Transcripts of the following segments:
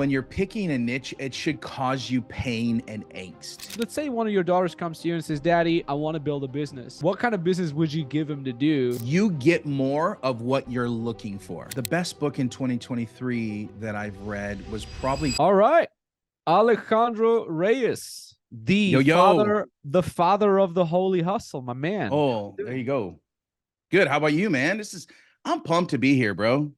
when you're picking a niche, it should cause you pain and angst. Let's say one of your daughters comes to you and says, Daddy, I want to build a business. What kind of business would you give him to do? You get more of what you're looking for. The best book in 2023 that I've read was probably... All right. Alejandro Reyes, the father of the holy hustle, my man. Oh, there you go. Good. How about you, man? I'm pumped to be here, bro.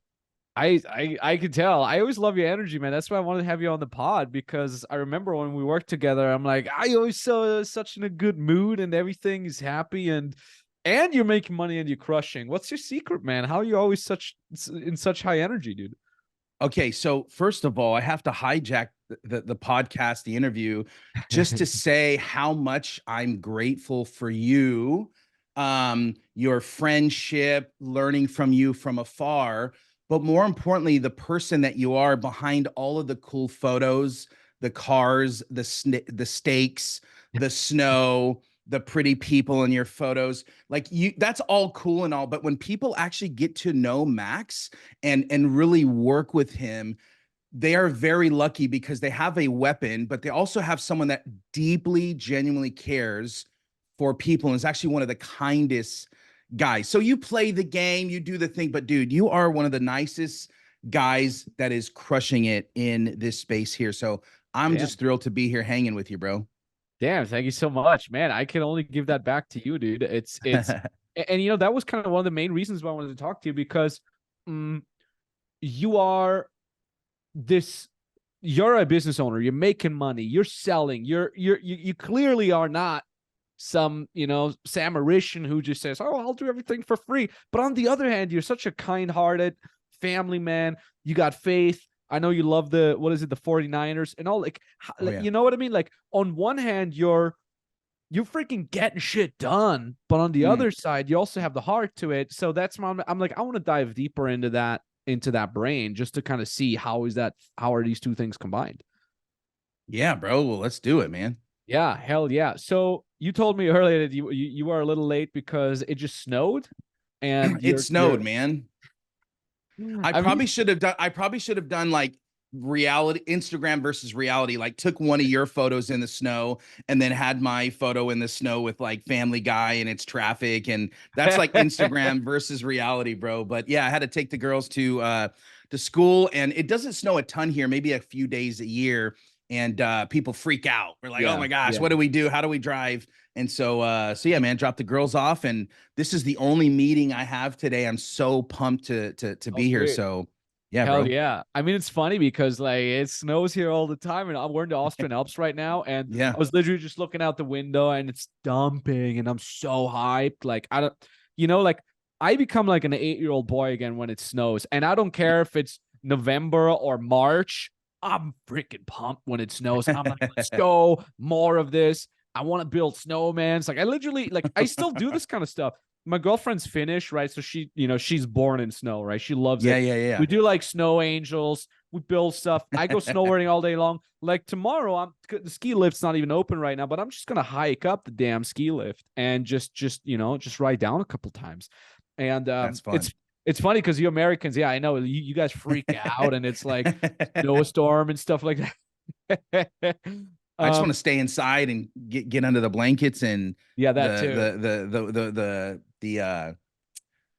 I could tell. I always love your energy, man. That's why I wanted to have you on the pod, because I remember when we worked together, I'm like, I always saw such in a good mood and everything is happy, and you're making money and you're crushing. What's your secret, man? How are you always in such high energy, dude? Okay, so first of all, I have to hijack the podcast, the interview, just to say how much I'm grateful for you, your friendship, learning from you from afar, but more importantly, the person that you are behind all of the cool photos, the cars, the steaks, the snow, the pretty people in your photos. Like, that's all cool and all, but when people actually get to know Max and really work with him, they are very lucky because they have a weapon, but they also have someone that deeply, genuinely cares for people and is actually one of the kindest guys. So you play the game, you do the thing, but dude, you are one of the nicest guys that is crushing it in this space here. So I'm just thrilled to be here hanging with you, bro. Damn, thank you so much, man. I can only give that back to you, dude. It's and you know, that was kind of one of the main reasons why I wanted to talk to you, because you are you're a business owner, you're making money, you're selling, you clearly are not some, you know, Sam Arishan who just says, oh, I'll do everything for free. But on the other hand, you're such a kind-hearted family man. You got faith. I know you love the 49ers and all, like, you know what I mean? Like, on one hand, you're freaking getting shit done, but on the other side, you also have the heart to it. So that's why I'm like, I want to dive deeper into that brain, just to kind of see how are these two things combined. Yeah, bro. Well, let's do it, man. Yeah, hell yeah. So you told me earlier that you were a little late because it just snowed, and it snowed, man. I probably should have done like reality, Instagram versus reality, like took one of your photos in the snow and then had my photo in the snow with like Family Guy and it's traffic, and that's like Instagram versus reality, bro. But yeah, I had to take the girls to school, and it doesn't snow a ton here, maybe a few days a year. And people freak out. We're like, oh my gosh, what do we do? How do we drive? And so yeah, man, drop the girls off. And this is the only meeting I have today. I'm so pumped to be here. So yeah, hell bro. Yeah. I mean, it's funny because like it snows here all the time, and we're in the Austrian Alps right now. And yeah, I was literally just looking out the window and it's dumping, and I'm so hyped. Like, like I become like an 8-year-old boy again when it snows. And I don't care if it's November or March. I'm freaking pumped when it snows. I'm like, let's go, more of this. I want to build snowmans. Like, I literally, like, I still do this kind of stuff. My girlfriend's Finnish, right? So she's born in snow, right? She loves it. Yeah. We do like snow angels. We build stuff. I go snowboarding all day long. Like tomorrow, the ski lift's not even open right now, but I'm just gonna hike up the damn ski lift and just ride down a couple times. And that's fun. It's funny because you Americans, yeah, I know you guys freak out, and it's like snowstorm and stuff like that. I just want to stay inside and get under the blankets and the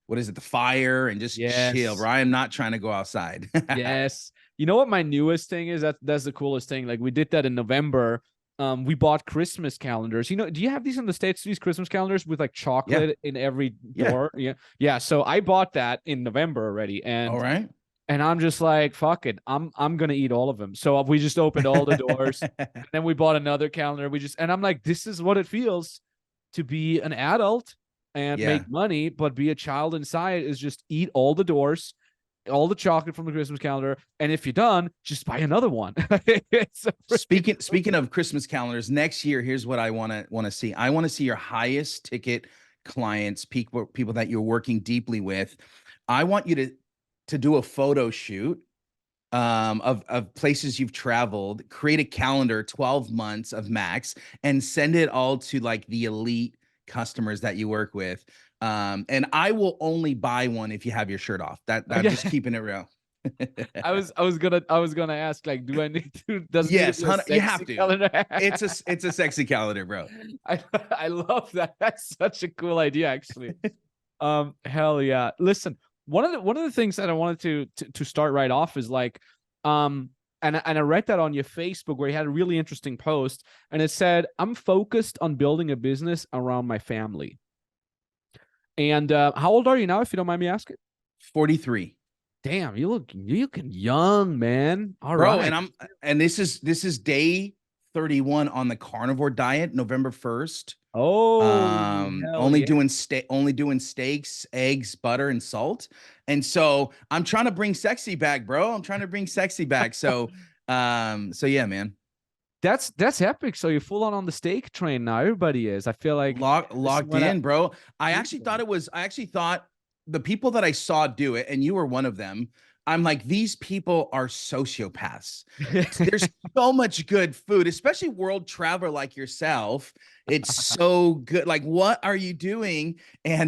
what is it, the fire, and just chill. Bro, I am not trying to go outside. Yes. You know what my newest thing is? That's the coolest thing. Like, we did that in November. We bought Christmas calendars. You know, do you have these in the States, these Christmas calendars with like chocolate in every door? Yeah. So I bought that in November already. And all right. And I'm just like, fuck it. I'm gonna eat all of them. So we just opened all the doors, and then we bought another calendar. And I'm like, this is what it feels to be an adult and make money, but be a child inside is just eat all the doors, all the chocolate from the Christmas calendar, and if you're done, just buy another one. Speaking of Christmas calendars, next year, here's what I want to see. I want to see your highest ticket clients, people that you're working deeply with. I want you to do a photo shoot of places you've traveled, create a calendar, 12 months of Max, and send it all to like the elite customers that you work with. And I will only buy one if you have your shirt off. I'm just keeping it real. I was gonna ask, like, do I need to, does it need to Yes, be a you have sexy to. calendar? It's a sexy calendar, bro. I love that. That's such a cool idea, actually. Hell yeah. Listen, one of the things that I wanted to start right off is like, and I read that on your Facebook where you had a really interesting post, and it said, "I'm focused on building a business around my family." And how old are you now, if you don't mind me asking? 43. Damn, you looking young, man. All Bro, right. and this is day 31 on the carnivore diet, November 1st. Oh, hell Only yeah. doing steaks, eggs, butter, and salt. And so I'm trying to bring sexy back, bro. I'm trying to bring sexy back. So yeah, man. That's epic. So you're full on the steak train now. Everybody is. I feel like this is Locked when in, bro. I actually beautiful. thought the people that I saw do it, and you were one of them. I'm like, these people are sociopaths. There's so much good food, especially world traveler like yourself. It's so good. Like, what are you doing? Yeah,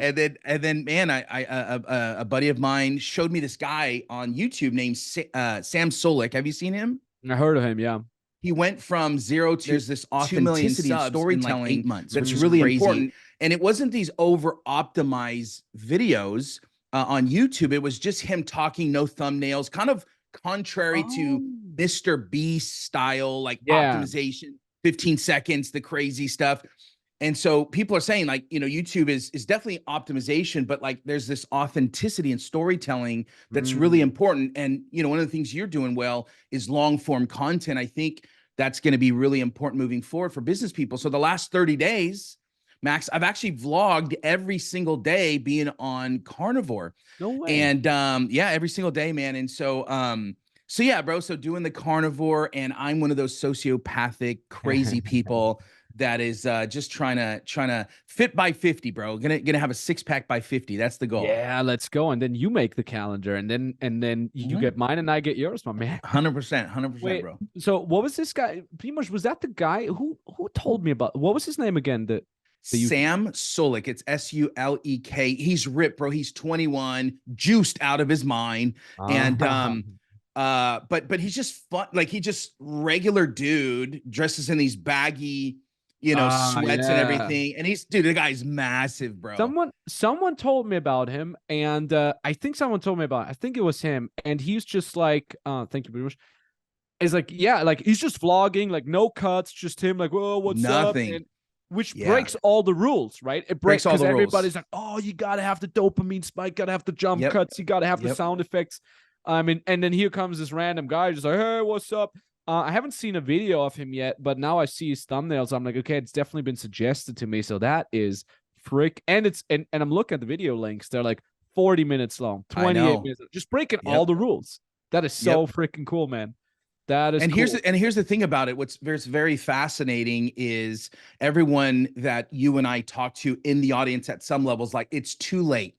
And then, man, a buddy of mine showed me this guy on YouTube named Sam Solik. Have you seen him? I heard of him. Yeah. He went from zero to There's this 2 million authenticity in subs in like 8 storytelling, months, which which is is really crazy. important. And it wasn't these over optimized videos on YouTube. It was just him talking, no thumbnails, kind of contrary to Mr. Beast style, like Yeah. optimization, 15 seconds, the crazy stuff. And so people are saying, like, YouTube is definitely optimization, but like there's this authenticity and storytelling that's really important. And one of the things you're doing well is long form content. I think that's going to be really important moving forward for business people. So the last 30 days, Max, I've actually vlogged every single day being on carnivore. No way. And yeah, every single day, man. And so yeah, bro. So doing the carnivore, and I'm one of those sociopathic, crazy people that is just trying to fit by 50, bro. Gonna have a 6-pack by 50. That's the goal. Yeah, let's go. And then you make the calendar, and then you get mine, and I get yours, my man. 100%, Wait, bro. so what was this guy? Primoz, was that the guy who told me about? What was his name again? The Sam Solik. It's Sulek. He's ripped, bro. He's 21, juiced out of his mind, and but he's just fun. Like, he just regular dude, dresses in these baggy, sweats and everything. And the guy's massive, bro. Someone told me about him, and I think someone told me about it. I think it was him, and he's just like, thank you very much. It's like, yeah, like he's just vlogging, like no cuts, just him, like, whoa, what's Nothing. up? And, which breaks all the rules, right? It breaks all the rules. Everybody's like, oh, you gotta have the dopamine spike, gotta have the jump cuts, you gotta have the sound effects. I mean, and then here comes this random guy just like, hey, what's up? I haven't seen a video of him yet, but now I see his thumbnails. I'm like, okay, it's definitely been suggested to me. So that is and I'm looking at the video links. They're like 40 minutes long, 28 minutes, just breaking all the rules. That is so freaking cool, man. That is cool. Here's the thing about it. What's very fascinating is everyone that you and I talk to in the audience at some levels, like, it's too late.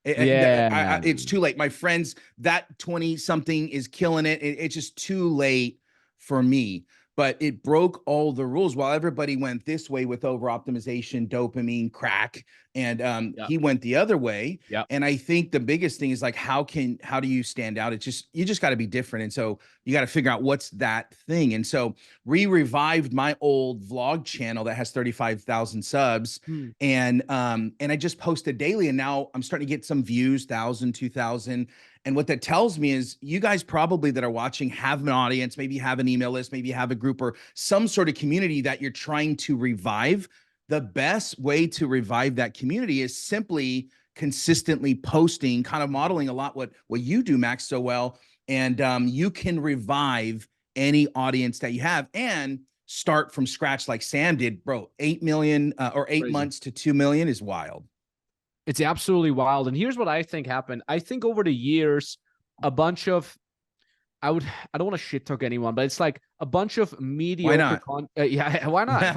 It's too late. My friends, that 20 something is killing it. It's just too late for me. But it broke all the rules while everybody went this way with over optimization, dopamine, crack, and he went the other way. And I think the biggest thing is, like, how do you stand out? You just got to be different. And so you got to figure out what's that thing. And so we revived my old vlog channel that has 35,000 subs. And I just posted daily, and now I'm starting to get some views, 1,000, 2,000. And what that tells me is, you guys probably that are watching have an audience, maybe you have an email list, maybe you have a group or some sort of community that you're trying to revive. The best way to revive that community is simply consistently posting, kind of modeling a lot what you do, Max, so well. And you can revive any audience that you have and start from scratch like Sam did, bro. 8 million or 8 months to 2 million is wild. It's absolutely wild. And here's what I think happened. I think over the years, a bunch of, I don't want to shit talk anyone, but it's like a bunch of mediocre. Why not? Yeah, why not?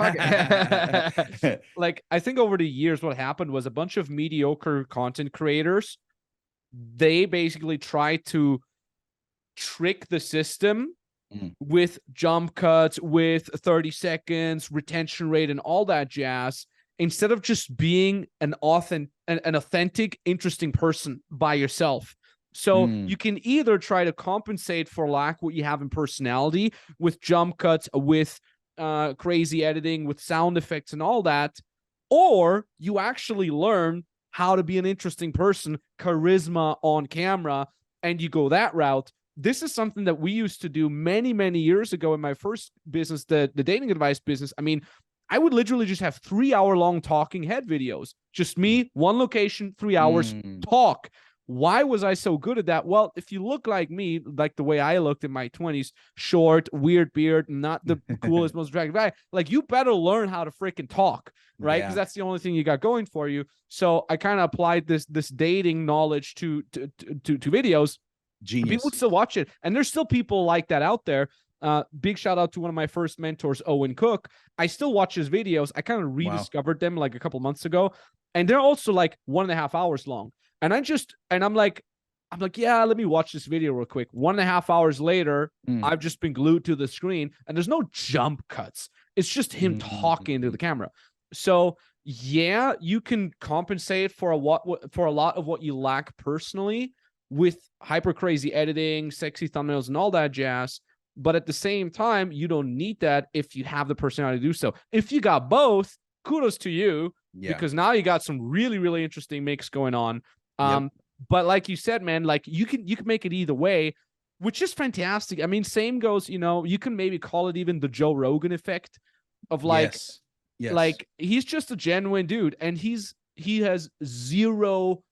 Like, I think over the years, what happened was a bunch of mediocre content creators, they basically tried to trick the system with jump cuts, with 30 seconds, retention rate, and all that jazz, instead of just being an authentic, interesting person by yourself. So Mm. you can either try to compensate for lack what you have in personality with jump cuts, with crazy editing, with sound effects and all that, or you actually learn how to be an interesting person, charisma on camera, and you go that route. This is something that we used to do many, many years ago in my first business, the dating advice business. I mean, I would literally just have 3-hour long talking head videos. Just me, one location, 3 hours, Mm. talk. Why was I so good at that? Well, if you look like me, like the way I looked in my 20s, short, weird beard, not the coolest, most attractive guy, like you better learn how to freaking talk, right? Because Yeah. that's the only thing you got going for you. So I kind of applied this dating knowledge to videos. People would Genius. still watch it, and there's still people like that out there. Big shout out to one of my first mentors, Owen Cook. I still watch his videos. I kind of Wow. rediscovered them like a couple months ago, and they're also like 1.5 hours long. And I'm like, yeah, let me watch this video real quick. 1.5 hours later, Mm. I've just been glued to the screen, and there's no jump cuts. It's just him talking to the camera. So yeah, you can compensate for a lot of what you lack personally with hyper crazy editing, sexy thumbnails, and all that jazz. But at the same time, you don't need that if you have the personality to do so. If you got both, kudos to you, because now you got some really, really interesting mix going on. Yep. But like you said, man, like you can make it either way, which is fantastic. I mean, same goes, you can maybe call it even the Joe Rogan effect of like, Yes. like he's just a genuine dude, and he has zero.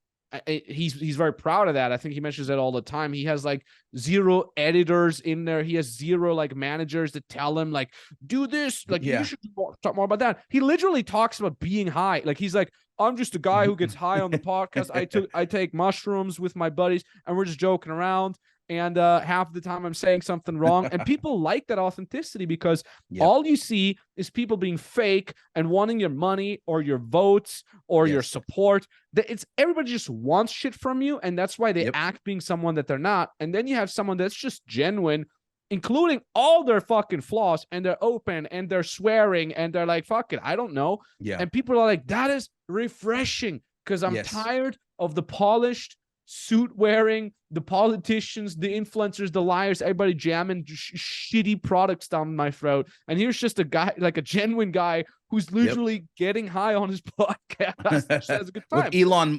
He's very proud of that. I think he mentions that all the time. He has like zero editors in there. He has zero like managers that tell him like, do this, like you should talk more about that. He literally talks about being high. Like he's like, I'm just a guy who gets high on the podcast. I take mushrooms with my buddies, and we're just joking around. And half the time I'm saying something wrong. And people like that authenticity, because all you see is people being fake and wanting your money or your votes or your support. It's everybody just wants shit from you. And that's why they act being someone that they're not. And then you have someone that's just genuine, including all their fucking flaws, and they're open and they're swearing and they're like, fuck it, I don't know. And people are like, that is refreshing, because I'm tired of the polished, suit wearing, the politicians, the influencers, the liars, everybody jamming shitty products down my throat. And here's just a guy, like a genuine guy, who's literally getting high on his podcast. Just has a good time.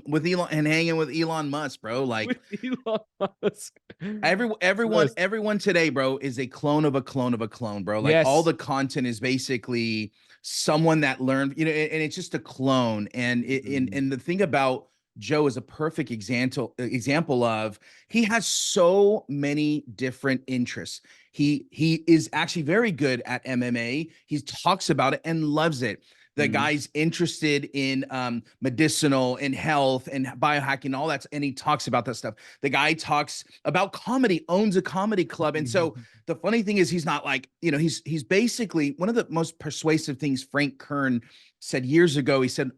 with Elon and hanging with Elon Musk, bro. Like with Elon Musk. everyone today, bro, is a clone of a clone of a clone, bro. Like all the content is basically someone that learned, and it's just a clone. And and the thing about Joe is a perfect example of, he has so many different interests. He is actually very good at MMA. He talks about it and loves it. The guy's interested in medicinal and health and biohacking, all that, and he talks about that stuff. The guy talks about comedy, owns a comedy club. And so the funny thing is, he's not like, he's basically one of the most persuasive things Frank Kern said years ago. He said,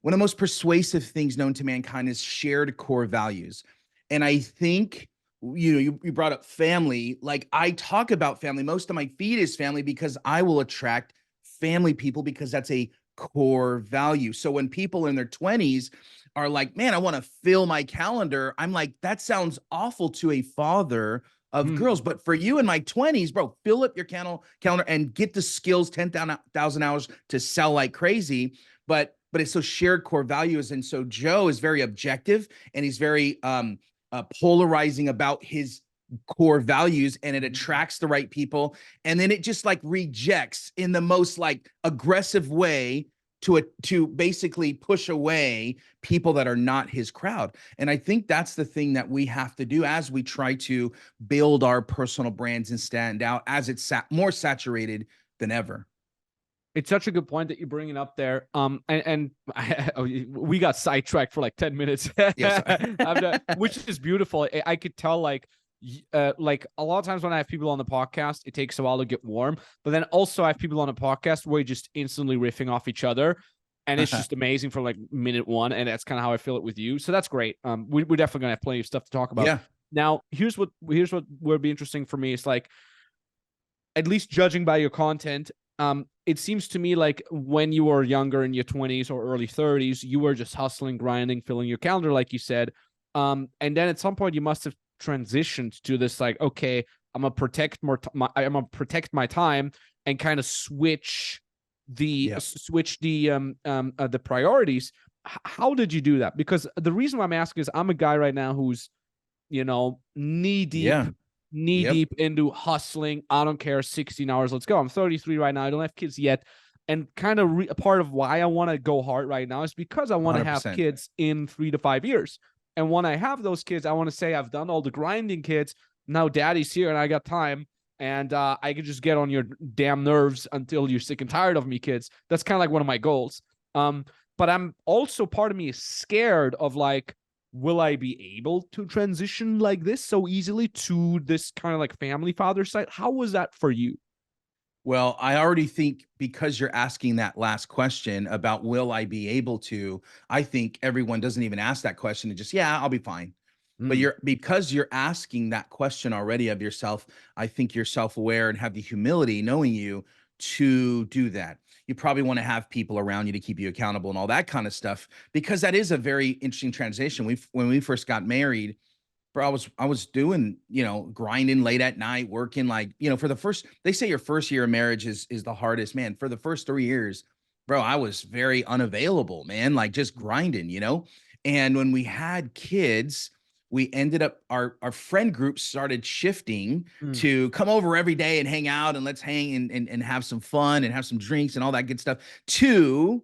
one of the most persuasive things known to mankind is shared core values. And I think, you brought up family. Like I talk about family. Most of my feed is family, because I will attract family people, because that's a core value. So when people in their 20s are like, man, I want to fill my calendar, I'm like, that sounds awful to a father of girls. But for you in my 20s, bro, fill up your calendar and get the skills, 10,000 hours to sell like crazy. But it's so shared core values. And so Joe is very objective, and he's very polarizing about his core values, and it attracts the right people. And then it just like rejects in the most like aggressive way to basically push away people that are not his crowd. And I think that's the thing that we have to do as we try to build our personal brands and stand out, as it's more saturated than ever. It's such a good point that you're bringing up there. We got sidetracked for like 10 minutes. Which is beautiful. I could tell like a lot of times when I have people on the podcast, it takes a while to get warm. But then also I have people on a podcast where you just instantly riffing off each other. And it's just amazing for like minute one. And that's kind of how I feel it with you. So that's great. We're definitely gonna have plenty of stuff to talk about. Yeah. Now, here's what would be interesting for me. It's like, at least judging by your content, it seems to me like when you were younger in your 20s or early 30s, you were just hustling, grinding, filling your calendar, like you said. And then at some point you must have transitioned to this, like, okay, I'm gonna protect I'm gonna protect my time and kind of Yeah, switch the priorities. How did you do that? Because the reason why I'm asking is I'm a guy right now who's, knee deep, yeah, yep, into hustling. I don't care, 16 hours, let's go. I'm 33 right now. I don't have kids yet. And kind of a part of why I want to go hard right now is because I want to have 100%. kids in 3 to 5 years. And when I have those kids, I want to say I've done all the grinding, kids. Now daddy's here and I got time. And I can just get on your damn nerves until you're sick and tired of me, kids. That's kind of like one of my goals. But I'm also, part of me is scared of, like, will I be able to transition like this so easily to this kind of like family father side? How was that for you? Well, I already think because you're asking that last question about will I be able to, I think everyone doesn't even ask that question and just, yeah, I'll be fine. But Mm, because you're asking that question already of yourself, I think you're self-aware and have the humility knowing you to do that. You probably want to have people around you to keep you accountable and all that kind of stuff, because that is a very interesting transition. When we first got married, bro, I was doing, grinding late at night, working like, for the first, they say your first year of marriage is the hardest, man. For the first 3 years, bro, I was very unavailable, man, like just grinding. And when we had kids, we ended up our friend group started shifting mm, to come over every day and hang out and let's hang and have some fun and have some drinks and all that good stuff. To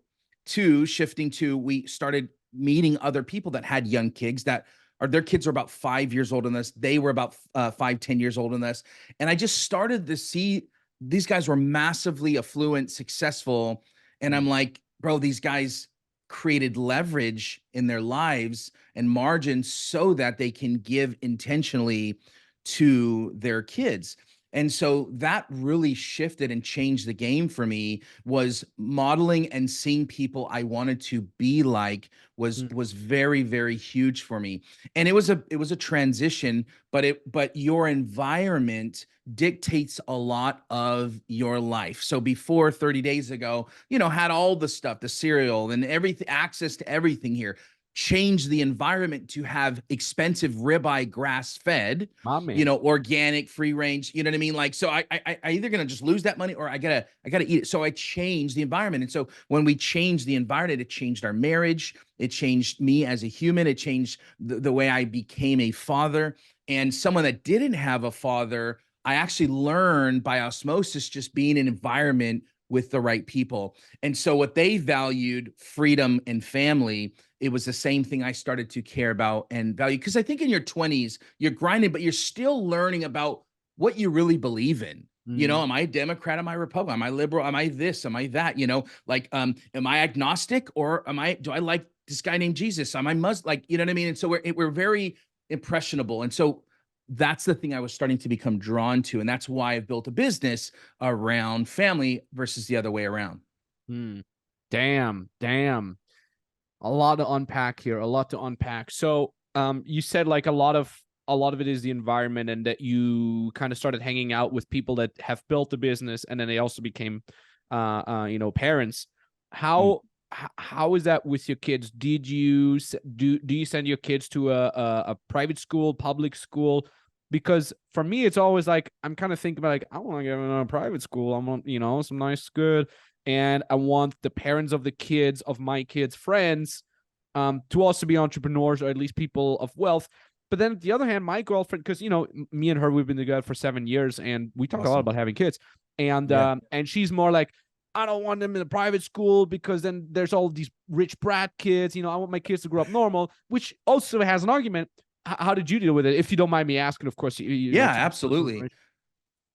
shifting to, we started meeting other people that had young kids that or their kids were about 5 years older than us. They were about 5, 10 years older than us. And I just started to see these guys were massively affluent, successful. And mm, I'm like, bro, these guys created leverage in their lives and margin so that they can give intentionally to their kids. And so that really shifted and changed the game for me, was modeling and seeing people I wanted to be like mm, was very, very huge for me. And it was a transition, but your environment dictates a lot of your life. So before 30 days ago, had all the stuff, the cereal and everything, access to everything here. Change the environment to have expensive ribeye grass fed, my man. organic, free range. You know what I mean? Like, so I either gonna just lose that money or I gotta eat it. So I changed the environment. And so when we changed the environment, it changed our marriage. It changed me as a human. It changed the way I became a father. And someone that didn't have a father, I actually learned by osmosis, just being in an environment with the right people. And so what they valued, freedom and family, it was the same thing I started to care about and value. Because I think in your 20s, you're grinding, but you're still learning about what you really believe in. Mm. Am I a Democrat? Am I Republican? Am I liberal? Am I this? Am I that? Like, am I agnostic or do I like this guy named Jesus? Am I Muslim? Like, you know what I mean? And so we're very impressionable. And so that's the thing I was starting to become drawn to. And that's why I've built a business around family versus the other way around. Mm. Damn. A lot to unpack here. A lot to unpack. So, you said, like, a lot of it is the environment, and that you kind of started hanging out with people that have built a business, and then they also became, parents. Mm. How is that with your kids? Did you do you send your kids to a private school, public school? Because for me, it's always like I'm kind of thinking about, like, I want to get in a private school. I want, some nice, good, and I want the parents of the kids of my kids' friends, to also be entrepreneurs, or at least people of wealth. But then, on the other hand, my girlfriend, because me and her, we've been together for 7 years, and we talk a lot Awesome. about having kids, and Yeah. and she's more like, I don't want them in a private school because then there's all these rich brat kids. I want my kids to grow up normal, which also has an argument. How did you deal with it? If you don't mind me asking, of course, Yeah, that's your personal absolutely. information.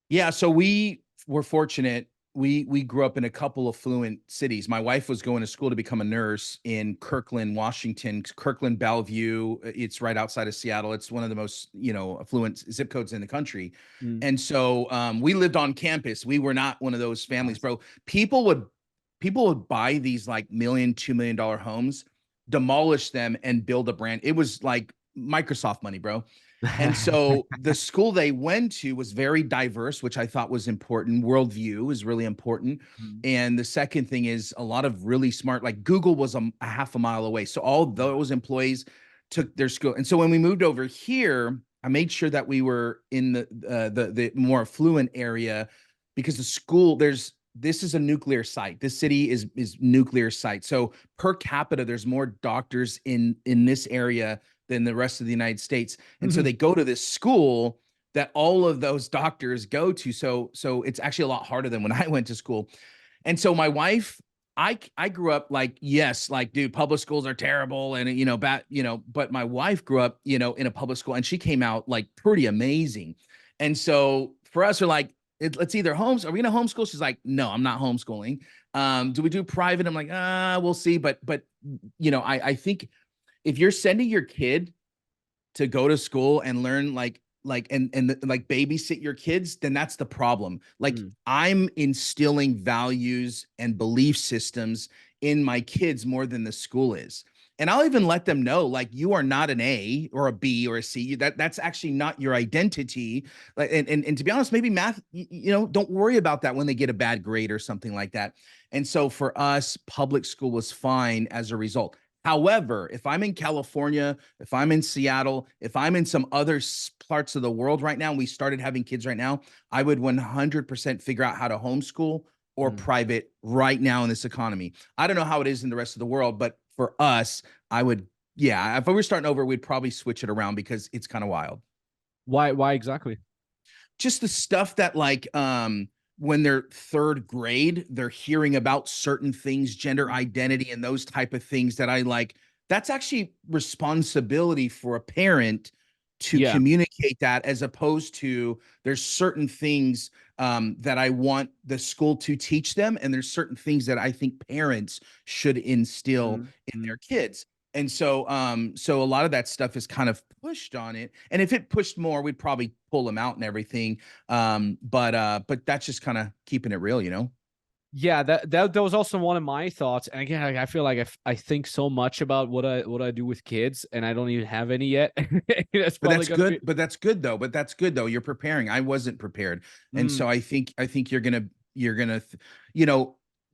Yeah, so we were fortunate. We grew up in a couple of affluent cities. My wife was going to school to become a nurse in Kirkland, Washington. Kirkland, Bellevue. It's right outside of Seattle. It's one of the most, affluent zip codes in the country. Mm, And so we lived on campus. We were not one of those families, nice. bro. People would buy these like $1 million, $2 million homes, demolish them, and build a brand. It was like Microsoft money, bro. And so the school they went to was very diverse, which I thought was important. Worldview is really important. Mm, And the second thing is a lot of really smart, like Google was a half a mile away. So all those employees, took their school. And so when we moved over here, I made sure that we were in the more affluent area, because the school, this is a nuclear site. This city is nuclear site. So per capita, there's more doctors in this area than the rest of the United States. And so Mhm. they go to this school that all of those doctors go to. So it's actually a lot harder than when I went to school. And so my wife, I grew up like, yes, like, dude, public schools are terrible, and bad, but my wife grew up, in a public school, and she came out like pretty amazing. And so for us, we're like, let's either are we gonna homeschool? She's like, no, I'm not homeschooling. Do we do private? I'm like, we'll see. But I think if you're sending your kid to go to school and learn like babysit your kids, then that's the problem. Like, Mm. I'm instilling values and belief systems in my kids more than the school is. And I'll even let them know, like, you are not an A or a B or a C. That's actually not your identity. Like, and to be honest, maybe math, don't worry about that when they get a bad grade or something like that. And so for us, public school was fine as a result. However, if I'm in California, if I'm in Seattle, if I'm in some other parts of the world right now, and we started having kids right now, I would 100% figure out how to homeschool or Mm. private right now in this economy. I don't know how it is in the rest of the world, but for us, I would, yeah, if we were starting over, we'd probably switch it around because it's kind of wild. Why exactly? Just the stuff that, like, when they're third grade, they're hearing about certain things, gender identity and those type of things that I like. That's actually responsibility for a parent to Yeah. communicate that, as opposed to there's certain things that I want the school to teach them, and there's certain things that I think parents should instill Mm. in their kids. And so a lot of that stuff is kind of pushed on it. And if it pushed more, we'd probably pull them out and everything. But that's just kind of keeping it real. Yeah, that was also one of my thoughts. And again, I feel like I think so much about what I do with kids, and I don't even have any yet. That's But probably that's gonna be. good. But that's good though. But that's good though. You're preparing. I wasn't prepared. And Mm. so I think you're gonna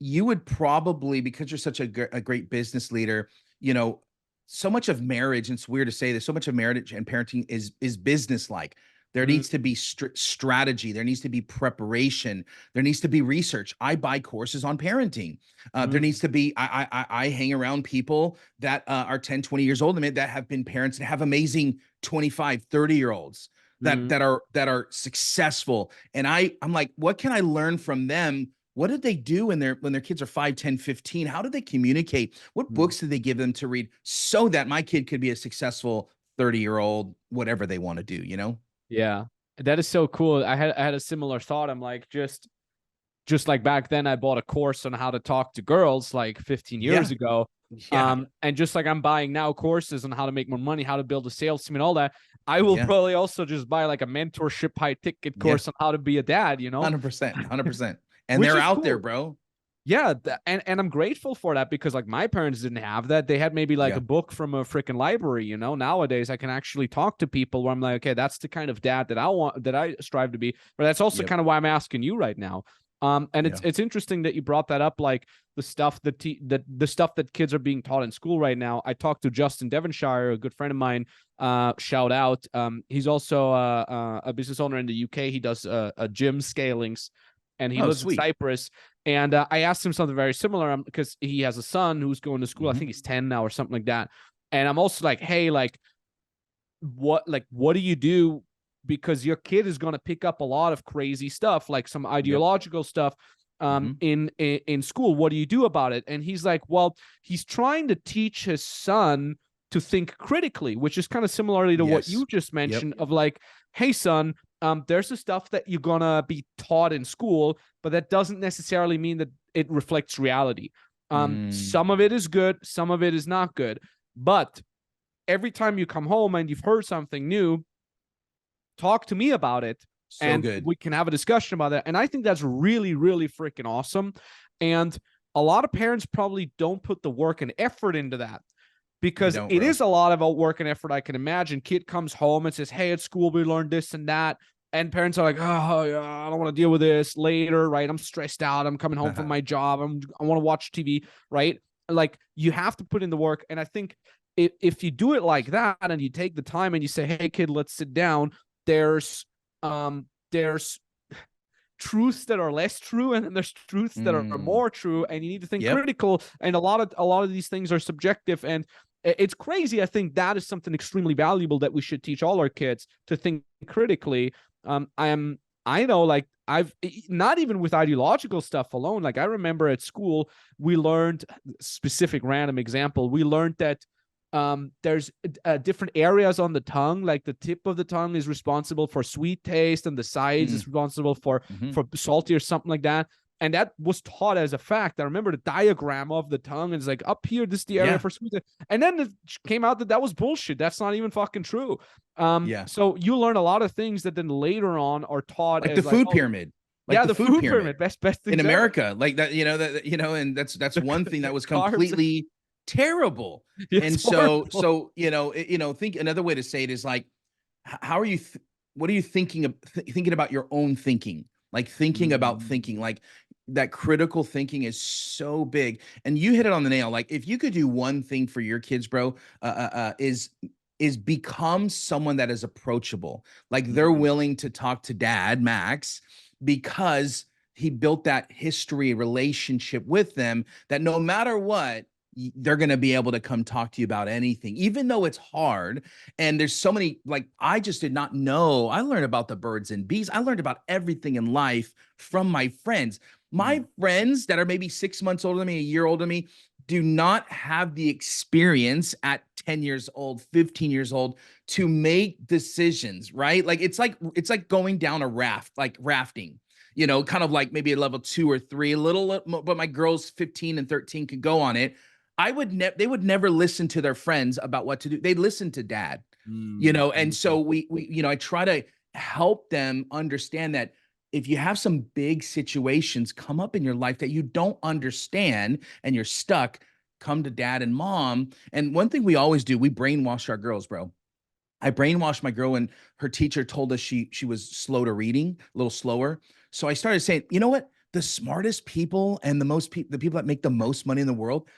you would probably, because you're such a great business leader, you know, so much of marriage, and it's weird to say this, so much of marriage and parenting is business like. There Mm. needs to be strategy. There needs to be preparation. There needs to be research. I buy courses on parenting. There Mm. needs to be, I hang around people that are 10, 20 years old, and that have been parents and have amazing 25, 30-year olds that Mm. that are successful. And I'm like, what can I learn from them? What did they do when their kids are 5, 10, 15? How did they communicate? What Mm. books did they give them to read so that my kid could be a successful 30-year-old, whatever they want to do? Yeah, that is so cool. I had a similar thought. I'm like, just like back then, I bought a course on how to talk to girls like 15 years Yeah. ago. Yeah. And just like I'm buying now courses on how to make more money, how to build a sales team and all that, I will Yeah. probably also just buy like a mentorship high ticket Yeah. course on how to be a dad, 100%. 100%. And which they're is out there, cool. bro. Yeah, and I'm grateful for that, because like my parents didn't have that. They had maybe like Yeah. a book from a freaking library. Nowadays I can actually talk to people where I'm like, okay, that's the kind of dad that I strive to be. But that's also Yep. kind of why I'm asking you right now. And Yeah. it's interesting that you brought that up, like the stuff the stuff that kids are being taught in school right now. I talked to Justin Devonshire, a good friend of mine. Shout out. He's also a business owner in the UK. He does a gym scalings, and he Oh, lives in sweet. Cyprus. And I asked him something very similar, because he has a son who's going to school. I Mhm. think he's 10 now or something like that. And I'm also like, hey, what do you do? Because your kid is going to pick up a lot of crazy stuff, like some Yep. ideological stuff Mhm. in school. What do you do about it? And he's like, well, he's trying to teach his son to think critically, which is kind of similarly to what Yes. you just Yep. mentioned of like, hey, son, there's the stuff that you're going to be taught in school, but that doesn't necessarily mean that it reflects reality. Mm. Some of it is good, some of it is not good. But every time you come home and you've heard something new, talk to me about it, So and good. we can have a discussion about that. And I think that's really, really freaking awesome. And a lot of parents probably don't put the work and effort into that, They because don't, it bro. is a lot of work and effort. I can imagine kid comes home and says, hey, at school we learned this and that, and parents are like, oh yeah, I don't want to deal with this later, right? I'm stressed out, I'm coming home from my job, I want to watch TV, right? Like, you have to put in the work. And I think if you do it like that and you take the time and you say, hey kid, let's sit down, there's truths that are less true, and then there's truths that are more true, and you need to think critical, and a lot of these things are subjective, and it's crazy. I think that is something extremely valuable that we should teach all our kids, to think critically. I know, like, I've not even with ideological stuff alone, like I remember at school we learned, specific random example, we learned that there's different areas on the tongue, like the tip of the tongue is responsible for sweet taste and the sides is responsible for salty or something like that, and that was taught as a fact. I remember the diagram of the tongue, and it's like, up here, this is the area for sweet taste. And then it came out that was bullshit. That's not even fucking true. So you learn a lot of things that then later on are taught, like as the food pyramid. Like the food pyramid, best in America, like that, and that's one thing that was completely terrible. And so think another way to say it is like, how are you what are you thinking about your own thinking, like thinking about thinking, like that critical thinking is so big. And you hit it on the nail. Like, if you could do one thing for your kids, bro, is become someone that is approachable. Like, they're willing to talk to dad, Max, because he built that history relationship with them, that no matter what, they're going to be able to come talk to you about anything, even though it's hard. And there's so many, like, I just did not know. I learned about the birds and bees. I learned about everything in life from my friends. My friends that are maybe 6 months older than me, a year older than me, do not have the experience at 10 years old, 15 years old, to make decisions, right? Like, it's like going down a raft, like rafting, kind of like maybe a level 2 or 3, a little, but my girls 15 and 13 could go on it. They would never listen to their friends about what to do. They'd listen to dad, and so we I try to help them understand that if you have some big situations come up in your life that you don't understand and you're stuck, come to dad and mom. And one thing we always do, we brainwash our girls, bro. I brainwashed my girl when her teacher told us she was slow to reading, a little slower. So I started saying, you know what? The smartest people and the people that make the most money in the world,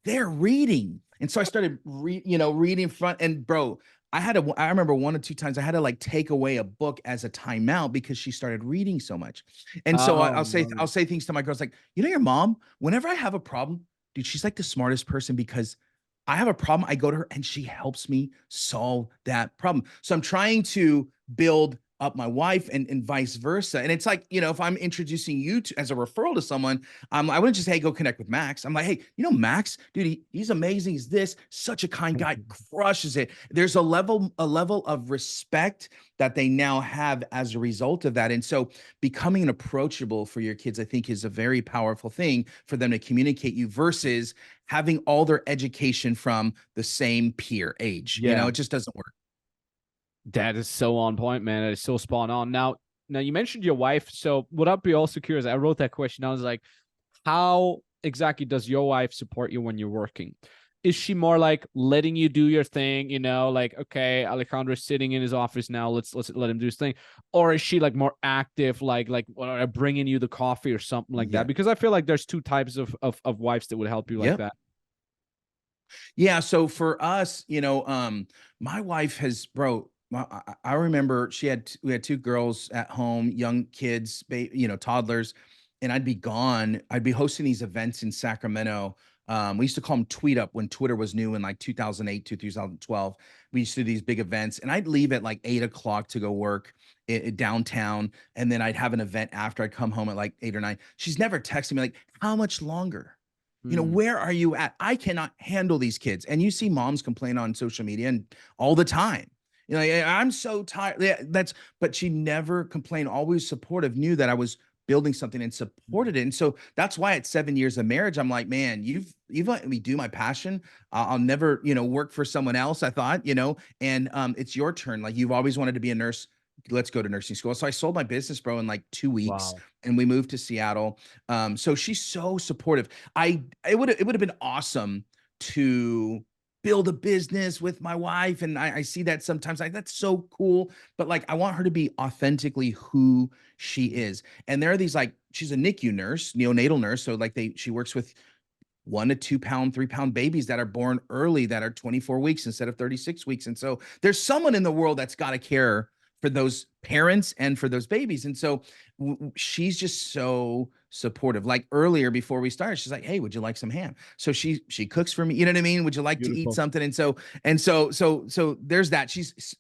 they're reading. And so I started reading front, and bro, I remember 1 or 2 times I had to like take away a book as a timeout because she started reading so much. And so I'll say things to my girls like, your mom, whenever I have a problem, dude, she's like the smartest person, because I have a problem, I go to her and she helps me solve that problem. So I'm trying to build up my wife and vice versa. And it's like, if I'm introducing you as a referral to someone, I wouldn't just, hey, go connect with Max. I'm like, hey, Max, dude, he's amazing. He's such a kind guy, crushes it. There's a level of respect that they now have as a result of that. And so becoming approachable for your kids, I think, is a very powerful thing for them to communicate you, versus having all their education from the same peer age. It just doesn't work. That is so on point, man. That is so spot on. Now you mentioned your wife. So what I'd be also curious, I wrote that question. I was like, how exactly does your wife support you when you're working? Is she more like letting you do your thing, like, okay, Alejandro's sitting in his office now, let's let him do his thing? Or is she like more active, like bringing you the coffee or something like that? Because I feel like there's two types of wives that would help you like that. Yeah. So for us, my wife has, bro, I remember we had 2 girls at home, young kids, toddlers, and I'd be gone. I'd be hosting these events in Sacramento. We used to call them Tweet Up when Twitter was new in like 2008 to 2012. We used to do these big events, and I'd leave at like 8:00 to go work downtown. And then I'd have an event after. I'd come home at like 8 or 9. She's never texted me like, how much longer? Where are you at? I cannot handle these kids. And you see moms complain on social media and all the time. I'm so tired. Yeah, but she never complained, always supportive, knew that I was building something and supported it. And so that's why at 7 years of marriage, I'm like, man, you've let me do my passion. I'll never, work for someone else, I thought, and it's your turn. Like, you've always wanted to be a nurse. Let's go to nursing school. So I sold my business, bro, in like 2 weeks. Wow. And we moved to Seattle. So she's so supportive. It would have been awesome to build a business with my wife. And I see that sometimes, like, that's so cool. But like, I want her to be authentically who she is. And there are these, like, she's a NICU nurse, neonatal nurse. So like she works with 1 to 2 pound, 3 pound babies that are born early that are 24 weeks instead of 36 weeks. And so there's someone in the world that's got to care for those parents and for those babies. And so she's just so supportive. Like earlier before we started, she's like, "Hey, would you like some ham?" So she cooks for me. You know what I mean? Would you like to eat Beautiful. something? And so there's that. She's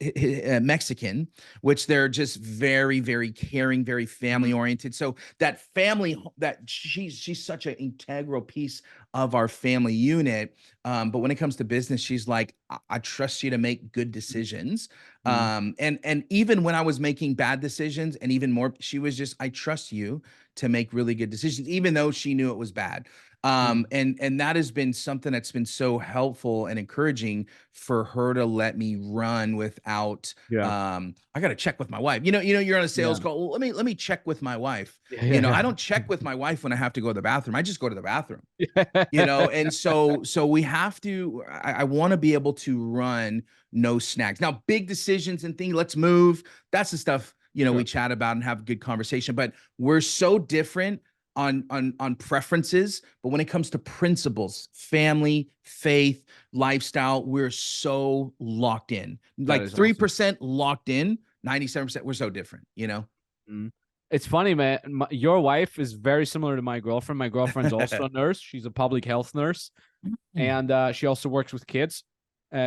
Mexican, which they're just very, very caring, very family oriented. So that family, that she's such an integral piece of our family unit. But when it comes to business, she's like, I trust you to make good decisions. And even when I was making bad decisions, and even more, she was just, I trust you to make really good decisions, even though she knew it was bad. And that has been something that's been so helpful and encouraging for her to let me run without, Yeah. I got to check with my wife. You're on a sales call. Well, let me check with my wife. I don't check with my wife when I have to go to the bathroom. I just go to the bathroom. And so we have to, I want to be able to run no snags. Now, big decisions and things, let's move. That's the stuff, we chat about and have a good conversation, but we're so different on preferences. But when it comes to principles, family, faith, lifestyle, we're so locked in, like 3% locked in, 97%. We're so different, It's funny, man. Your wife is very similar to my girlfriend. My girlfriend's also a nurse. She's a public health nurse, and she also works with kids.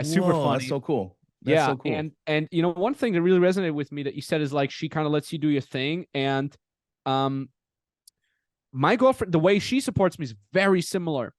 Super funny. That's so cool. That's so cool. And one thing that really resonated with me that you said is like she kind of lets you do your thing, and my girlfriend, the way she supports me is very similar.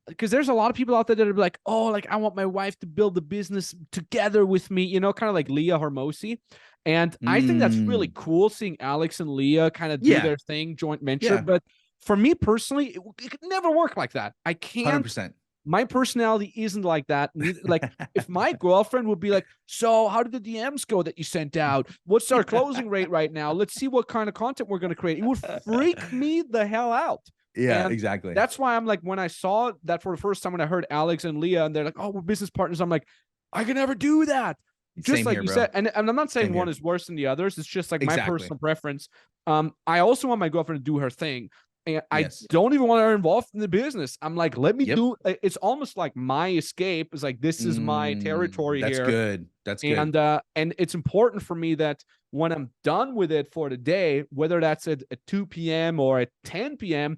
Because there's a lot of people out there that are like, oh, like I want my wife to build the business together with me, kind of like Leah Hormozi. And I think that's really cool seeing Alex and Leah kind of do their thing, joint venture. But for me personally, it could never work like that. I can't. 100%. My personality isn't like that. Like if my girlfriend would be like, so how did the DMs go that you sent out? What's our closing rate right now? Let's see what kind of content we're going to create. It would freak me the hell out. Yeah, and exactly. That's why I'm like, when I saw that for the first time, when I heard Alex and Leah and they're like, oh, we're business partners, I'm like, I can never do that. Just Same like here, you bro. said, and I'm not saying Same one here. is worse than the others. It's just like my Exactly. personal preference. I also want my girlfriend to do her thing. And I Yes. don't even want her involved in the business. I'm like, let me Yep. do. It's almost like my escape. It's like, this is my territory That's here. good. That's good. And it's important for me that when I'm done with it for the day, whether that's at 2 p.m. or at 10 p.m.,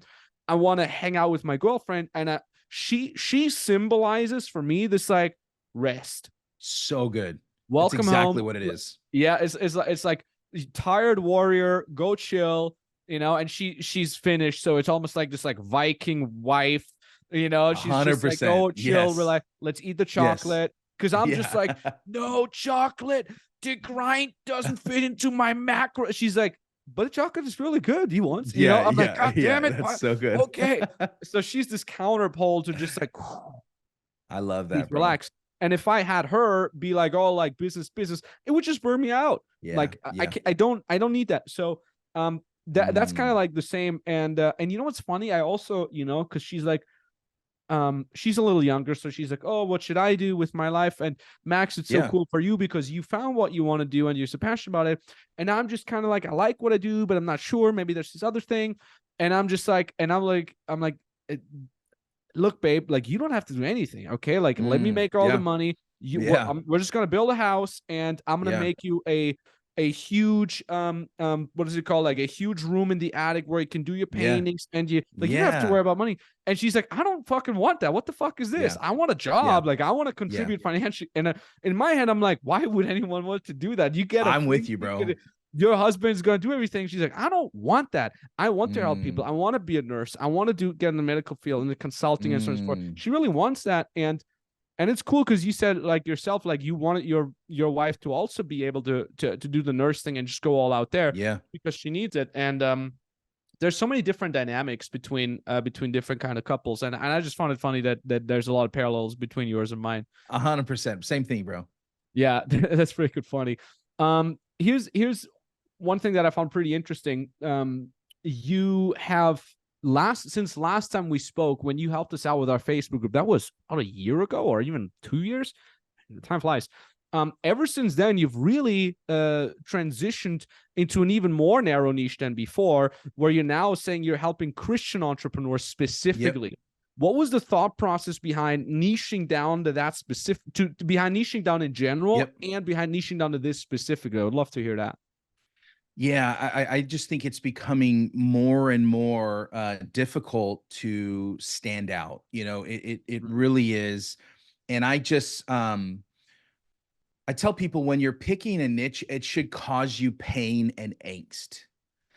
I want to hang out with my girlfriend. And she symbolizes for me this like rest. So good. Welcome That's exactly home. what it is. Yeah, it's like tired warrior, go chill. And she's finished, so it's almost like this like Viking wife, she's 100%. just like, oh, chill, Yes. relax, let's eat the chocolate. Because I'm just like, no chocolate, the grind doesn't fit into my macro. She's like, but the chocolate is really good. You want? I'm like, God damn it, that's so good. Okay. So she's this counterpole to just like, I love that, bro. Relax. And if I had her be like, oh, like business, it would just burn me out. I don't need that. So that's kind of like the same. And you know what's funny? I also, because she's like, she's a little younger, so she's like, oh, what should I do with my life? And Max, it's so cool for you because you found what you want to do and you're so passionate about it. And I'm just kind of like, I like what I do, but I'm not sure. Maybe there's this other thing. And I'm just like, I'm like, look, babe, like you don't have to do anything. Okay. Like, let me make all the money. We're just going to build a house and I'm going to make you a huge, what is it called? Like a huge room in the attic where you can do your paintings and you don't have to worry about money. And she's like, I don't fucking want that. What the fuck is this? I want a job. Like I want to contribute financially. And in my head, I'm like, why would anyone want to do that? I'm with you, bro. Your husband's going to do everything. She's like, I don't want that. I want to help people. I want to be a nurse. I want to get in the medical field and the consulting and so forth. She really wants that. And it's cool because you said like yourself, like you wanted your wife to also be able to do the nurse thing and just go all out there. Yeah. Because she needs it. And there's so many different dynamics between different kind of couples. And I just found it funny that there's a lot of parallels between yours and mine. 100%. Same thing, bro. Yeah. That's pretty good. Funny. Here's one thing that I found pretty interesting. You have since last time we spoke, when you helped us out with our Facebook group, that was about a year ago or even 2 years. Time flies. Ever since then, you've really transitioned into an even more narrow niche than before, where you're now saying you're helping Christian entrepreneurs specifically. What was the thought process behind niching down to that specific, behind niching down in general, and behind niching down to this specifically? I would love to hear that. Yeah, I just think it's becoming more and more difficult to stand out. It really is. And I tell people, when you're picking a niche, it should cause you pain and angst.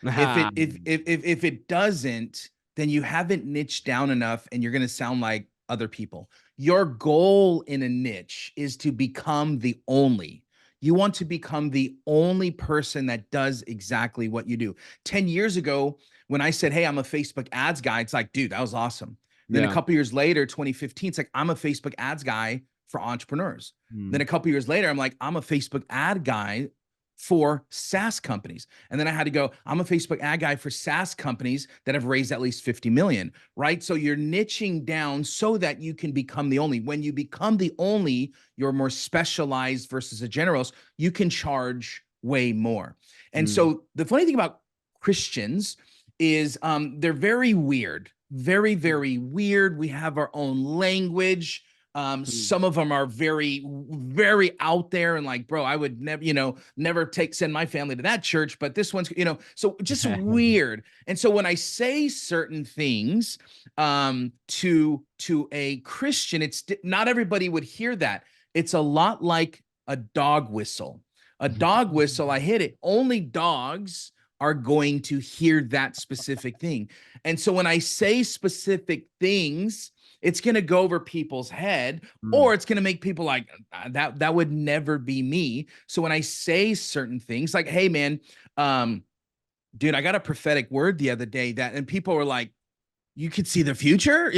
If it doesn't, then you haven't niched down enough, and you're going to sound like other people. Your goal in a niche is to become the only. You want to become the only person that does exactly what you do. 10 years ago, when I said, hey, I'm a Facebook ads guy, it's like, dude, that was awesome. Then a couple years later, 2015, it's like, I'm a Facebook ads guy for entrepreneurs. Then a couple years later, I'm like, I'm a Facebook ad guy for SaaS companies. And then I had to go, I'm a Facebook ad guy for SaaS companies that have raised at least 50 million, right? So you're niching down so that you can become the only. When you become the only, you're more specialized versus a generalist. You can charge way more. And so the funny thing about Christians is they're very weird, very, very weird. We have our own language. Some of them are very, very out there, and like, bro, I would never send my family to that church, but this one's, so just weird. And so when I say certain things to a Christian, it's not everybody would hear that. It's a lot like a dog whistle. A dog whistle, I hit it. Only dogs are going to hear that specific thing. And so when I say specific things, it's going to go over people's head, or it's going to make people like, that would never be me. So when I say certain things like, hey man, dude, I got a prophetic word the other day and people were like, you could see the future,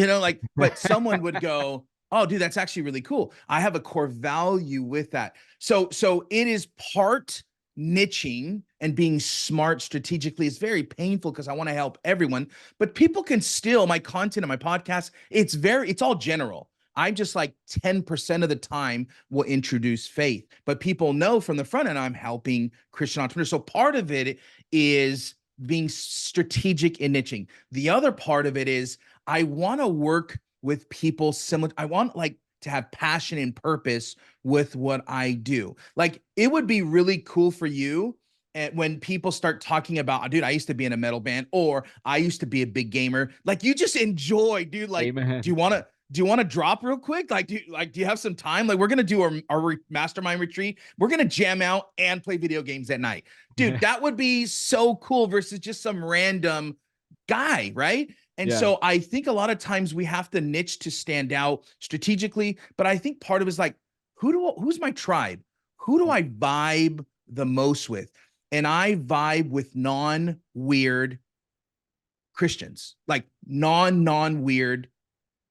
but someone would go, oh dude, that's actually really cool. I have a core value with that. So it is part niching and being smart strategically. Is very painful because I want to help everyone, but people can still, my content and my podcast, it's all general. I'm just like 10% of the time will introduce faith, but people know from the front end I'm helping Christian entrepreneurs. So part of it is being strategic in niching. The other part of it is I want to work with people similar. I want to have passion and purpose with what I do. Like, it would be really cool for you when people start talking about, dude, I used to be in a metal band, or I used to be a big gamer. Like, you just enjoy, dude. Like, Amen. do you want to drop real quick? Do you have some time? Like, we're going to do our mastermind retreat. We're going to jam out and play video games at night. Dude, that would be so cool versus just some random guy, right? And so I think a lot of times we have to niche to stand out strategically, but I think part of it is like, who's my tribe? Who do I vibe the most with? And I vibe with non-weird Christians, like non-weird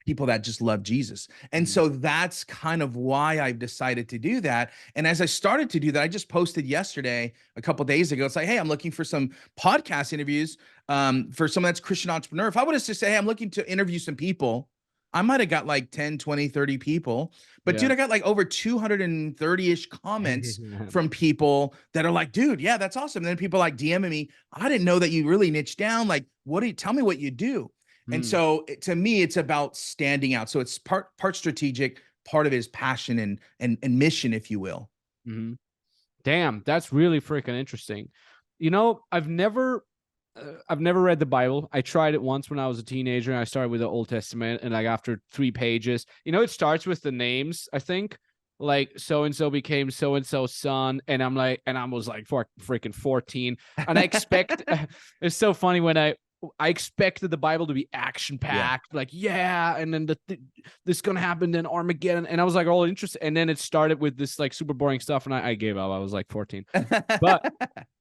people that just love Jesus. And so that's kind of why I've decided to do that. And as I started to do that, I just posted yesterday, a couple of days ago, it's like, hey, I'm looking for some podcast interviews for someone that's Christian entrepreneur. If I would have just said, hey, I'm looking to interview some people, I might have got like 10, 20, 30 people. But dude, I got like over 230-ish comments from people that are like, dude, yeah, that's awesome. And then people like DMing me, I didn't know that you really niche down. Like, tell me what you do. And so to me, it's about standing out. So it's part strategic, part of it is passion and mission, if you will. Damn, that's really freaking interesting. I've never read the Bible. I tried it once when I was a teenager, and I started with the Old Testament, and like after 3 pages, it starts with the names, I think. Like, so-and-so became so-and-so's son. And I was like freaking 14. And I expect, it's so funny when I expected the Bible to be action-packed, like, and then this gonna happen, then Armageddon, and I was like all interested, and then it started with this like super boring stuff, and I gave up. I was like 14.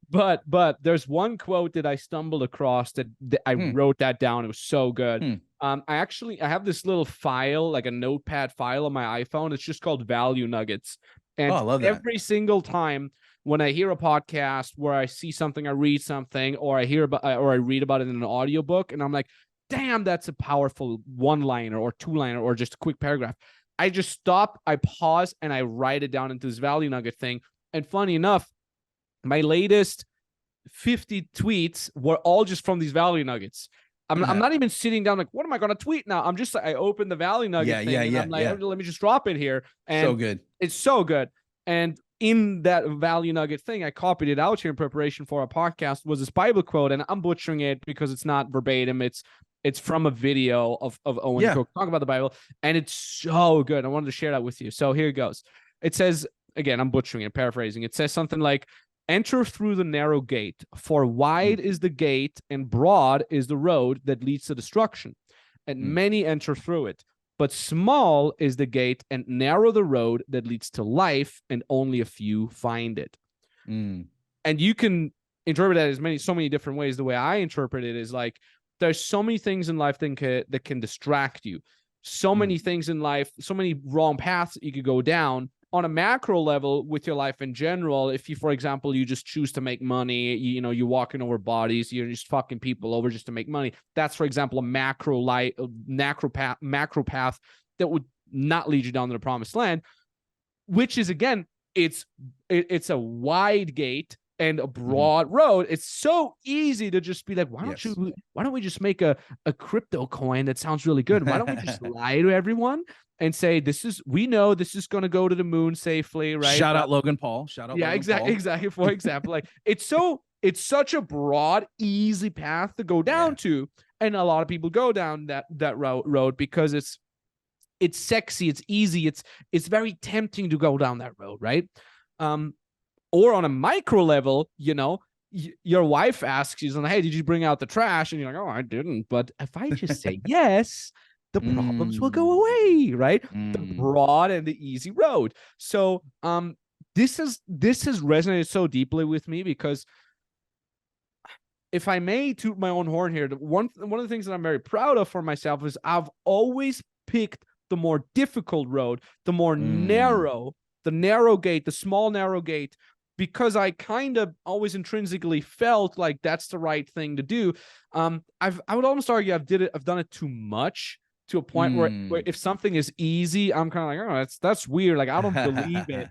But there's one quote that I stumbled across that I wrote that down. It was so good. I have this little file, like a notepad file on my iPhone. It's just called Value Nuggets, and I love that. Every single time when I hear a podcast where I see something, I read something, or I read about it in an audiobook, and I'm like, damn, that's a powerful one-liner or two-liner or just a quick paragraph. I just stop, I pause, and I write it down into this value nugget thing. And funny enough, my latest 50 tweets were all just from these value nuggets. I'm not even sitting down like, what am I going to tweet now? I'm just like, I open the Value Nugget thing and I'm like, oh, let me just drop it here. And so good. It's so good. And in that Value Nugget thing, I copied it out here in preparation for a podcast, was this Bible quote, and I'm butchering it because it's not verbatim. It's from a video of Owen Cook talking about the Bible, and it's so good. I wanted to share that with you. So here it goes. It says, again, I'm butchering it, paraphrasing. It says something like, enter through the narrow gate, for wide is the gate and broad is the road that leads to destruction, and many enter through it. But small is the gate and narrow the road that leads to life, and only a few find it. And you can interpret that as so many different ways. The way I interpret it is like, there's so many things in life that can distract you. So many things in life, so many wrong paths that you could go down. On a macro level with your life in general, if you, for example, you just choose to make money, you're walking over bodies, you're just fucking people over just to make money. That's, for example, a macro path that would not lead you down to the promised land, which is, again, it's a wide gate and a broad road. It's so easy to just be like, why don't we just make a crypto coin that sounds really good? Why don't we just lie to everyone and say, we know this is going to go to the moon safely, right? Shout out Logan Paul. Exactly. For example, like it's such a broad, easy path to go down to, and a lot of people go down that road because it's sexy, it's easy, it's very tempting to go down that road, right? Or on a micro level, your wife asks you, hey, did you bring out the trash? And you're like, oh, I didn't. But if I just say yes, the problems will go away, right? The broad and the easy road. So this has resonated so deeply with me because, if I may toot my own horn here, one of the things that I'm very proud of for myself is I've always picked the more difficult road, the more narrow, the narrow gate, the small narrow gate, because I kind of always intrinsically felt like that's the right thing to do. I would almost argue I've done it too much, to a point where if something is easy, I'm kind of like, oh, that's weird. Like, I don't believe it.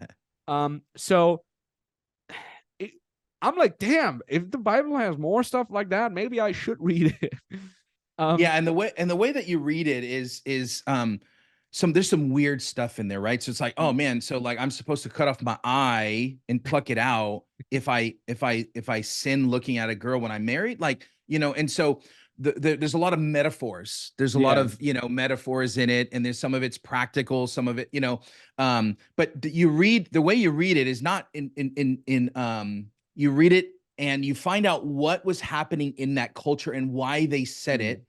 So I'm like, damn, if the Bible has more stuff like that, maybe I should read it. And the way that you read it is there's some weird stuff in there, right? So it's like, oh man, so like I'm supposed to cut off my eye and pluck it out if I sin looking at a girl when I'm married, like, and so there's a lot of metaphors. There's a lot of, metaphors in it, and there's some of it's practical, some of it, but the way you read it is not you read it and you find out what was happening in that culture and why they said it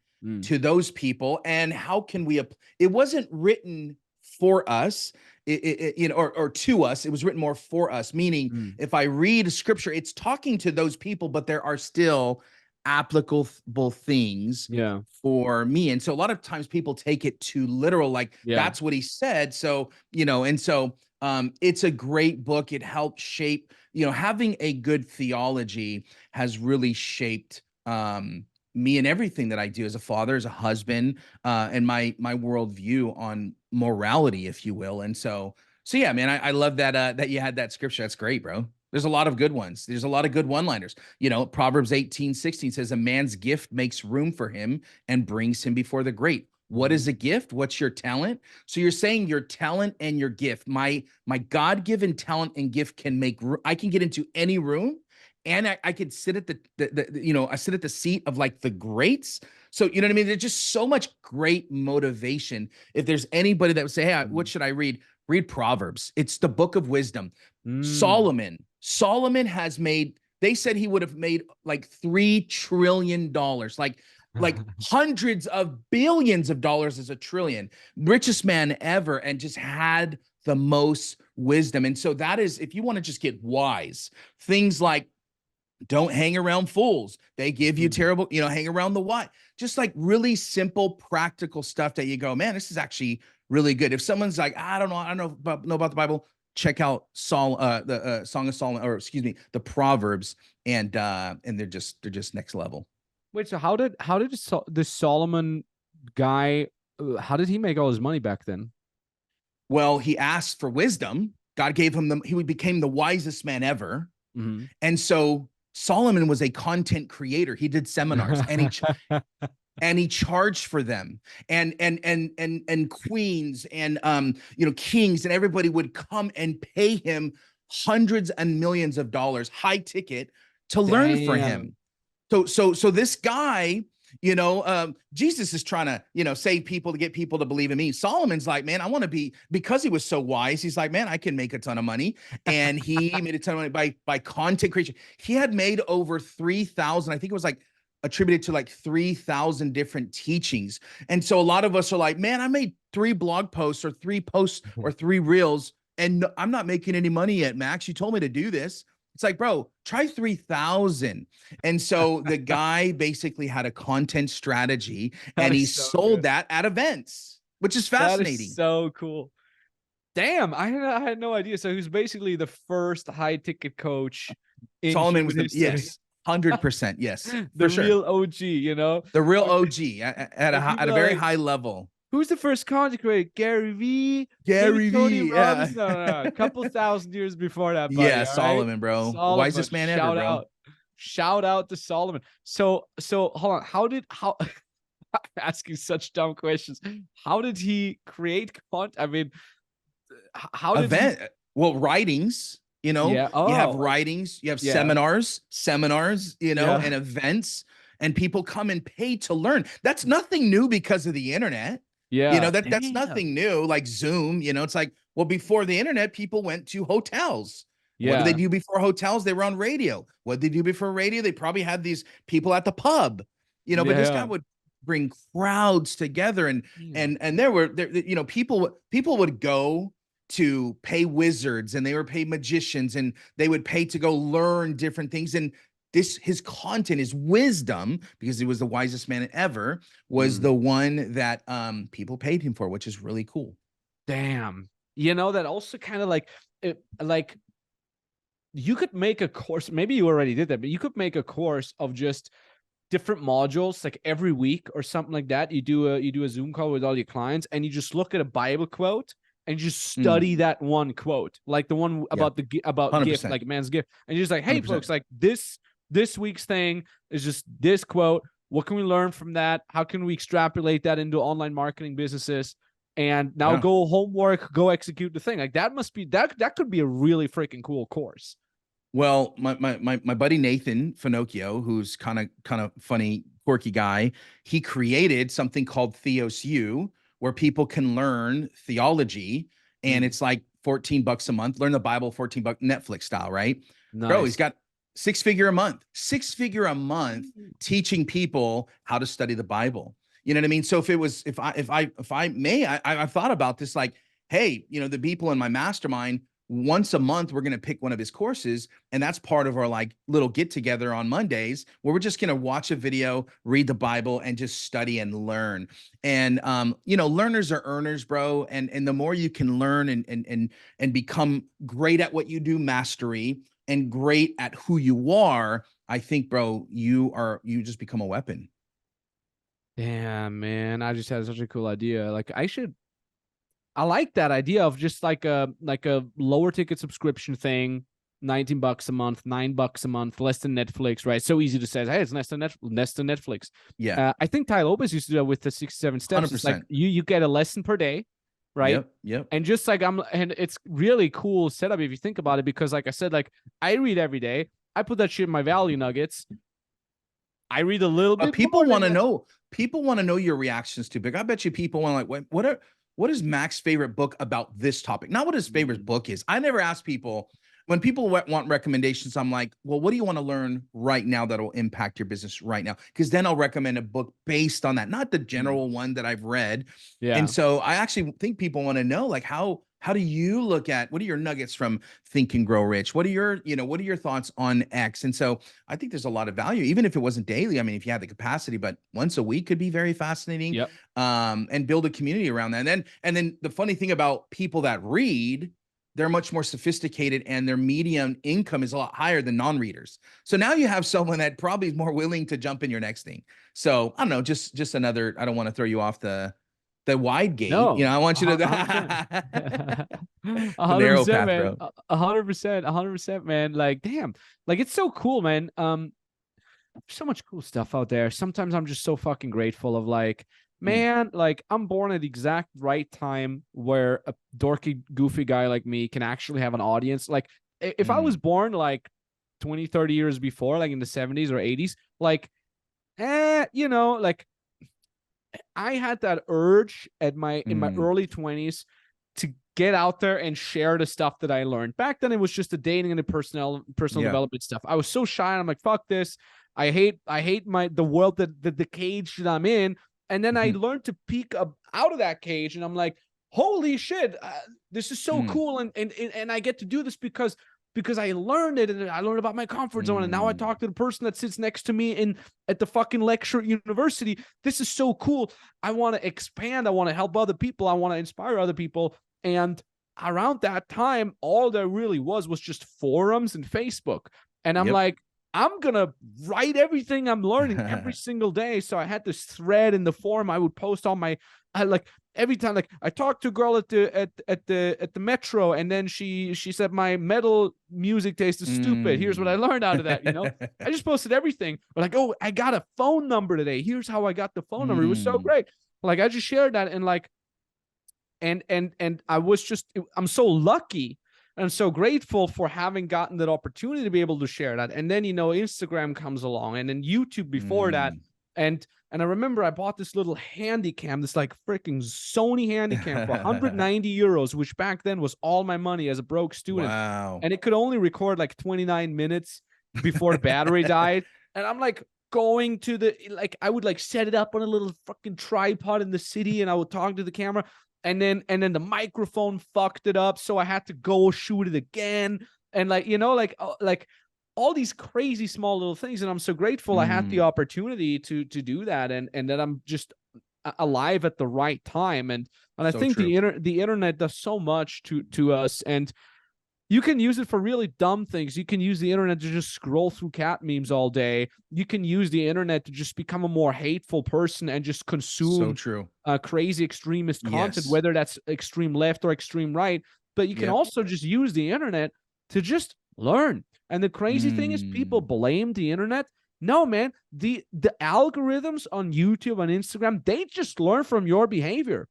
to those people, and how can we, it wasn't written for us, or to us. It was written more for us, meaning if I read scripture, it's talking to those people, but there are still applicable things for me. And so a lot of times people take it too literal, like that's what he said. So, it's a great book. It helped shape, having a good theology has really shaped me and everything that I do as a father, as a husband, and my worldview on morality, if you will. And so yeah, man, I love that you had that scripture. That's great, bro. There's a lot of good ones. There's a lot of good one-liners. Proverbs 18:16 says, a man's gift makes room for him and brings him before the great. What is a gift? What's your talent? So you're saying your talent and your gift, my God-given talent and gift can make room. I can get into any room, and I could sit at I sit at the seat of like the greats. So, you know what I mean? There's just so much great motivation. If there's anybody that would say, hey, what should I read? Read Proverbs. It's the book of wisdom. Solomon has made, they said he would have made like $3 trillion, like hundreds of billions of dollars is a trillion, richest man ever, and just had the most wisdom. And so that is, if you want to just get wise, things like don't hang around fools. They give you terrible, hang around the why. Just like really simple, practical stuff that you go, man, this is actually really good. If someone's like, I don't know about the Bible, check out Song of Solomon, or excuse me, the Proverbs, and they're just next level. Wait, so how did this Solomon guy, how did he make all his money back then? Well, he asked for wisdom. God gave him he became the wisest man ever. And so Solomon was a content creator. He did seminars, and and he charged for them, and queens and kings, and everybody would come and pay him hundreds and millions of dollars, high ticket, to learn for Damn. him. So this guy, Jesus is trying to, save people, to get people to believe in me. Solomon's like, man, I want to be, because he was so wise. He's like, man, I can make a ton of money. And he made a ton of money by content creation. He had made over 3,000, I think it was like attributed to like 3,000 different teachings. And so a lot of us are like, man, I made 3 blog posts or 3 posts or 3 reels, and I'm not making any money yet, Max. You told me to do this. It's like, bro, try 3,000. And so the guy basically had a content strategy, That and he is so sold good. that at events, which is That fascinating. is so cool. Damn, I had no idea. So he was basically the first high ticket coach in Solomon human was history. yes, 100%. Yes, The for sure. real OG. The real When OG at a very like, high level. who's the first content creator? Gary Vee, maybe Gary Tony Vee, yeah. Robbins. No, a couple thousand years before that, buddy. Yeah, All right, Solomon, bro. Solomon. Wisest man ever, bro. Shout out to Solomon. So hold on. How asking such dumb questions? How did he create content? I mean, how did he? Well, writings, Yeah. you have Oh, writings, you have yeah. seminars, Yeah. and events, and people come and pay to learn. That's nothing new because of the internet. Yeah. That's Damn. nothing new, like Zoom. It's like, well, before the internet, people went to hotels. What did Yeah. they do before hotels? They were on radio. What did they do before radio? They probably had these people at the pub, but this guy Yeah. would bring crowds together, and people would go to pay wizards, and they would pay magicians, and they would pay to go learn different things. And his content, his wisdom, because he was the wisest man ever, was the one that people paid him for, which is really cool. Damn. That also kind of like you could make a course. Maybe you already did that, but you could make a course of just different modules, like every week or something like that. You do a Zoom call with all your clients, and you just look at a Bible quote and you just study that one quote, like the one about about 100%. gift, like man's gift, and you're just like, hey 100%. folks, like this week's thing is just this quote. What can we learn from that? How can we extrapolate that into online marketing businesses? And now go homework, go execute the thing. Like that could be a really freaking cool course. Well, my buddy Nathan Finocchio, who's kind of funny, quirky guy, he created something called Theos U, where people can learn theology, and it's like $14 a month. Learn the Bible, $14 Netflix style, right? Nice. Bro, he's got six figure a month teaching people how to study the Bible. You know what I mean? So if I may, I've thought about this, like, hey, the people in my mastermind, once a month, we're going to pick one of his courses. And that's part of our like little get together on Mondays, where we're just going to watch a video, read the Bible, and just study and learn. And, learners are earners, bro. And the more you can learn and become great at what you do, mastery, and great at who you are, I think, bro, you just become a weapon. Damn, man. I just had such a cool idea. Like I like that idea of just like a lower ticket subscription thing, $19 a month, $9 a month, less than Netflix, right? So easy to say, hey, it's less than Netflix. Yeah. I think Ty Lopez used to do that with the 67 steps. 100%. It's like you get a lesson per day, right? Yep. And just like and it's really cool setup if you think about it, because like I said, like I read every day. I put that shit in my value nuggets. I read a little bit. People want to know. People want to know your reactions to big. I bet you people want to like, what is Max's favorite book about this topic? Not what his favorite book is. I never ask people, when people want recommendations, I'm like, well, what do you want to learn right now that'll impact your business right now? Because then I'll recommend a book based on that, not the general one that I've read. Yeah. And so I actually think people want to know, like, how do you look at, what are your nuggets from Think and Grow Rich? What are your thoughts on X? And so I think there's a lot of value, even if it wasn't daily. I mean, if you had the capacity, but once a week could be very fascinating. Yep. And build a community around that. And then the funny thing about people that read, they're much more sophisticated, and their median income is a lot higher than non-readers. So now you have someone that probably is more willing to jump in your next thing. So I don't know, just another, I don't want to throw you off the wide gate. No, I want you to 100%, man. 100%, man. Like, damn, like it's so cool, man. so much cool stuff out there. Sometimes I'm just so fucking grateful of like, man, like I'm born at the exact right time where a dorky, goofy guy like me can actually have an audience. Like if I was born like 20, 30 years before, like in the 70s or 80s, like, like I had that urge in my early 20s to get out there and share the stuff that I learned. Back then, it was just the dating and the personal development stuff. I was so shy. I'm like, fuck this. I hate the world that the cage that I'm in. And then I learned to peek out of that cage, and I'm like, holy shit, this is so cool, and I get to do this because I learned it, and I learned about my comfort zone, and now I talk to the person that sits next to me at the fucking lecture at university. This is so cool. I want to expand. I want to help other people. I want to inspire other people. And around that time, all there really was just forums and Facebook. And I'm like, I'm going to write everything I'm learning every single day. So I had this thread in the forum. I would post all my, every time, like I talked to a girl at the metro, and then she said my metal music taste is stupid. Here's what I learned out of that. I just posted everything. But like, oh, I got a phone number today. Here's how I got the phone number. It was so great. Like I just shared that, and like, and I was just, I'm so lucky. I'm so grateful for having gotten that opportunity to be able to share that. And then, Instagram comes along, and then YouTube before that. And I remember I bought this little handy cam, this like freaking Sony handy cam for 190 euros, which back then was all my money as a broke student. Wow. And it could only record like 29 minutes before the battery died. And I'm like going to I would like set it up on a little fucking tripod in the city, and I would talk to the camera. And then the microphone fucked it up, so I had to go shoot it again. And like all these crazy small little things. And I'm so grateful I had the opportunity to do that, and that I'm just alive at the right time. And I So think true. the internet does so much to us. And you can use it for really dumb things. You can use the internet to just scroll through cat memes all day. You can use the internet to just become a more hateful person and just consume crazy extremist content, whether that's extreme left or extreme right. But you can also just use the internet to just learn. And the crazy thing is, people blame the internet. No, man, the algorithms on YouTube and Instagram, they just learn from your behavior.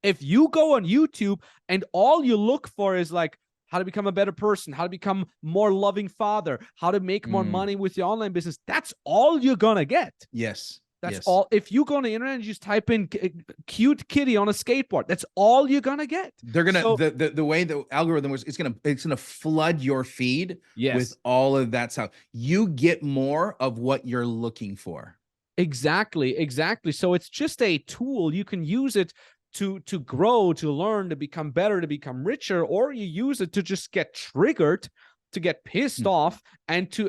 If you go on YouTube and all you look for is like, how to become a better person, how to become more loving father, how to make more money with your online business, that's all you're going to get. That's all. If you go on the internet and just type in cute kitty on a skateboard, that's all you're going to get. They're going to, the way the algorithm was, it's going to flood your feed with all of that stuff. You get more of what you're looking for. Exactly. So it's just a tool. You can use it to grow, to learn, to become better, to become richer, or you use it to just get triggered, to get pissed off, and to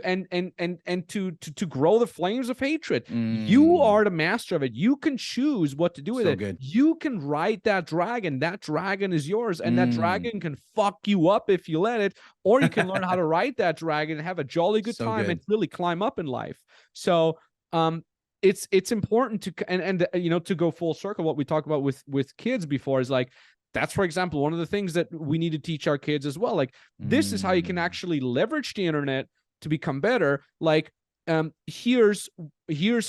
grow the flames of hatred. You are the master of it. You can choose what to do with it. Good. You can ride that dragon. That dragon is yours, and that dragon can fuck you up if you let it, or you can learn how to ride that dragon and have a jolly good time and really climb up in life. So it's important to, and to go full circle, what we talked about with kids before is like, that's, for example, one of the things that we need to teach our kids as well. Like, this is how you can actually leverage the internet to become better. Like, here's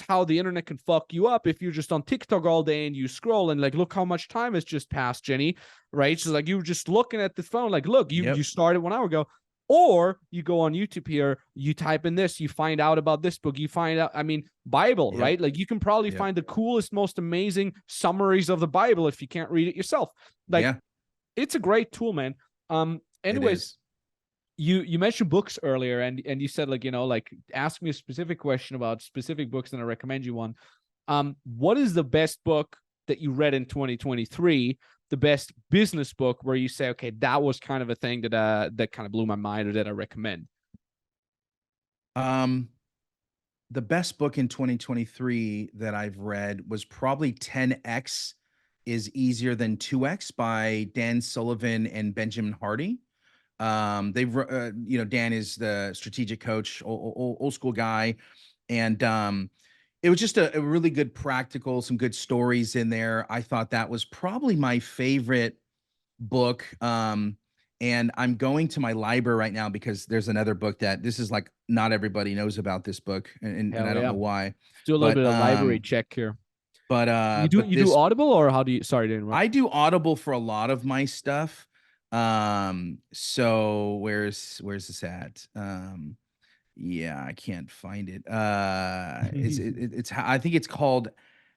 how the internet can fuck you up if you're just on TikTok all day and you scroll and like, look how much time has just passed, Jenny, right? So like, you were just looking at the phone, like, look, you started 1 hour ago. Or you go on YouTube here, you type in this, you find out about this book, you find out, Bible, right? Like, you can probably find the coolest, most amazing summaries of the Bible if you can't read it yourself. Like, it's a great tool, man. Anyways, you mentioned books earlier, and you said, like, like, ask me a specific question about specific books and I recommend you one. What is the best book that you read in 2023? The best business book where you say, okay, that was kind of a thing that kind of blew my mind, or that I recommend? The best book in 2023 that I've read was probably 10X is Easier Than 2X by Dan Sullivan and Benjamin Hardy. They've, Dan is the strategic coach, old school guy. And, it was just a really good practical, some good stories in there. I thought that was probably my favorite book. And I'm going to my library right now because there's another book that this is like not everybody knows about this book, and I Hell don't yeah. know why. Let's do a little But bit of library check here. but You do this Audible, or how do you? Sorry to interrupt. I do Audible for a lot of my stuff. So where's this at? Yeah, I can't find it. It's I think it's called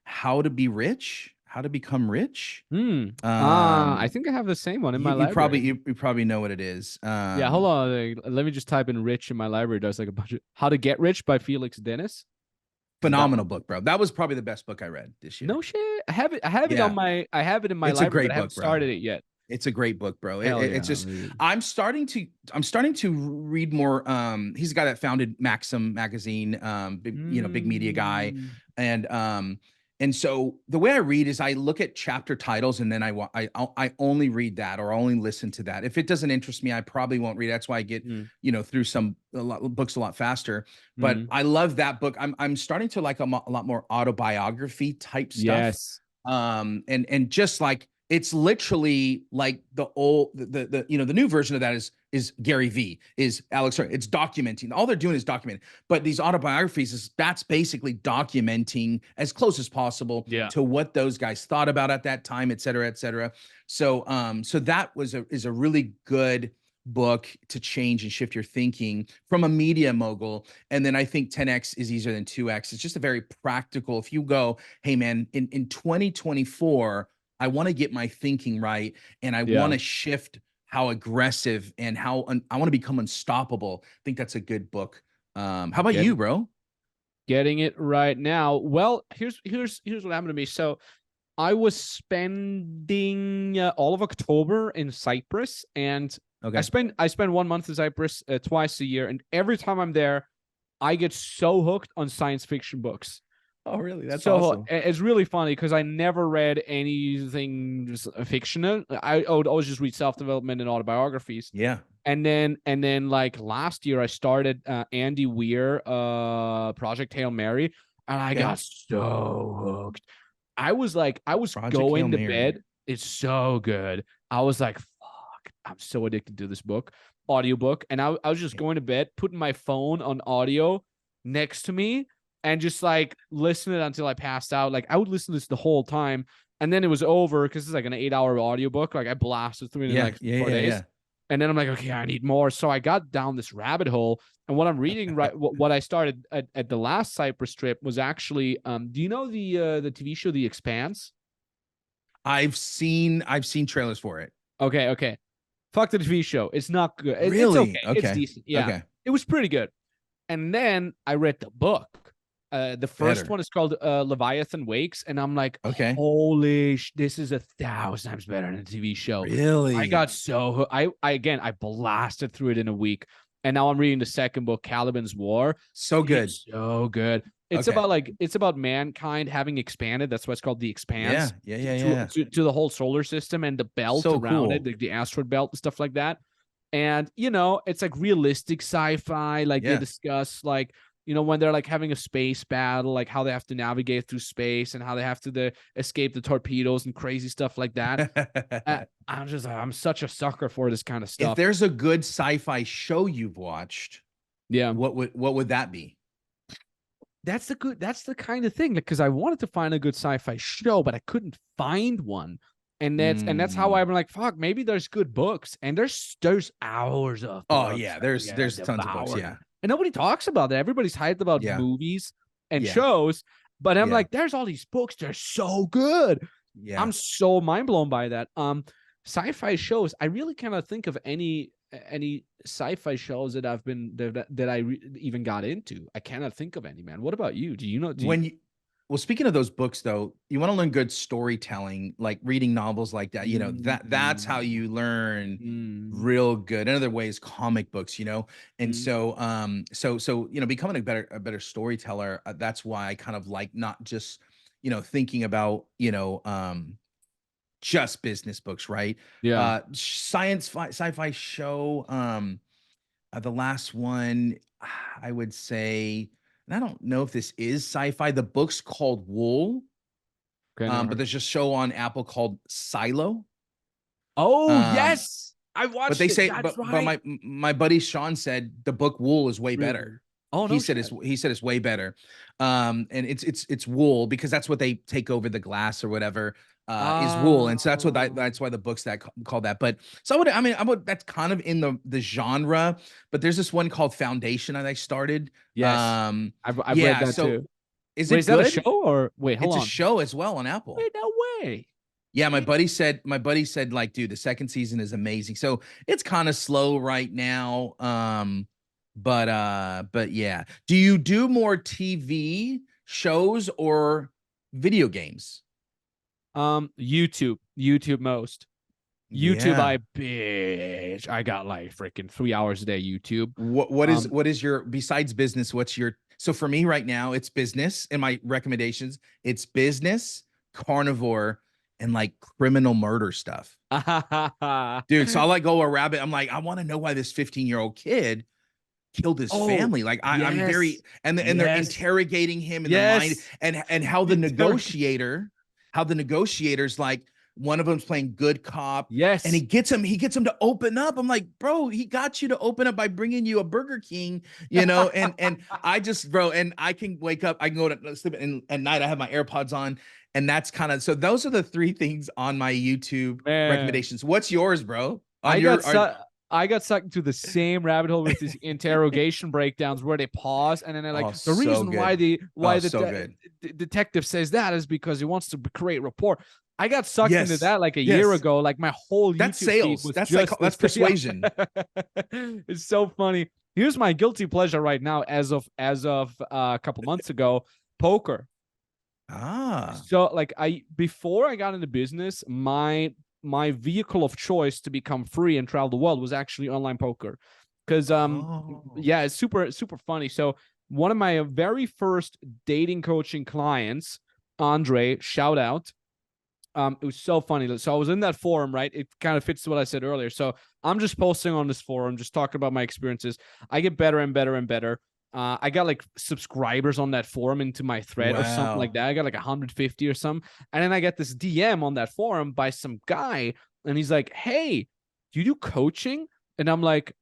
How to Be Rich, How to Become Rich. I Um, think I have the same one in my you probably library. you probably know what it is. Yeah, hold on. Let me just type in "rich" in my library. There's like a bunch of "How to Get Rich" by Felix Dennis. Is it that Phenomenal one? book, bro. That was probably the best book I read this year. No shit. I have it. I have it on Yeah, my. I have it in my it's a library, but great I haven't book, bro. started it yet. It's a great book, bro. Hell It's yeah, just dude. I'm starting to read more. He's the guy that founded Maxim magazine, big media guy, Mm, and and so the way I read is I look at chapter titles and then I only read that or only listen to that. If it doesn't interest me, I probably won't read it. That's why I get mm, through books a lot faster. But mm. I love that book. I'm starting to like a lot more autobiography type stuff, Yes. and just like it's literally like the old the new version of that is Gary V, is Alex. It's documenting. All they're doing is documenting. But these autobiographies that's basically documenting as close as possible Yeah. to what those guys thought about at that time, et cetera, et cetera. So that is a really good book to change and shift your thinking from a media mogul. And then I think 10x is easier than 2x. It's just a very practical. If you go, hey man, in 2024, I want to get my thinking right, and I want Yeah. to shift how aggressive and how I want to become unstoppable. I think that's a good book. How about Get you, bro? getting it right now. Well, here's what happened to me. So I was spending all of October in Cyprus, and Okay. I spend 1 month in Cyprus twice a year, and every time I'm there, I get so hooked on science fiction books. Oh, really? That's So awesome. it's really funny because I never read anything just fictional. I would always just read self-development and autobiographies. Yeah. And then like last year I started Andy Weir Project Hail Mary, and I Okay. got so hooked. I was Project Hail going to Mary. bed. It's so good. I was like, fuck, I'm so addicted to this book, audiobook. And I was just Yeah. going to bed, putting my phone on audio next to me and just like listening until I passed out. Like I would listen to this the whole time. And then it was over because it's like an 8 hour audiobook. Like I blasted through it in Yeah. like Yeah. 4 days. Yeah. And then I'm like, okay, I need more. So I got down this rabbit hole. And what I'm reading, right, what I started at the last Cyprus trip was actually, do you know the TV show The Expanse? I've seen trailers for it. Okay, okay. Fuck the TV show. It's not good. It's Really? okay. It's Okay. decent. Yeah, Okay. it was pretty good. And then I read the book. The first Better. one is called Leviathan Wakes, and I'm like, Okay. holy, this is 1,000 times better than a TV show. I Really? got so I again I blasted through it in a week, and now I'm reading the second book, Caliban's War. So good. It's so good. Okay. It's about mankind having expanded. That's why it's called the Yeah. Expanse Yeah. Yeah. Yeah. to the whole solar system and the belt So around it, cool. the asteroid belt and stuff like that. And it's like realistic sci-fi. Like they Yeah. discuss like when they're like having a space battle, like how they have to navigate through space and how they have to escape the torpedoes and crazy stuff like that. I'm such a sucker for this kind of If stuff. there's a good sci-fi show you've watched, Yeah. what would that be? That's the kind of thing, because I wanted to find a good sci-fi show, but I couldn't find one. And that's how Mm. I'm like, fuck, maybe there's good books. And there's hours of Oh books yeah, that there's you gotta there's tons of books. devour. Yeah. And nobody talks about that. Everybody's hyped about Yeah. movies and Yeah. shows, but I'm Yeah. like, there's all these books, they're so good. Yeah. I'm so mind blown by that. Sci-fi shows, I really cannot think of any sci-fi shows that I've been that I even got into. I cannot think of any, man. What about you? Do you know? Well, speaking of those books though, you want to learn good storytelling, like reading novels like that, that's how Mm, you learn mm, real good. Another way is comic books, and mm. so becoming a better storyteller, that's why I kind of like not just thinking about just business books, right? Yeah. Sci-fi show, the last one, I would say, and I don't know if this is sci-fi. The book's called Wool, Okay, never but heard. there's a show on Apple called Silo. Oh Um, yes. I But watched they it. say, That's but right. my buddy Sean said the book Wool is way Really? better. Oh no shit. He said it's way better. And it's wool because that's what they take over the glass or whatever, is wool. And so Oh, that's why the book's that called that. But so I would that's kind of in the genre, but there's this one called Foundation that I started. yes. I've read Yeah, that so too. is Wait, it is that a good? show or wait, hold It's a on. show as well on Apple. Wait, no way. Yeah, Damn. my buddy said like, dude, the second season is amazing. So it's kind of slow right now. But yeah. Do you do more TV shows or video games? YouTube most. YouTube, Yeah. I got like freaking 3 hours a day YouTube. Um, What is your besides business, what's your so for me right now, it's business and my recommendations, it's business, carnivore, and like criminal murder stuff. Dude, so I like go a rabbit. I'm like, I want to know why this 15-year-old kid killed his oh, family. Like I'm very yes, and they're yes, interrogating him in the mind yes. and how the negotiators like one of them's playing good cop and Yes. he gets him to open up. I'm like, bro, he got you to open up by bringing you a Burger King, you know, and I just bro, and I can wake up, I can go to sleep and at night I have my AirPods on. And that's kind of so those are the three things on my YouTube Man, recommendations. What's yours, bro? On I your got sucked. I got sucked into the same rabbit hole with these interrogation breakdowns where they pause and then they're like, oh, the so reason why good. the Oh, so good. detective says that is because he wants to create rapport. I got sucked into Yes. that like a year Yes. ago. Like my whole That's YouTube feed sales. was That's just that's this. Yeah. persuasion. It's so funny. Here's my guilty pleasure right now, as of a couple months ago, poker. Ah. So like before I got into business, my vehicle of choice to become free and travel the world was actually online poker. Because Oh. yeah, it's super funny. So one of my very first dating coaching clients, Andre, shout out. It was so funny. So I was in that forum, right? It kind of fits what I said earlier. So I'm just posting on this forum, just talking about my experiences. I get better and better and better. I got like subscribers on that forum into my thread or something like Wow. that. I got like 150 or something. And then I get this DM on that forum by some guy, and he's like, "Hey, do you do coaching?" And I'm like,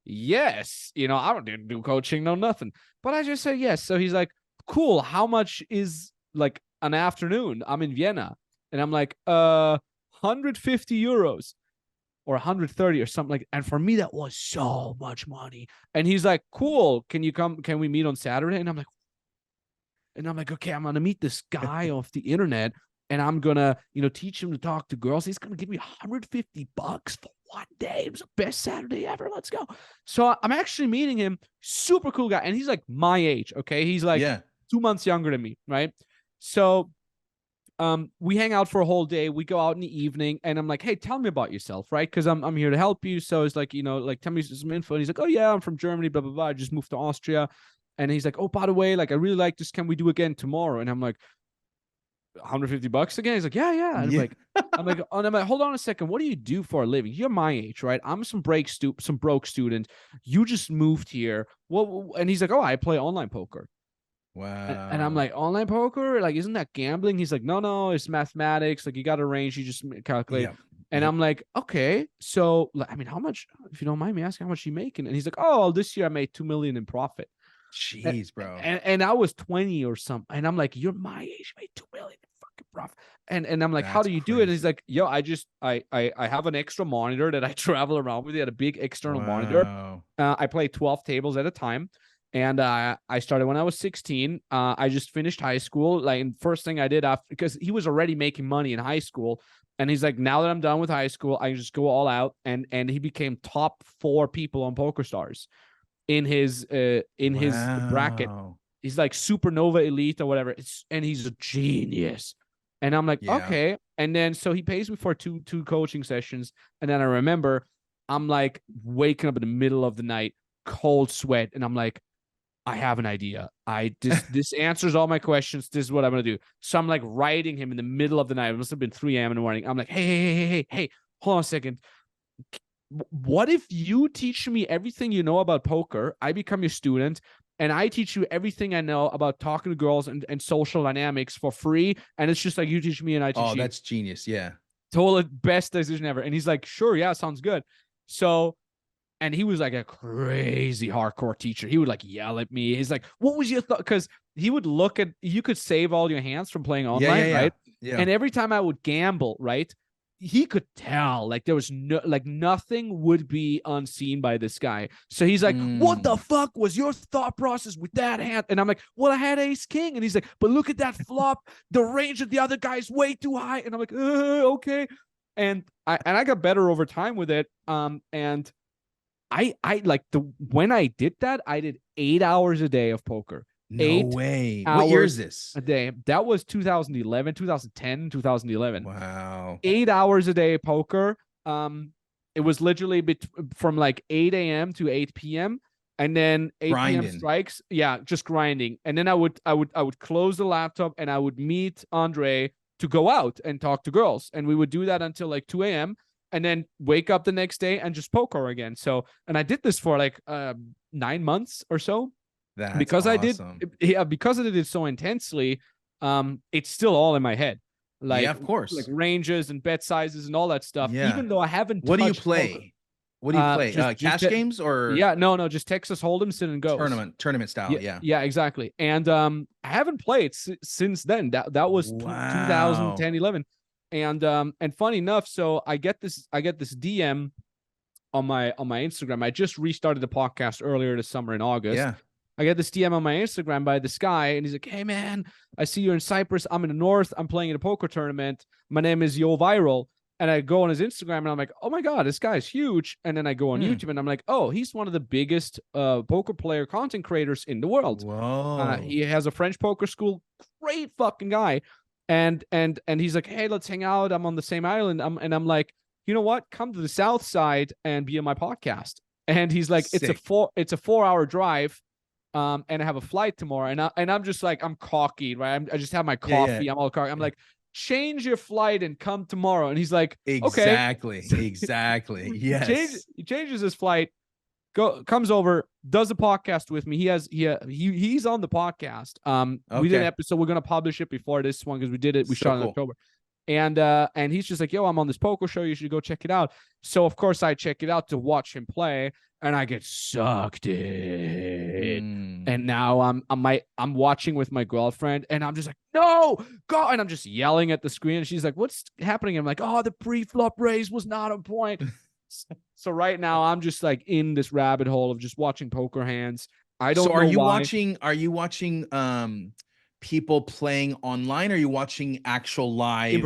yes. You know, I don't do coaching, no nothing. But I just said yes. So he's like, "Cool. How much is like an afternoon? I'm in Vienna." And I'm like, 150 euros or 130 or something like. And for me, that was so much money. And he's like, cool. Can you come? Can we meet on Saturday? And I'm like, okay, I'm gonna meet this guy off the internet, and I'm gonna, teach him to talk to girls. He's gonna give me $150 for one day. It was the best Saturday ever. Let's go. So I'm actually meeting him. Super cool guy, and he's like my age. Okay, he's like Yeah. 2 months younger than me, right? So we hang out for a whole day. We go out in the evening, and I'm like, hey, tell me about yourself, right? Because I'm here to help you. So it's like, like tell me some info. And he's like, oh yeah, I'm from Germany, blah blah blah. I just moved to Austria. And he's like, oh, by the way, like I really like this. Can we do again tomorrow? And I'm like, $150 again? He's like, yeah, yeah. And Yeah. I'm like, hold on a second. What do you do for a living? You're my age, right? I'm some broke student. You just moved here. Well, and he's like, oh, I play online poker. And I'm Wow. like, online poker? Like, isn't that gambling? He's like, no, it's mathematics. Like, you got a range, you just calculate. Yep. And Yep. I'm like, okay. So, I mean, how much, if you don't mind me asking, how much you making? And he's like, oh, this year I made 2 million in profit. And, Jeez, bro. and I was 20 or something. And I'm like, you're my age, made 2 million in fucking profit. And I'm like, how That's do you do it? And he's crazy. like, yo, I have an extra monitor that I travel around with. He had a big external monitor. Wow. I play 12 tables at a time. And I started when I was 16. I just finished high school. Like, and first thing I did after, because he was already making money in high school. And he's like, now that I'm done with high school, I just go all out. And he became top 4 people on PokerStars in his bracket. Wow. He's like supernova elite or whatever. And he's a genius. And I'm like, Yeah. okay. And then so he pays me for two coaching sessions. And then I remember I'm like waking up in the middle of the night, cold sweat, and I'm like, I have an idea. This answers all my questions. This is what I'm gonna do. So I'm like writing him in the middle of the night. It must have been 3 a.m. in the morning. I'm like, hey, hold on a second. What if you teach me everything you know about poker? I become your student, and I teach you everything I know about talking to girls and social dynamics for free. And it's just like you teach me and I teach Oh, you. that's genius. Yeah. Total best decision ever. And he's like, sure, yeah, sounds good. So, and he was like a crazy hardcore teacher. He would like yell at me. He's like, what was your thought? Because he would look at, you could save all your hands from playing online, right? Yeah. And every time I would gamble, right, he could tell like there was no, like nothing would be unseen by this guy. So he's like, what the fuck was your thought process with that hand? And I'm like, well, I had ace king. And he's like, but look at that flop. The range of the other guy is way too high. And I'm like, okay. And I got better over time with it. And I like when I did that, I did 8 hours a day of poker. No way. What year is this? A day. That was 2011, 2010, 2011. Wow. 8 hours a day of poker. It was literally from like 8 a.m. to 8 p.m. and then 8 p.m. strikes. Yeah, just grinding. And then I would close the laptop and I would meet Andre to go out and talk to girls. And we would do that until like 2 a.m. and then wake up the next day and just poker again. So, and I did this for like 9 months or so. That's because awesome. because I did it so intensely, it's still all in my head. Like, yeah, of course, like ranges and bet sizes and all that stuff. Yeah. Even though I haven't. What do you play? Poker. What do you play? Cash games or? Yeah, no, just Texas Hold'em, sit and go. Tournament style. Yeah, exactly. And I haven't played since then. That was 2010, 11. And funny enough, so I get this DM on my Instagram. I just restarted the podcast earlier this summer in August. Yeah. I get this DM on my Instagram by this guy, and he's like, hey, man, I see you're in Cyprus. I'm in the north. I'm playing in a poker tournament. My name is Yo Viral. And I go on his Instagram, and I'm like, oh, my God, this guy's huge. And then I go on YouTube, and I'm like, oh, he's one of the biggest poker player content creators in the world. Whoa. He has a French poker school. Great fucking guy. And he's like, hey, let's hang out. I'm on the same island. I'm like, you know what? Come to the south side and be on my podcast. And he's like, Sick. it's a 4-hour drive. And I have a flight tomorrow, and I'm just like, I'm cocky, right? I just have my coffee. Yeah. I'm all cocky. I'm like, change your flight and come tomorrow. And he's like, exactly, okay. Exactly. Yes. He changes his flight, comes over, does a podcast with me. He's on the podcast. We did an episode. We're gonna publish it before this one because we did it. We shot in October. And he's just like, yo, I'm on this poker show. You should go check it out. So of course I check it out to watch him play. And I get sucked in. And now I'm watching with my girlfriend, and I'm just like, no, go. And I'm just yelling at the screen. And she's like, what's happening? I'm like, oh, the pre-flop raise was not on point. So right now I'm just like in this rabbit hole of just watching poker hands. I don't know are you why. Are you watching people playing online? Or are you watching actual live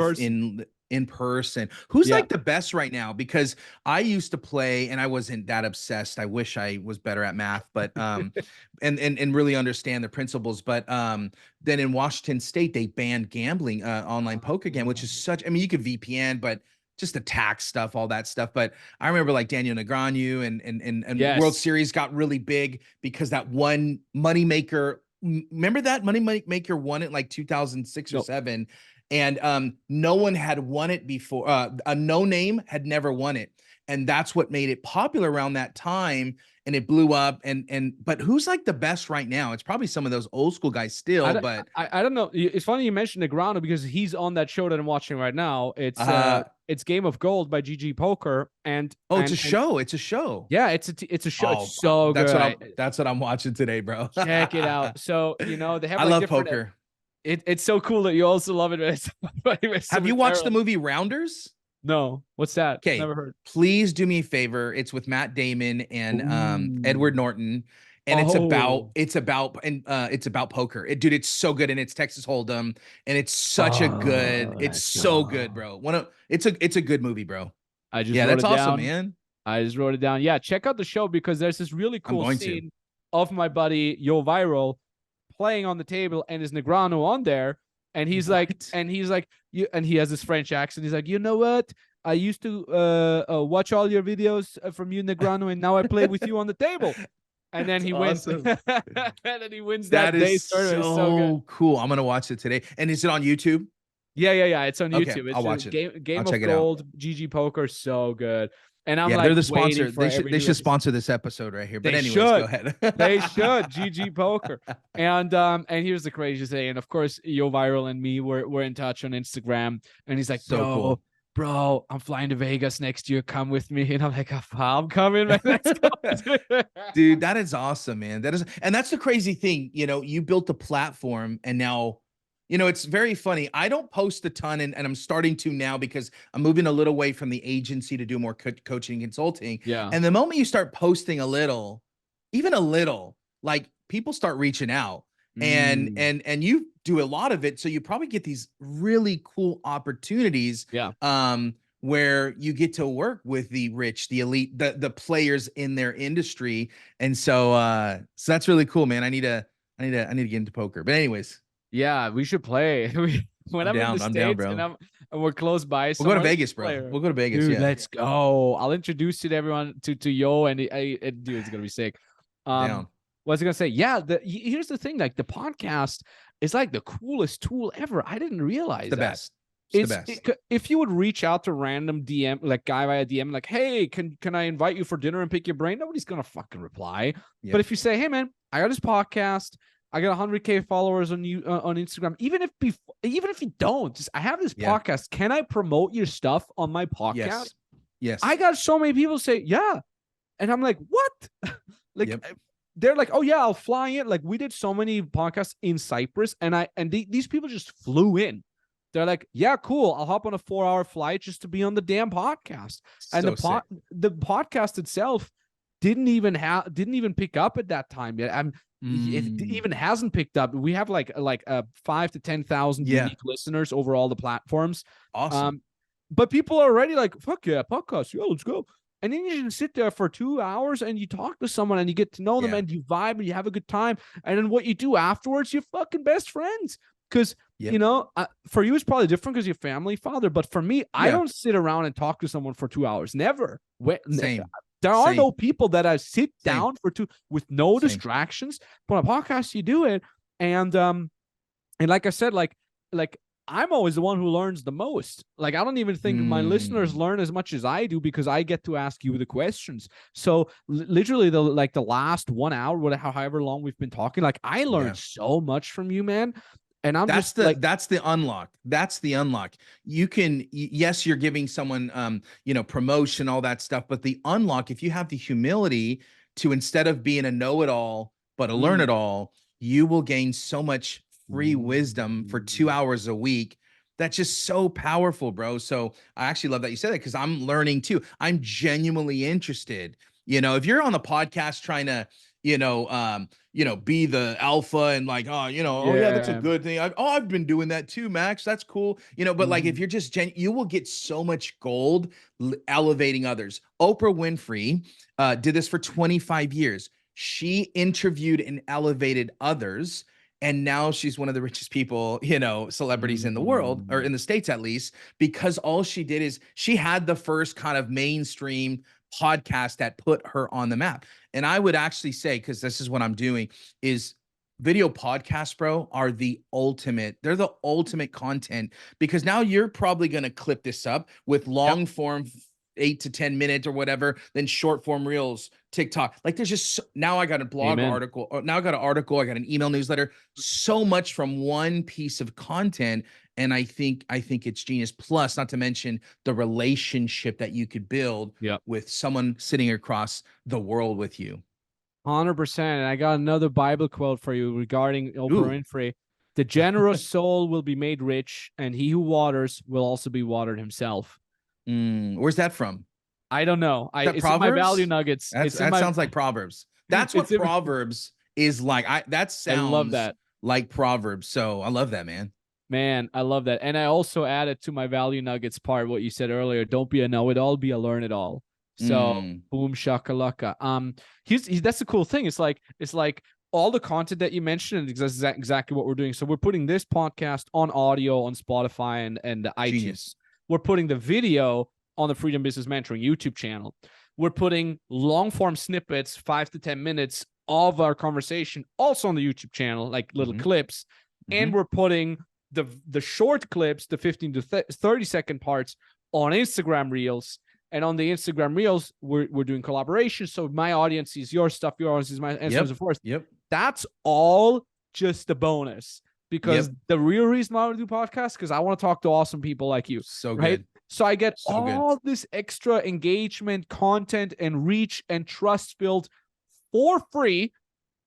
in person? Who's like the best right now? Because I used to play and I wasn't that obsessed. I wish I was better at math, but and really understand the principles. But then in Washington State, they banned gambling online poker again, which is such, I mean, you could VPN, but just the tax stuff, all that stuff. But I remember like Daniel Negreanu and World Series got really big because that one moneymaker. Remember that moneymaker won it like 2006 or 7. And no one had won it before. A no name had never won it, and that's what made it popular around that time. And it blew up. But who's like the best right now? It's probably some of those old school guys still. I don't know. It's funny you mentioned Negreanu because he's on that show that I'm watching right now. It's Game of Gold by GG Poker. It's a show. It's a show. Yeah, it's a show. Oh, it's so good. That's what I'm watching today, bro. Check it out. So they have. I love poker. It's so cool that you also love it. Have you watched the movie Rounders? No. What's that? Okay. Never heard. Please do me a favor. It's with Matt Damon and Edward Norton. And it's about poker. Dude, it's so good. And it's Texas Hold'em. And it's such a good, it's so good, bro. It's a good movie, bro. That's awesome, man. I just wrote it down. Yeah, check out the show because there's this really cool scene of my buddy Yo Viral playing on the table, and is Negreanu on there, and he's like, and he has this French accent. He's like, you know what? I used to watch all your videos from you, Negreanu, and now I play with you on the table. And then he wins. And then he wins that day. Is so cool. I'm gonna watch it today. And is it on YouTube? Yeah. It's on YouTube. I'll watch it. Game of Gold, GG Poker, so good. And I'm like, they're the sponsor. They should sponsor this episode right here. But anyways, go ahead. They should. GG Poker. And here's the craziest thing. And of course, Yo Viral and me were in touch on Instagram. And he's like, so cool. bro, I'm flying to Vegas next year. Come with me. And I'm like, oh, I'm coming, man. Let's go. Dude, that is awesome, man. And that's the crazy thing. You built a platform, and now, it's very funny. I don't post a ton, and I'm starting to now because I'm moving a little away from the agency to do more coaching and consulting. Yeah. And the moment you start posting a little, even a little, like people start reaching out, and you do a lot of it. So you probably get these really cool opportunities. Yeah. Where you get to work with the rich, the elite, the players in their industry. And so that's really cool, man. I need to get into poker. But anyways. Yeah, we should play. When I'm in the States, bro. and we're close by. We'll go to Vegas, bro. We'll go to Vegas. Dude, yeah. Let's go. I'll introduce you to everyone to Yo, and dude, it's gonna be sick. Down. What was I gonna say? Yeah, here's the thing, like the podcast is like the coolest tool ever. I didn't realize the that. Best. It's the best. If you would reach out to random DM, like guy via DM, like, hey, can I invite you for dinner and pick your brain? Nobody's gonna fucking reply. Yep. But if you say, hey man, I got this podcast, I got 100K followers on Instagram. Even if you don't, just I have this podcast. Can I promote your stuff on my podcast? Yes. I got so many people say, yeah. And I'm like, what? Like they're like, oh yeah, I'll fly in. Like we did so many podcasts in Cyprus, and these people just flew in. They're like, yeah, cool. I'll hop on a 4-hour flight just to be on the damn podcast. And the podcast itself didn't even pick up at that time yet. It even hasn't picked up. We have like 5,000 to 10,000 unique listeners over all the platforms. Awesome. But people are already like, fuck yeah, podcast. Yeah, let's go. And then you just sit there for 2 hours and you talk to someone and you get to know them and you vibe and you have a good time. And then what you do afterwards, you're fucking best friends. Because, for you, it's probably different because you're family father. But for me, I don't sit around and talk to someone for 2 hours. Never. Same. There are no people that I sit down for with no distractions. But on a podcast, you do it. And like I said, like I'm always the one who learns the most. Like, I don't even think my listeners learn as much as I do because I get to ask you the questions. So literally the last 1 hour, however long we've been talking, like I learned so much from you, man. And that's the unlock. That's the unlock. You can, yes, you're giving someone, promotion, all that stuff. But the unlock, if you have the humility to, instead of being a know-it-all, but a learn-it-all, you will gain so much free wisdom for 2 hours a week. That's just so powerful, bro. So I actually love that you said that because I'm learning too. I'm genuinely interested. If you're on the podcast trying to, be the alpha and like, oh yeah, that's a good thing. I've been doing that too, Max. That's cool. But like, if you're just you will get so much gold elevating others. Oprah Winfrey did this for 25 years. She interviewed and elevated others. And now she's one of the richest people, celebrities in the world, or in the States at least, because all she did is she had the first kind of mainstream podcast that put her on the map. And I would actually say, because this is what I'm doing, is video podcasts, bro, are the ultimate. They're the ultimate content, because now you're probably going to clip this up with long form 8 to 10 minutes or whatever, then short form reels, TikTok. Like there's just now I got a blog article, or now I got an article, I got an email newsletter, so much from one piece of content. And I think it's genius. Plus, not to mention the relationship that you could build with someone sitting across the world with you. 100%. And I got another Bible quote for you regarding Oprah Winfrey. The generous soul will be made rich, and he who waters will also be watered himself. Where's that from? I don't know. It's in my value nuggets. That sounds like Proverbs. That's what Proverbs is like. That sounds, I love that, like Proverbs. So I love that, man. Man, I love that. And I also added to my value nuggets part what you said earlier. Don't be a know-it-all, be a learn-it-all. So boom shakalaka. That's the cool thing. It's like all the content that you mentioned is exactly what we're doing. So we're putting this podcast on audio on Spotify and iTunes. We're putting the video on the Freedom Business Mentoring YouTube channel. We're putting long form snippets, 5 to 10 minutes of our conversation also on the YouTube channel, like little clips. And we're putting the short clips, the 15 to 30 second parts on Instagram Reels. And on the Instagram Reels, we're doing collaboration. So my audience sees your stuff, your audience is mine, and so on and so forth. That's all just a bonus. Because the real reason why I want to do podcasts, because I want to talk to awesome people like you. So right? good. So I get So good. all this extra engagement, content, and reach and trust built for free,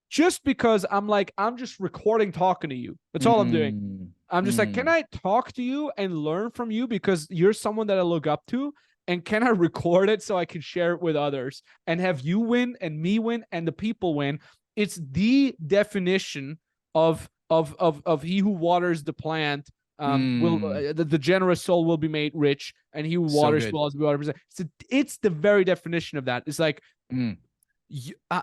just because I'm just recording talking to you. That's all I'm doing. Mm, I'm just like, can mm. I talk to you and learn from you because you're someone that I look up to? And can I record it so I can share it with others and have you win and me win and the people win? It's the definition of he who waters the plant will the generous soul will be made rich, and he who So waters good. will also be watered. It's the very definition of that. It's like, Mm.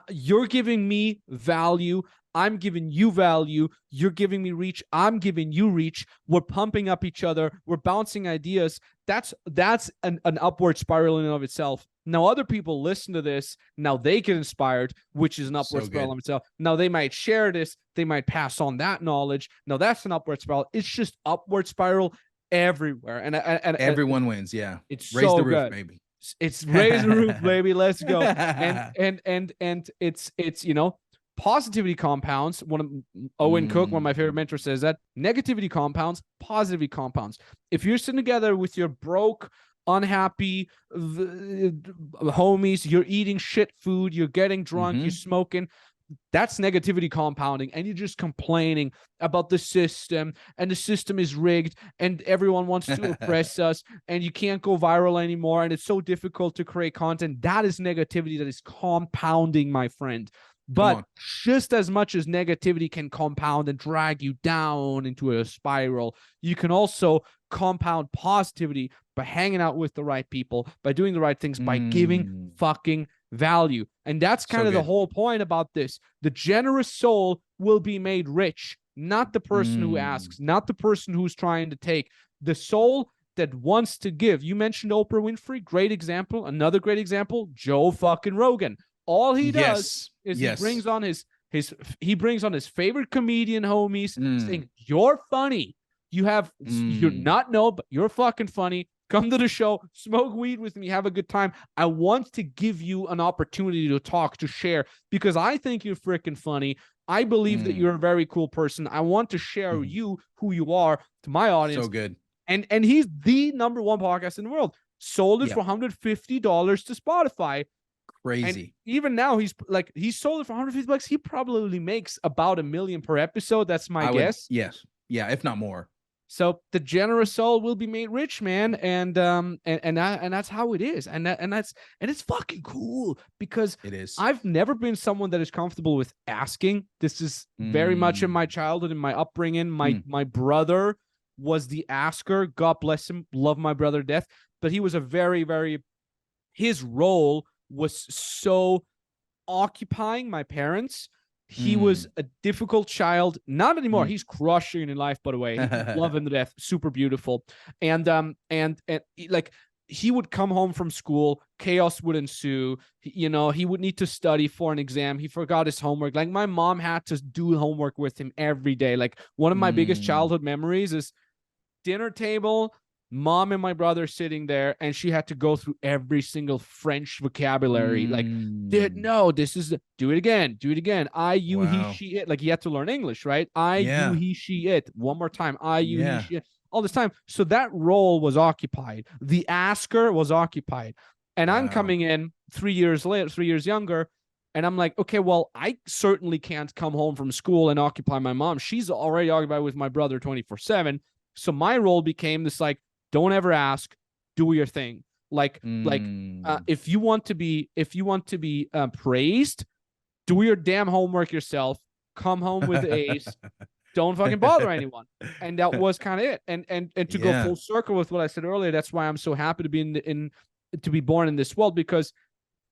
you're giving me value. I'm giving you value. You're giving me reach. I'm giving you reach. We're pumping up each other. We're bouncing ideas. That's an upward spiral in and of itself. Now, other people listen to this. Now they get inspired, which is an upward So spiral good. in itself. Now they might share this. They might pass on that knowledge. Now that's an upward spiral. It's just upward spiral everywhere. And Everyone wins. Yeah. it's Raise so the roof, good. baby. It's raise the roof, baby. Let's go. And it's positivity compounds. One of Owen Cook, one of my favorite mentors, says that negativity compounds, positivity compounds. If you're sitting together with your broke, unhappy homies, you're eating shit food, you're getting drunk, you're smoking, that's negativity compounding, and you're just complaining about the system, and the system is rigged, and everyone wants to oppress us, and you can't go viral anymore, and it's so difficult to create content. That is negativity that is compounding, my friend. But just as much as negativity can compound and drag you down into a spiral, you can also compound positivity by hanging out with the right people, by doing the right things, by giving fucking value. And that's kind of the whole point about this. The generous soul will be made rich, not the person who asks, not the person who's trying to take. The soul that wants to give. You mentioned Oprah Winfrey, great example. Another great example, Joe fucking Rogan. All he does is he brings on his favorite comedian homies, saying, "You're funny. You're not but you're fucking funny. Come to the show, smoke weed with me, have a good time. I want to give you an opportunity to talk, to share, because I think you're freaking funny. I believe that you're a very cool person. I want to share you, who you are, to my audience." So good. And he's the number one podcast in the world. Sold it for $150 to Spotify. Crazy. And even now, he's sold it for $150. He probably makes about $1 million per episode. That's my guess. Yes. Yeah, if not more. So the generous soul will be made rich, man, and that's how it is, and it's fucking cool, because it is. I've never been someone that is comfortable with asking. This is very much in my childhood, in my upbringing. My brother was the asker. God bless him. Love my brother to death, but he was a very, very, his role was so occupying my parents. He was a difficult child. Not anymore. He's crushing in life, by the way. Love him to death. Super beautiful. And like, he would come home from school, chaos would ensue. He would need to study for an exam. He forgot his homework. Like, my mom had to do homework with him every day. Like, one of my biggest childhood memories is dinner table, mom and my brother sitting there, and she had to go through every single French vocabulary. Like, no, this is do it again. I, you, he, she, it. Like, you had to learn English, right? I, you, he, she, it. One more time. I, you, he, she, it. All this time. So that role was occupied. The asker was occupied. And I'm coming in 3 years later, 3 years younger. And I'm like, okay, well, I certainly can't come home from school and occupy my mom. She's already occupied with my brother 24/7. So my role became this, like, don't ever ask, do your thing. If you want to be praised, do your damn homework yourself. Come home with A's. Don't fucking bother anyone. And that was kind of it. And to go full circle with what I said earlier, that's why I'm so happy to be to be born in this world, because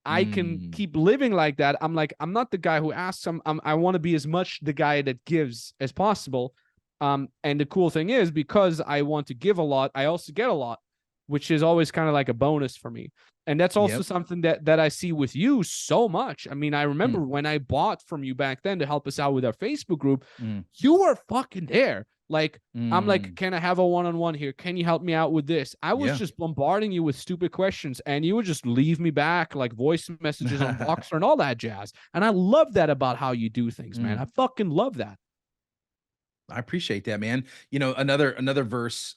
I can keep living like that. I'm not the guy who asks. I want to be as much the guy that gives as possible. And the cool thing is, because I want to give a lot, I also get a lot, which is always kind of like a bonus for me. And that's also something that I see with you so much. I mean, I remember when I bought from you back then to help us out with our Facebook group, you were fucking there. Like, I'm like, can I have a one-on-one here? Can you help me out with this? I was just bombarding you with stupid questions, and you would just leave me back like voice messages on Voxer and all that jazz. And I love that about how you do things, man. I fucking love that. I appreciate that, man. Another verse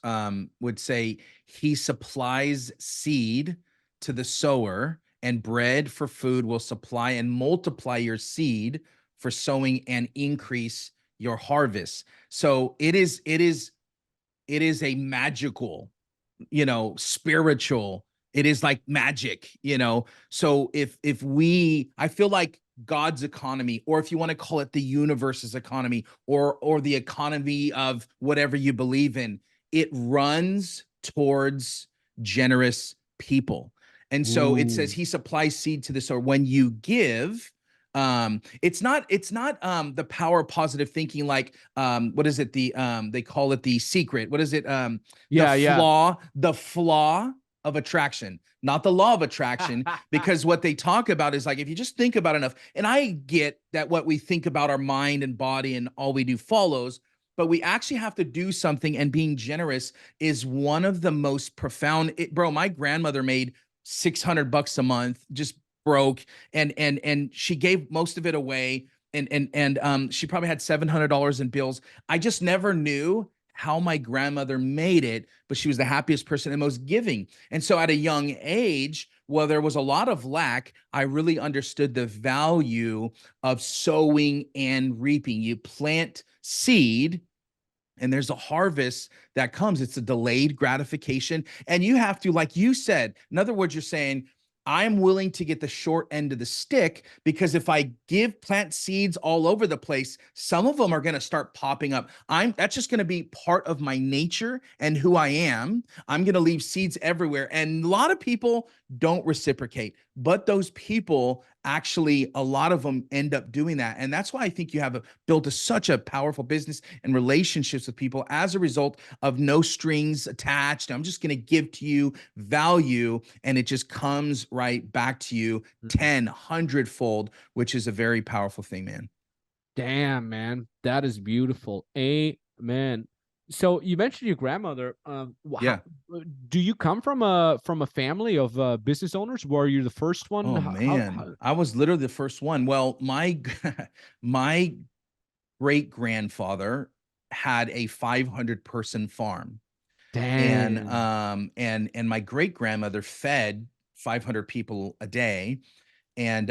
would say he supplies seed to the sower and bread for food will supply and multiply your seed for sowing and increase your harvest. So it is a magical, spiritual. It is like magic. So if we, I feel like God's economy, or if you want to call it the universe's economy, or the economy of whatever you believe in, it runs towards generous people. And so it says Ooh. he supplies seed to the sower. When you give, it's not the power of positive thinking, like what is it, they call it the secret, what is it, the Yeah, yeah. flaw of attraction, not the law of attraction. Because what they talk about is like, if you just think about enough, and I get that what we think about our mind and body and all we do follows, but we actually have to do something. And being generous is one of the most profound. Bro, my grandmother made $600 a month, just broke, and she gave most of it away, and she probably had $700 in bills. I just never knew how my grandmother made it, but she was the happiest person and most giving. And so at a young age, while there was a lot of lack, I really understood the value of sowing and reaping. You plant seed and there's a harvest that comes. It's a delayed gratification. And you have to, like you said, in other words, you're saying, I'm willing to get the short end of the stick, because if I plant seeds all over the place, some of them are going to start popping up. That's just going to be part of my nature and who I am. I'm going to leave seeds everywhere. And a lot of people don't reciprocate, but those people actually, a lot of them end up doing that. And that's why I think you have built such a powerful business and relationships with people as a result of no strings attached. I'm just going to give to you value, and it just comes right back to you 10, 100-fold, which is a very powerful thing, man. Damn, man, that is beautiful. Amen. So you mentioned your grandmother. Yeah. Do you come from a family of business owners? Were you the first one? Oh man, I was literally the first one. Well, my my great grandfather had a 500-person farm, and Dang. my great grandmother fed 500 people a day, and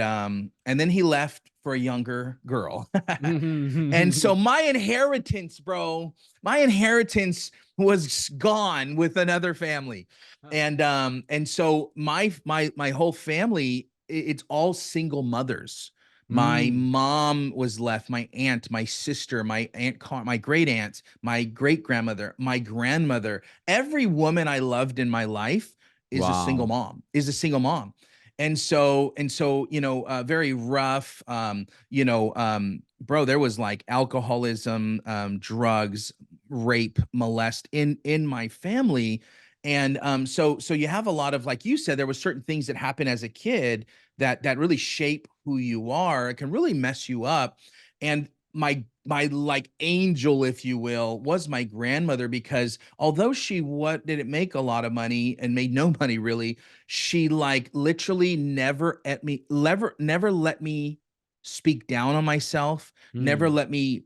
then he left for a younger girl. And so my inheritance, bro, my inheritance was gone with another family. And so my whole family, it's all single mothers. My Mm. mom was left, my aunt, my sister, my my great aunt, my great grandmother, my grandmother. Every woman I loved in my life is a single Wow. mom, is a single mom. And so very rough. Bro, there was like alcoholism, drugs, rape, molest in my family. And so you have a lot of, like you said, there was certain things that happen as a kid that really shape who you are. It can really mess you up. And my like angel, if you will, was my grandmother, because although she didn't make a lot of money and made no money really, she like literally never let me speak down on myself, never Mm. let me,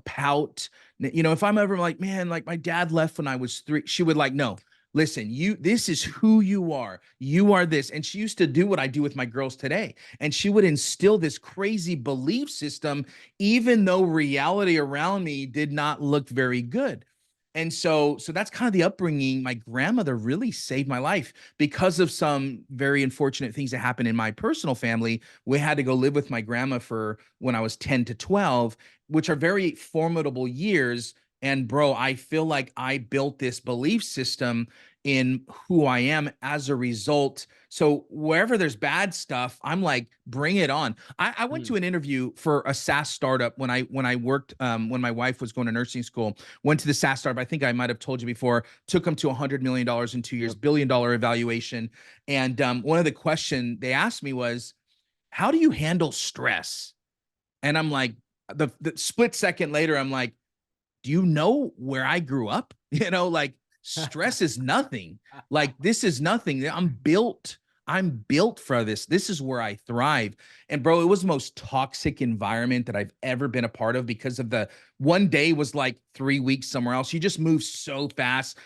pout. If I'm ever like, man, like my dad left when I was 3, she would like, no, listen, this is who you are. You are this. And she used to do what I do with my girls today. And she would instill this crazy belief system, even though reality around me did not look very good. And so that's kind of the upbringing. My grandmother really saved my life because of some very unfortunate things that happened in my personal family. We had to go live with my grandma for when I was 10 to 12, which are very formidable years. And bro, I feel like I built this belief system in who I am as a result. So wherever there's bad stuff, I'm like, bring it on. I went Mm. to an interview for a SaaS startup when I worked, when my wife was going to nursing school. Went to the SaaS startup. I think I might have told you before. Took them to $100 million in 2 years, Yep. billion-dollar evaluation. And one of the questions they asked me was, "How do you handle stress?" And I'm like, the split second later, I'm like, do you know where I grew up? Like stress is nothing. Like this is nothing. I'm built I'm built for this. This is where I thrive. And bro, it was the most toxic environment that I've ever been a part of, because of the one day was like 3 weeks somewhere else. You just move so fast,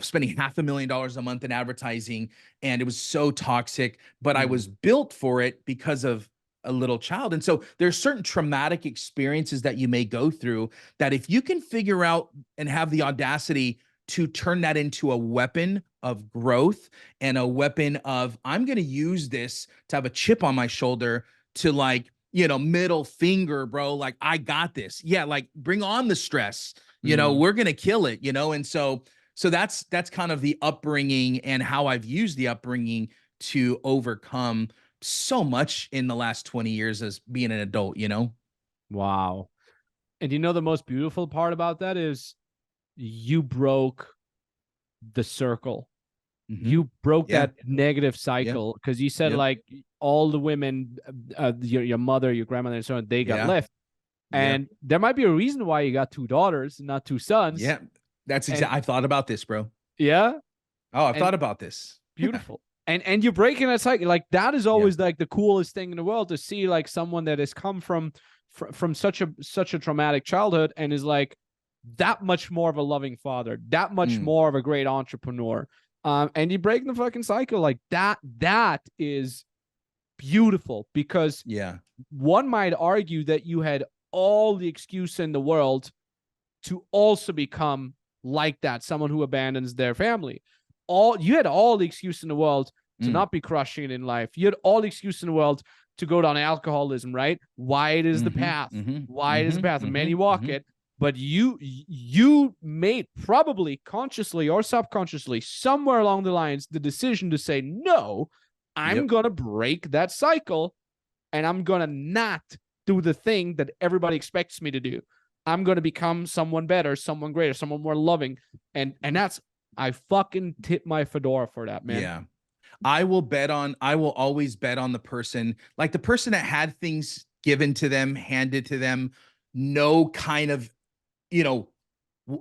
spending $500,000 a month in advertising. And it was so toxic, but I was Mm. built for it because of a little child. And so there's certain traumatic experiences that you may go through that if you can figure out and have the audacity to turn that into a weapon of growth and a weapon of, I'm going to use this to have a chip on my shoulder to like, middle finger, bro. Like, I got this. Yeah. Like, bring on the stress, Mm. we're going to kill it, And so that's kind of the upbringing and how I've used the upbringing to overcome so much in the last 20 years as being an adult. Wow. And the most beautiful part about that is you broke the circle. Mm-hmm. You broke Yeah. that negative Yeah. cycle, because you said Yep. like all the women, your mother, your grandmother, and so on, they got Yeah. left. Yep. And there might be a reason why you got two daughters, not two sons. Yeah. That's And exactly. I've thought about this, bro. yeah, Oh, I've and thought about this. beautiful. And you're breaking that cycle. Like, that is Yeah. always like the coolest thing in the world, to see like someone that has come from such a traumatic childhood and is like that much more of a loving father, that much Mm. more of a great entrepreneur. And you break the fucking cycle like that. That is beautiful, because Yeah. one might argue that you had all the excuse in the world to also become like that, someone who abandons their family. You had all the excuse in the world to Mm. not be crushing it in life. You had all the excuse in the world to go down alcoholism, right? Wide is the Mm-hmm. path. Mm-hmm. Wide is the Mm-hmm. path, and many Mm-hmm. walk Mm-hmm. it. But you made, probably consciously or subconsciously, somewhere along the lines, the decision to say, no, I'm Yep. gonna break that cycle, and I'm gonna not do the thing that everybody expects me to do. I'm gonna become someone better, someone greater, someone more loving. And that's, I fucking tip my fedora for that, man. Yeah. I will always bet on the person, like the person that had things given to them, handed to them, no kind of, you know,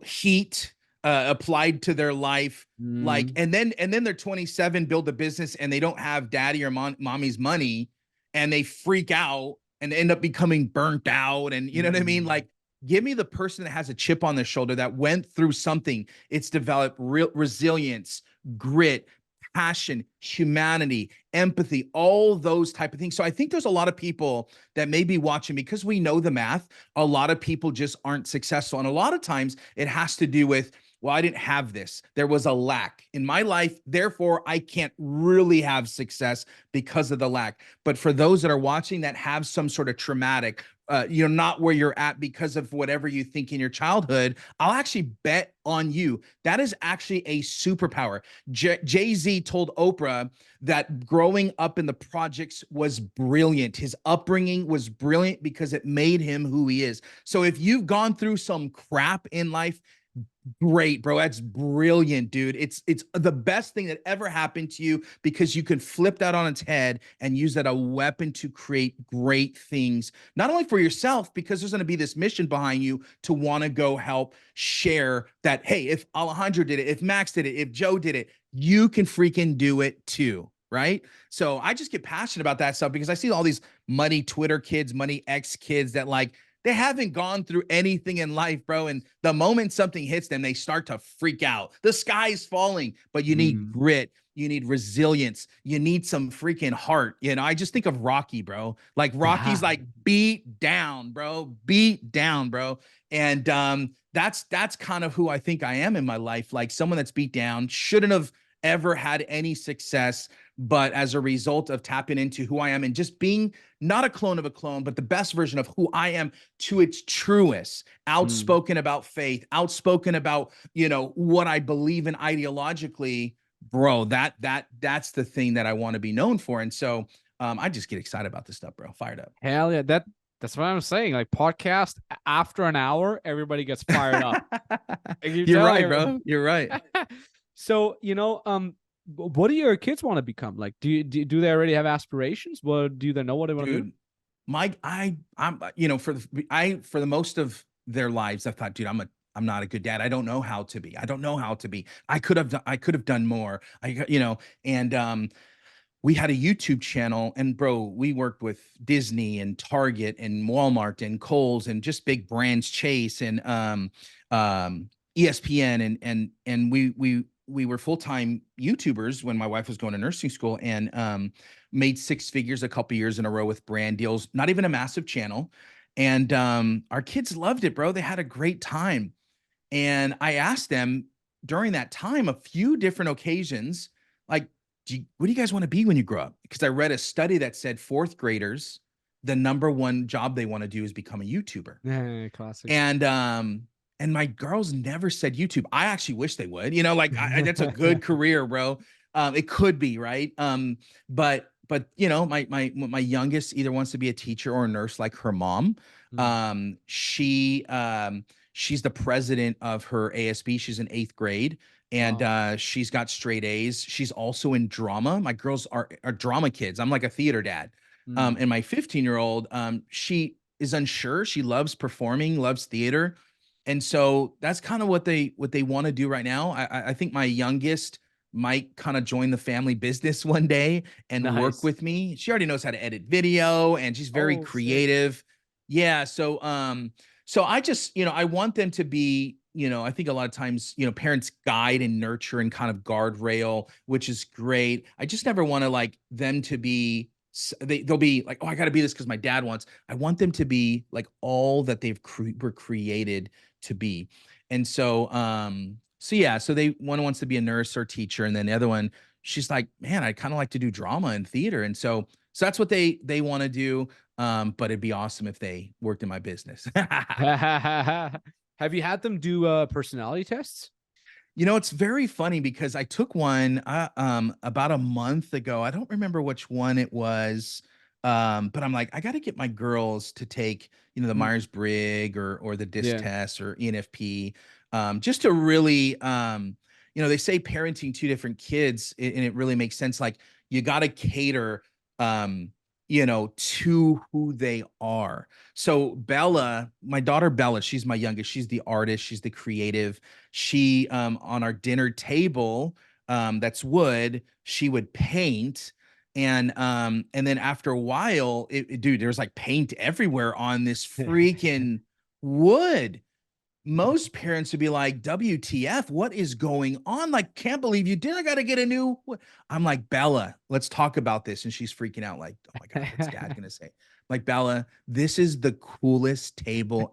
heat applied to their life. Like, Mm. and then they're 27, build a business, and they don't have daddy or mommy's money, and they freak out and end up becoming burnt out. And you know what I mean? Like, give me the person that has a chip on their shoulder that went through something. It's developed real resilience, grit, passion, humanity, empathy, all those type of things. So I think there's a lot of people that may be watching, because we know the math. A lot of people just aren't successful. And a lot of times it has to do with, well, I didn't have this. There was a lack in my life. Therefore, I can't really have success because of the lack. But for those that are watching that have some sort of traumatic, not where you're at because of whatever you think in your childhood, I'll actually bet on you. That is actually a superpower. Jay-Z told Oprah that growing up in the projects was brilliant. His upbringing was brilliant because it made him who he is. So if you've gone through some crap in life, great, bro. That's brilliant, dude. It's the best thing that ever happened to you, because you can flip that on its head and use that a weapon to create great things, not only for yourself, because there's going to be this mission behind you to want to go help share that, hey, if Alejandro did it, if Max did it, if Joe did it, you can freaking do it too. Right. So I just get passionate about that stuff, because I see all these money Twitter kids, money X kids that like, they haven't gone through anything in life, bro. And the moment something hits them, they start to freak out. The sky's falling, but you need grit. You need resilience. You need some freaking heart. I just think of Rocky, bro. Like Rocky's Yeah. like beat down, bro. Beat down, bro. And that's kind of who I think I am in my life. Like someone that's beat down, shouldn't have ever had any success, but as a result of tapping into who I am and just being not a clone of a clone, but the best version of who I am to its truest, outspoken about faith, outspoken about, what I believe in ideologically, bro, that's the thing that I want to be known for. And so I just get excited about this stuff, bro. Fired up. Hell yeah. That's what I'm saying. Like, podcast after an hour, everybody gets fired up. You're right, bro. You're right. So, what do your kids want to become? Like, do they already have aspirations? Well, do they know what they want to do? For the most of their lives, I thought, dude, I'm not a good dad. I don't know how to be. I don't know how to be. I could have done more. And we had a YouTube channel, and bro, we worked with Disney and Target and Walmart and Kohl's and just big brands, Chase and ESPN, and we were full-time YouTubers when my wife was going to nursing school, and made six figures a couple years in a row with brand deals. Not even a massive channel, and our kids loved it, bro. They had a great time, and I asked them during that time a few different occasions, like, what do you guys want to be when you grow up? Because I read a study that said fourth graders, the number one job they want to do is become a YouTuber. Yeah, classic. And my girls never said YouTube. I actually wish they would, like that's a good career, bro. It could be, right? But my youngest either wants to be a teacher or a nurse like her mom. She's the president of her ASB. She's in 8th grade, and she's got straight A's. She's also in drama. My girls are drama kids. I'm like a theater dad. And my 15-year-old, she is unsure. She loves performing, loves theater. And so that's kind of what they want to do right now. I think my youngest might kind of join the family business one day and work with me. She already knows how to edit video, and she's very creative. Sick. Yeah. So I just, I want them to be, I think a lot of times, parents guide and nurture and kind of guardrail, which is great. I just never want to like them to be, they'll be like, oh, I got to be this because my dad wants. I want them to be like all that they've were created to be. And so, so one wants to be a nurse or teacher, and then the other one, she's like, man, I kind of like to do drama and theater. And so that's what they want to do. But it'd be awesome if they worked in my business. Have you had them do personality tests? It's very funny because I took one about a month ago. I don't remember which one it was. But I'm like, I got to get my girls to take, the Myers-Briggs or the DISC test or ENFP, just to really, they say parenting two different kids, and it really makes sense. Like, you got to cater, to who they are. So Bella, my daughter Bella, she's my youngest. She's the artist. She's the creative. She, on our dinner table, that's wood, she would paint. And then after a while, dude, there's like paint everywhere on this freaking wood. Most parents would be like, WTF, what is going on? Like, can't believe you did. I got to get a new. I'm like, Bella, let's talk about this. And she's freaking out like, oh my God, what's dad going to say? Like, Bella, this is the coolest table.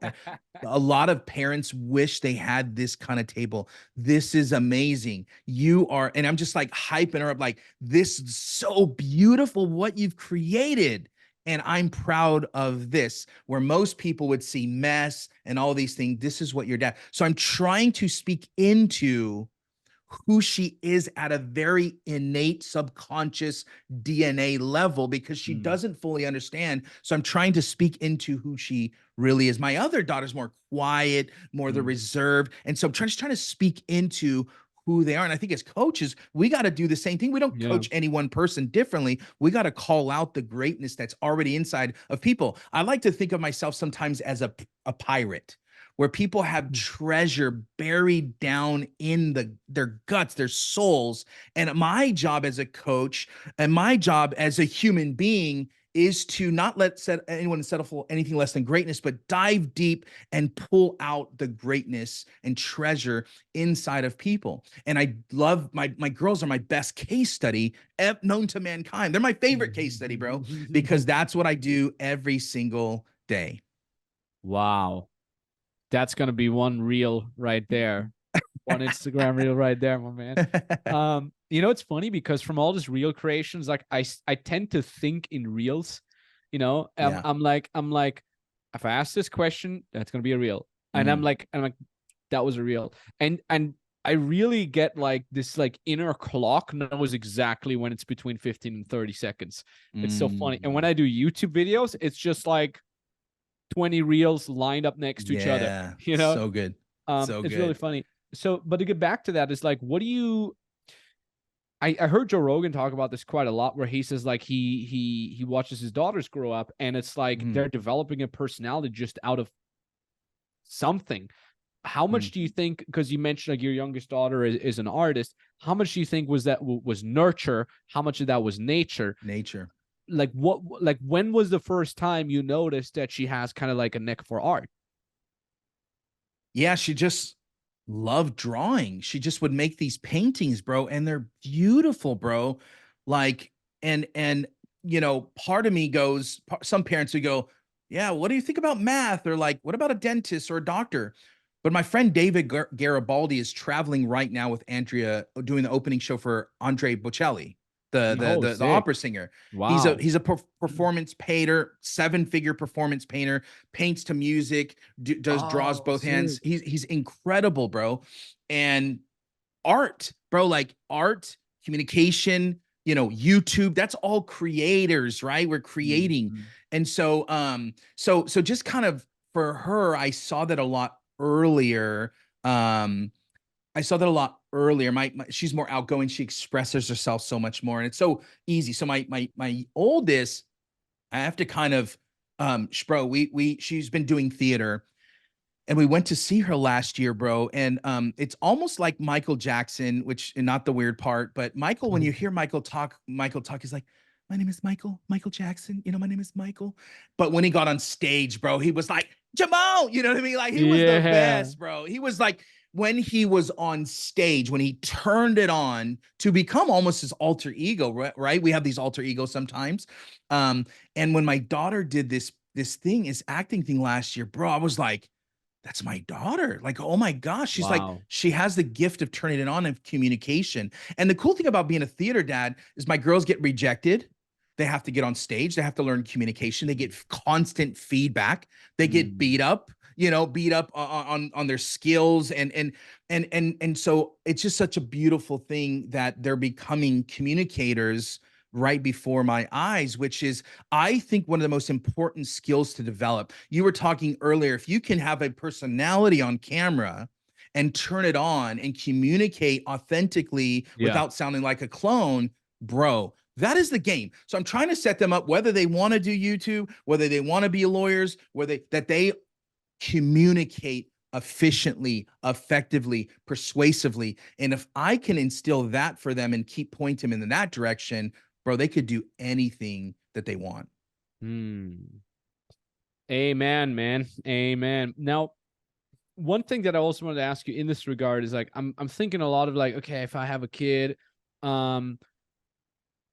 A lot of parents wish they had this kind of table. This is amazing. You are, and I'm just like hyping her up, like, this is so beautiful what you've created. And I'm proud of this, where most people would see mess and all these things. This is what your dad. So I'm trying to speak into who she is at a very innate subconscious DNA level, because she doesn't fully understand. So I'm trying to speak into who she really is. My other daughter's more quiet, more the reserved. And so I'm trying to speak into who they are. And I think as coaches, we got to do the same thing. We don't coach any one person differently. We got to call out the greatness that's already inside of people. I like to think of myself sometimes as a pirate, where people have treasure buried down in their guts, their souls. And my job as a coach and my job as a human being is to not let anyone settle for anything less than greatness, but dive deep and pull out the greatness and treasure inside of people. And I love my girls are my best case study known to mankind. They're my favorite case study, bro, because that's what I do every single day. Wow. That's going to be one reel right there. One Instagram reel right there, my man. It's funny because from all these reel creations, like I tend to think in reels, I'm like, if I ask this question, that's going to be a reel. And I'm like, that was a reel. And I really get like this, like inner clock knows exactly when it's between 15 and 30 seconds. It's so funny. And when I do YouTube videos, it's just like 20 reels lined up next to each other, So good. It's really funny. So, but to get back to that, is like, what do you, I heard Joe Rogan talk about this quite a lot, where he says like he watches his daughters grow up, and it's like they're developing a personality just out of something. how much do you Mhm. think, because you mentioned like your youngest daughter is an artist, how much do you think was that was nurture, how much of that was nature? Nature. Like what, like when was the first time you noticed that she has kind of like a neck for art? Yeah, she just loved drawing. She just would make these paintings, bro, and they're beautiful, bro. Like, and you know, part of me goes, some parents would go, yeah, what do you think about math? Or like, what about a dentist or a doctor? But my friend David Garibaldi is traveling right now with Andrea doing the opening show for Andre Bocelli, Oh, the sick. opera singer. Wow. He's a performance painter, 7-figure performance painter, paints to music, does draws Oh, both hands. sick. He's incredible, bro. And art, bro, like art, communication, you know, YouTube, that's all creators, right? We're creating. Mhm. And so so just kind of for her, I saw that a lot earlier. I saw that a lot earlier. She's more outgoing. She expresses herself so much more, and it's so easy. So my oldest, I have to kind of bro, we she's been doing theater, and we went to see her last year, bro. And it's almost like Michael Jackson, which and not the weird part, but Michael, when you hear Michael talk, he's like, my name is Michael Jackson. You know, my name is Michael. But when he got on stage, bro, he was like, Jamal, you know what I mean? Like he was the Yeah. best, bro. He was like, when he was on stage, when he turned it on to become almost his alter ego, right? We have these alter egos sometimes. Um, and when my daughter did this thing, this acting thing last year, bro, I was like, that's my daughter. Like, oh my gosh, she's like, Wow. she has the gift of turning it on of communication. And the cool thing about being a theater dad is my girls get rejected. They have to get on stage. They have to learn communication. They get constant feedback. They get Mm. beat up, you know, beat up on their skills. And so it's just such a beautiful thing that they're becoming communicators right before my eyes, which is, I think, one of the most important skills to develop. You were talking earlier, if you can have a personality on camera and turn it on and communicate authentically Yeah. without sounding like a clone, bro, that is the game. So I'm trying to set them up, whether they want to do YouTube, whether they want to be lawyers, whether that they communicate efficiently, effectively, persuasively. And if I can instill that for them and keep pointing them in that direction, bro, they could do anything that they want. Hmm. Amen, man. Amen. Now, one thing that I also wanted to ask you in this regard is like I'm thinking a lot of like, okay, if I have a kid, um,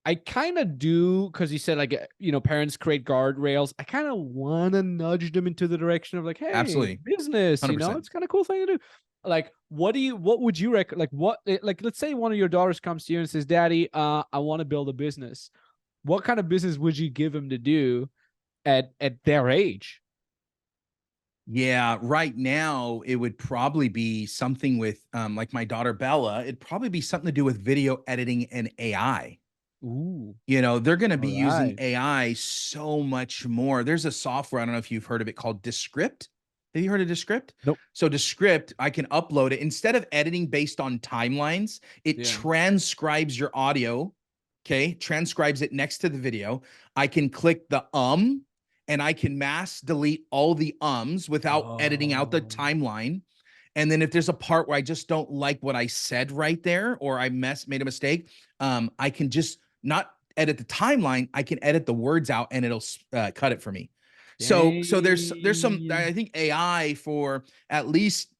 I kind of do, because you said like parents create guardrails. I kind of want to nudge them into the direction of like, hey, Absolutely. business, 100%. it's kind of cool thing to do. Like, what would you recommend? Like, like, let's say one of your daughters comes to you and says, "Daddy, I want to build a business." What kind of business would you give him to do at their age? Yeah, right now it would probably be something with like my daughter Bella, it'd probably be something to do with video editing and AI. Ooh, You know, they're going to all be using right. AI so much more. There's a software, I don't know if you've heard of it, called Descript. Have you heard of Descript? Nope. So Descript, I can upload it. Instead of editing based on timelines, it Yeah. transcribes your audio, okay? Transcribes it next to the video. I can click the and I can mass delete all the ums without editing out the Oh, timeline. And then if there's a part where I just don't like what I said right there, or I made a mistake, I can just not edit the timeline. I can edit the words out, and it'll cut it for me. So there's some, dang. I think, AI for at least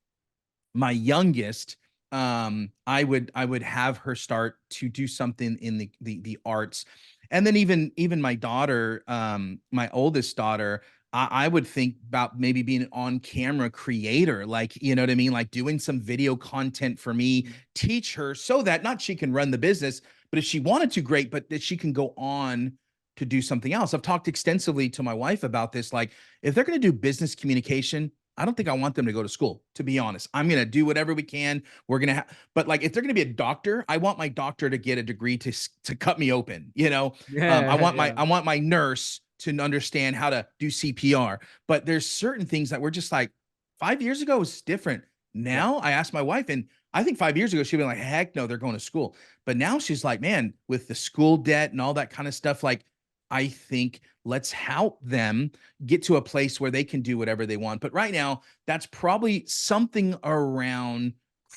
my youngest. I would have her start to do something in the arts. And then even my daughter, my oldest daughter, I would think about maybe being an on-camera creator, like, you know what I mean, like doing some video content for me, teach her so that not she can run the business, but if she wanted to, great, but that she can go on to do something else. I've talked extensively to my wife about this. Like, if they're going to do business communication, I don't think I want them to go to school, to be honest. I'm going to do whatever we can. We're going to have, but like, if they're going to be a doctor, I want my doctor to get a degree to cut me open. You know, Yeah, yeah. I want my nurse to understand how to do CPR. But there's certain things that we're just like, 5 years ago was different. Yeah. Now I asked my wife, and I think 5 years ago she'd be like, heck no, they're going to school. But now she's like, man, with the school debt and all that kind of stuff, like I think let's help them get to a place where they can do whatever they want. But right now, that's probably something around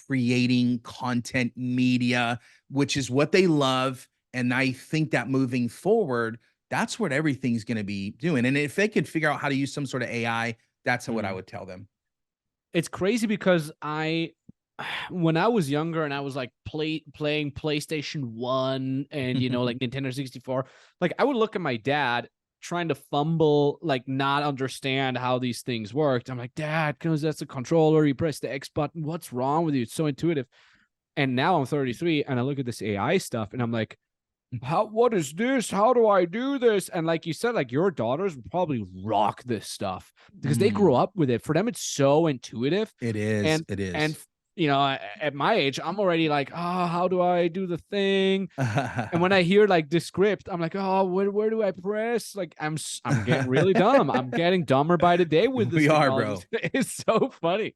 creating content media, which is what they love. And I think that moving forward, that's what everything's going to be doing. And if they could figure out how to use some sort of AI, that's what I Mm. would tell them. It's crazy because when I was younger and I was like playing PlayStation 1 and like Nintendo 64, like I would look at my dad trying to fumble, like not understand how these things worked. I'm like, Dad, because that's a controller, you press the X button. What's wrong with you? It's so intuitive. And now I'm 33 and I look at this AI stuff and I'm like, what is this? How do I do this? And like you said, like your daughters would probably rock this stuff because they grew Mm, up with it. For them, it's so intuitive. it is. And It and is. at my age, I'm already like, oh, how do I do the thing? And when I hear like the script, I'm like, oh, where do I press? Like I'm getting really dumb. I'm getting dumber by the day with this We are, technology. bro. It's so funny.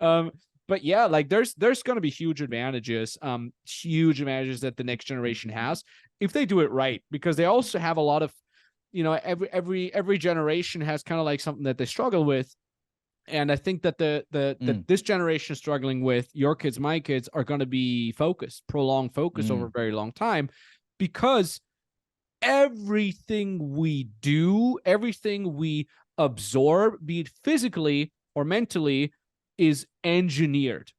Um, but yeah, like there's going to be huge advantages that the next generation has if they do it right, because they also have a lot of, every generation has kind of like something that they struggle with. And I think that that this generation is struggling with, your kids, my kids, are going to be prolonged focus over a very long time, because everything we do, everything we absorb, be it physically or mentally, is engineered.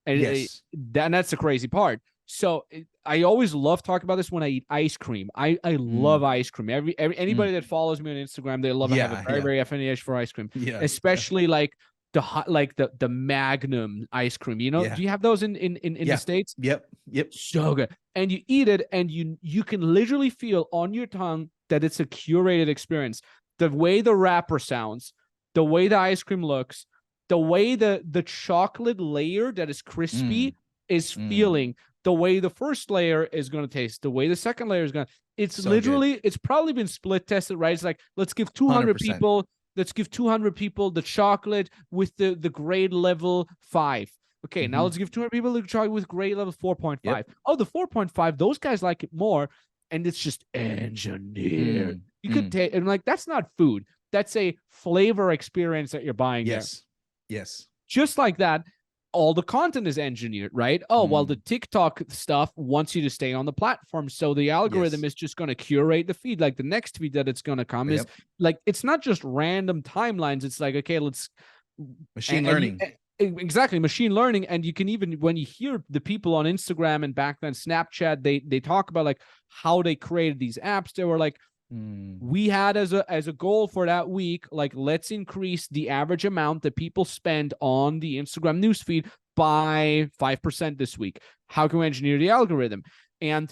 And Yes. that's the crazy part. So I always love talking about this when I eat ice cream. I love Mm, ice cream. mm. Anybody that follows me on Instagram, they love. I have a Yeah, very yeah, very affinity for ice cream, yeah, yeah, especially like the Magnum ice cream. yeah, Do you have those in the yeah. States? Yep, yep. So good. And you eat it and you can literally feel on your tongue that it's a curated experience. The way the wrapper sounds, the way the ice cream looks, the way the chocolate layer that is Mm, crispy is mm. feeling, the way the first layer is going to taste, the way the second layer is going to, So good. it's probably been split tested, right? It's like, $100%. let's give 200 people the chocolate with the grade level 5. Okay, now let's Mhm. give 200 people the chocolate with grade level 4.5. Yep. Oh, the 4.5, those guys like it more. And it's just engineered. Mm, You could mm. take, and like, that's not food. That's a flavor experience that you're buying there. Yes. Yes. Just like that, all the content is engineered, right? Oh, well, the Mm. TikTok stuff wants you to stay on the platform. So the algorithm Yes. is just going to curate the feed. Like the next feed that it's going to come is Yep. like, it's not just random timelines. It's like, okay, let's, Machine and you, learning. exactly, machine learning. And you can, even when you hear the people on Instagram and back then Snapchat, they talk about like how they created these apps. They were like, Mm. we had as a goal for that week, like, let's increase the average amount that people spend on the Instagram newsfeed by 5% this week. How can we engineer the algorithm? And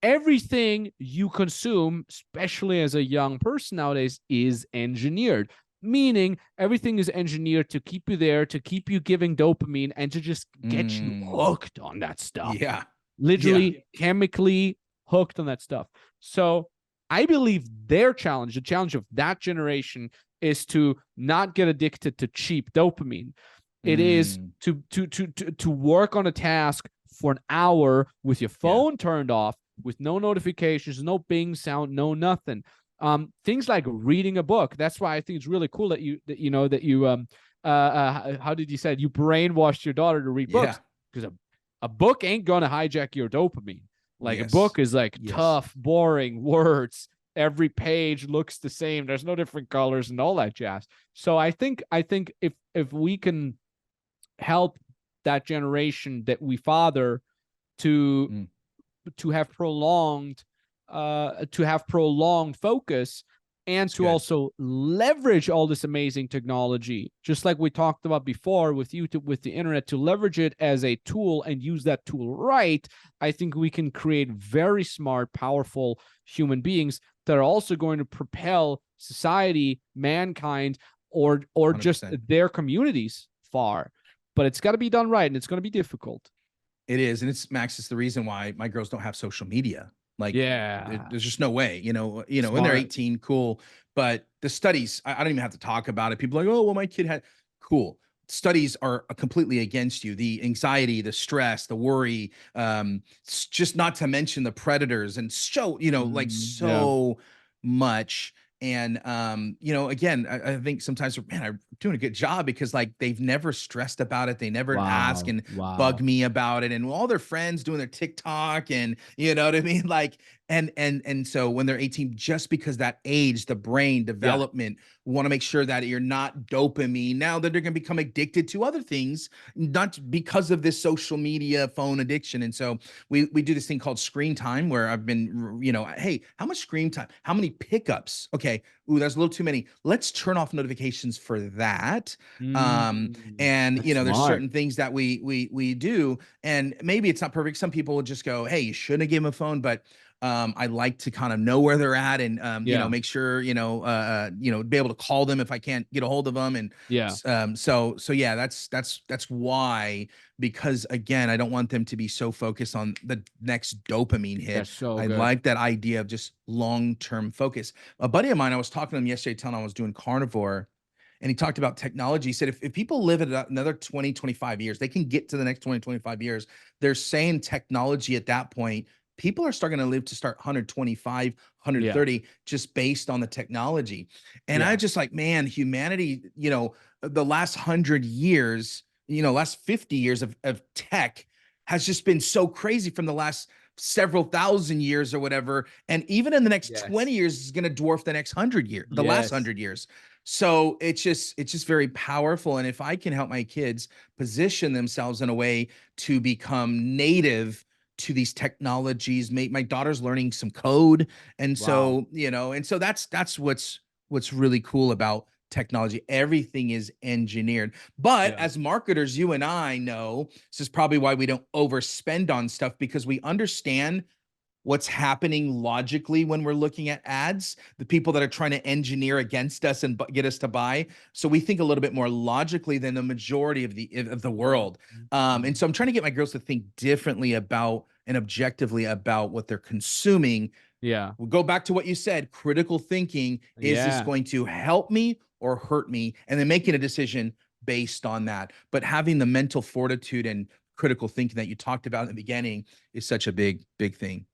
everything you consume, especially as a young person nowadays, is engineered. Meaning everything is engineered to keep you there, to keep you giving dopamine, and to just get you Mm. hooked on that stuff. Yeah. Yeah. Literally chemically hooked on that stuff. So I believe their challenge, the challenge of that generation, is to not get addicted to cheap dopamine. It is Mm. to work on a task for an hour with your Yeah. phone turned off, with no notifications, no bing sound, no nothing. Things like reading a book. That's why I think it's really cool that you how did you say it? You brainwashed your daughter to read Yeah. books, because a book ain't gonna hijack your dopamine. Like, a Yes. book is like Yes. tough, boring words. Every page looks the same. There's no different colors and all that jazz. So I think if we can help that generation that we father to Mm. to have prolonged focus, and It's to good. also leverage all this amazing technology, just like we talked about before with YouTube, with the internet, to leverage it as a tool and use that tool right. I think we can create very smart, powerful human beings that are also going to propel society, mankind, or just 100%. their communities far. But it's got to be done right, and it's going to be difficult. It is. And it's Max, it's the reason why my girls don't have social media. Like Yeah, there's just no way, when they're smart. 18, cool. But the studies, I don't even have to talk about it. People are like, oh, well, my kid had cool. Studies are completely against you. The anxiety, the stress, the worry, just not to mention the predators and so, like Yeah. so much. And you know, again, I think sometimes, man, I'm doing a good job because like they've never stressed about it. They never ask Wow. and bug Wow. me about it. And all their friends doing their TikTok and you know what I mean? Like, and so when they're 18, just because that age, the brain Yeah. development, we want to make sure that you're not dopamine now that they're going to become addicted to other things, not because of this social media phone addiction. And so we do this thing called screen time where I've been, you know, hey, how much screen time? How many pickups? Okay. Ooh, that's a little too many. Let's turn off notifications for that. And That's you know, there's smart. certain things that we do, and maybe it's not perfect. Some people will just go, hey, you shouldn't have given a phone, but I like to kind of know where they're at and you know, Yeah. make sure you know, be able to call them if I can't get a hold of them. And Yeah. so yeah, that's why, because again, I don't want them to be so focused on the next dopamine hit. That's so I good. like that idea of just long-term focus. A buddy of mine, I was talking to him yesterday, telling him I was doing carnivore, and he talked about technology. He said if people live at another 20, 25 years, they can get to the next 20, 25 years. They're saying technology at that point, people are starting to live to start 125, Yeah. 130 just based on the technology. And I Yeah. just like, man, humanity, you know, the last 100 years, you know, last 50 years of tech has just been so crazy from the last several thousand years or whatever. And even in the next Yes. 20 years is going to dwarf the next 100 years, the last Yes. 100 years. So it's just very powerful. And if I can help my kids position themselves in a way to become native to these technologies, my daughter's learning some code. And Wow. so, you know, and so that's what's really cool about technology. Everything is engineered. But Yeah. as marketers, you and I know this is probably why we don't overspend on stuff, because we understand what's happening logically when we're looking at ads, the people that are trying to engineer against us and get us to buy. So we think a little bit more logically than the majority of the world. And so I'm trying to get my girls to think differently about and objectively about what they're consuming. Yeah. We'll go back to what you said, critical thinking. Is this Yeah. going to help me or hurt me? And then making a decision based on that. But having the mental fortitude and critical thinking that you talked about in the beginning is such a big thing.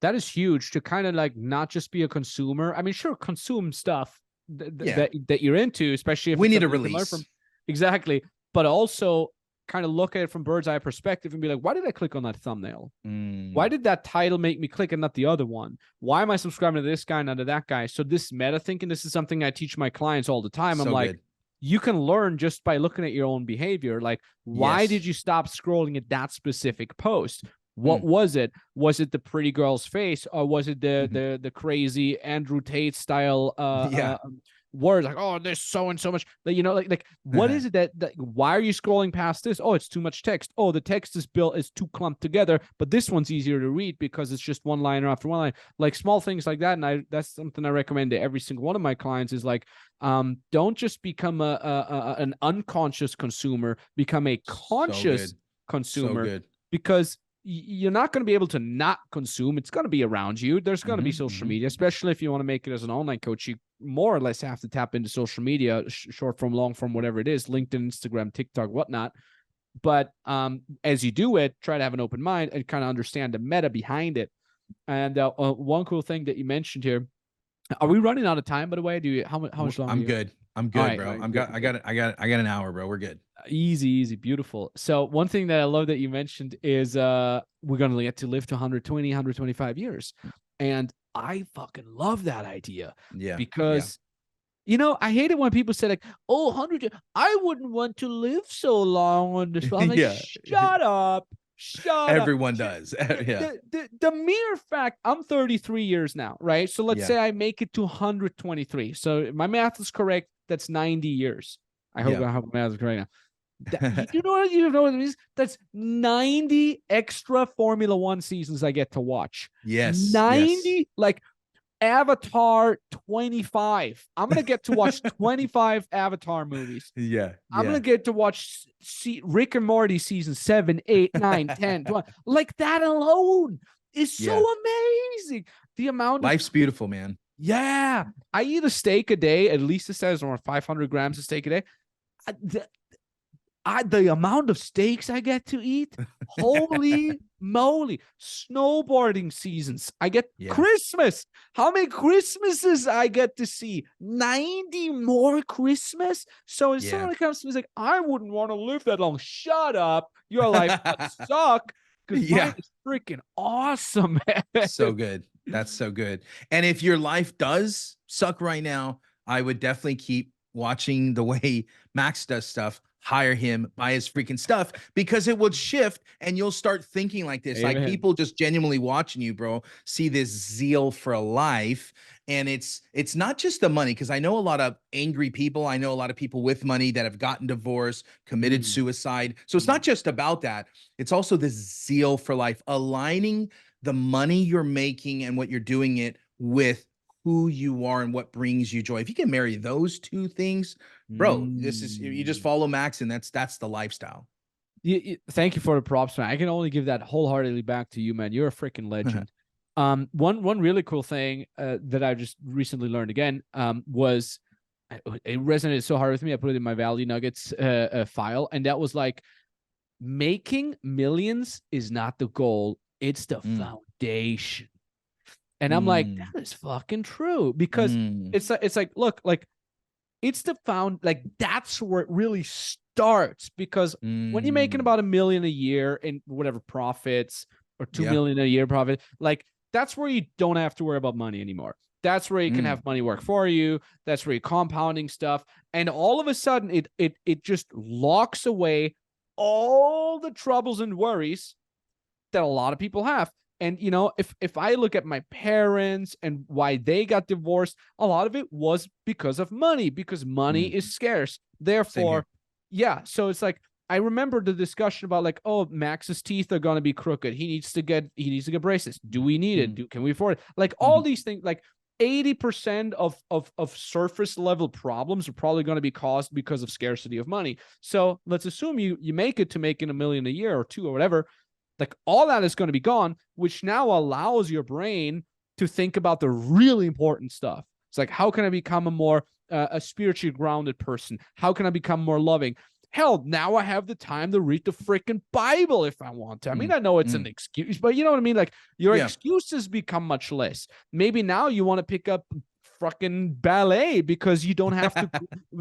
That is huge, to kind of like not just be a consumer. I mean, sure, consume stuff Yeah. that you're into, especially if We it's need a something you can learn from. release. Exactly. But also kind of look at it from bird's eye perspective and be like, why did I click on that thumbnail? Why Mm, did that title make me click and not the other one? Why am I subscribing to this guy, not to that guy? So this meta thinking, this is something I teach my clients all the time. I'm so like, good. you can learn just by looking at your own behavior. Like, why did Yes. you stop scrolling at that specific post? What Mm, was it? Was it the pretty girl's face, or was it the mhm. the the crazy Andrew Tate style Yeah. words like, oh, there's so and so much, like, like what Uh-huh. is it that why are you scrolling past this? Oh, it's too much text. Oh, the text is too clumped together, but this one's easier to read because it's just one liner after one line, like small things like that. And that's something I recommend to every single one of my clients is like, don't just become an unconscious consumer, become a So conscious good. So consumer, good. because you're not going to be able to not consume. It's going to be around you. There's going to be social Hmm. media, especially if you want to make it as an online coach. You more or less have to tap into social media, short form, long form, whatever it is, LinkedIn, Instagram, TikTok, whatnot. But as you do it, try to have an open mind and kind of understand the meta behind it. And one cool thing that you mentioned here, are we running out of time, by the way? How much longer I'm do you? good. I'm All good, right, all bro. right, I'm good, got I good. got I got an hour, bro. We're good. Easy, easy, beautiful. So one thing that I love that you mentioned is we're going to get to live to 120, 125 years. And I fucking love that idea Yeah. Yeah. because, I hate it when people say like, oh, 100, I wouldn't want to live so long on this. I'm like, Yeah. shut up, shut up. Everyone does. Yeah. The mere fact, I'm 33 years now, right? So let's Yeah. say I make it to 123. So my math is correct. That's 90 years. I hope Yeah. my math is correct now. You know what it is? That's 90 extra Formula One seasons I get to watch. Yes. Yes. 90, like Avatar 25. I'm gonna get to watch 25 Avatar movies. Yeah. I'm gonna Yeah. get to watch Rick and Morty season 7, 8, 9, 10, 12. Like that alone is so Yeah. amazing. The amount of Life's beautiful, man. yeah. I eat a steak a day. At least it says around 500 grams of steak a day. the amount of steaks I get to eat, holy moly. Snowboarding seasons, I get Yeah. Christmas. How many Christmases I get to see? 90 more Christmas. So if Yeah. someone comes to me, is like, I wouldn't want to live that long. Shut up. Your life must suck because mine Yeah. is freaking awesome, man. So good. That's so good. And if your life does suck right now, I would definitely keep watching the way Max does stuff. Hire him, buy his freaking stuff because it would shift and you'll start thinking like this. Like Amen. people just genuinely watching you, bro, see this zeal for a life. And it's not just the money, because I know a lot of angry people. I know a lot of people with money that have gotten divorced, committed Mm, suicide. So it's mm, not just about that. It's also this zeal for life, aligning the money you're making and what you're doing it with who you are and what brings you joy. If you can marry those two things, bro, this is, you just mm. follow Max and that's the lifestyle. Thank you for the props, man. I can only give that wholeheartedly back to you, man. You're a freaking legend. One really cool thing that I just recently learned again was it resonated so hard with me. I put it in my Value Nuggets file, and that was like, making millions is not the goal; it's the Mm, foundation. And I'm like, mm, that is fucking true because mm, it's like, look, like it's the like that's where it really starts because when you're making mm. about 1 million a year in whatever profits or 2 Yeah. million a year profit, like that's where you don't have to worry about money anymore. That's where you can Mm, have money work for you. That's where you're compounding stuff. And all of a sudden it just locks away all the troubles and worries that a lot of people have. And if I look at my parents and why they got divorced, a lot of it was because of money, because money mm. is scarce. Same here. Therefore, yeah. So it's like I remember the discussion about like, oh, Max's teeth are gonna be crooked. He needs to get braces. Do we need it? Mm, Can we afford it? Like all mhm, these things, like 80% of surface level problems are probably going to be caused because of scarcity of money. So let's assume you make it to making 1 million a year or two or whatever, like all that is going to be gone, which now allows your brain to think about the really important stuff. It's like, how can I become a more a spiritually grounded person? How can I become more loving? Hell, now I have the time to read the freaking Bible if I want to. I mean, mm, I know it's an mm. excuse, but you know what I mean? Like your Yeah. excuses become much less. Maybe now you want to pick up fucking ballet because you don't have to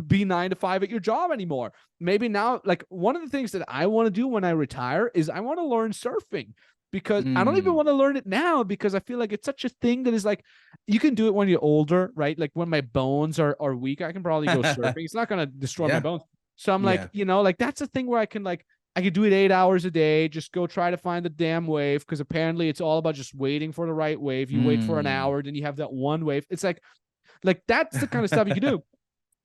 be 9 to 5 at your job anymore. Maybe now, like one of the things that I want to do when I retire is I want to learn surfing because I don't even Mm. want to learn it now because I feel like it's such a thing that is like, you can do it when you're older, right? Like when my bones are weak, I can probably go surfing. It's not going to destroy my Yeah. bones. So I'm like, Yeah. like that's a thing where I could do it 8 hours a day, just go try to find the damn wave because apparently it's all about just waiting for the right wave. You wait for an Mm. hour, then you have that one wave. It's like that's the kind of stuff you can do.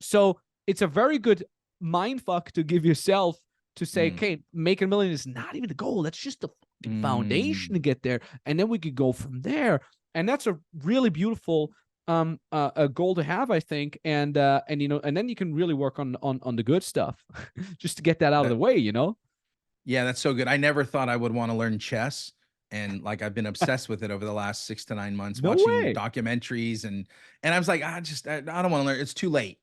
So it's a very good mind fuck to give yourself to say, Mm. okay, making 1 million is not even the goal. That's just the fucking foundation to Mm. get there. And then we could go from there. And that's a really beautiful a goal to have, I think. And and then you can really work on the good stuff just to get that out of the That way. Yeah, that's so good. I never thought I would want to learn chess. And like I've been obsessed with it over the last 6 to 9 months, No watching way. documentaries and I was like, I don't want to learn. It's too late.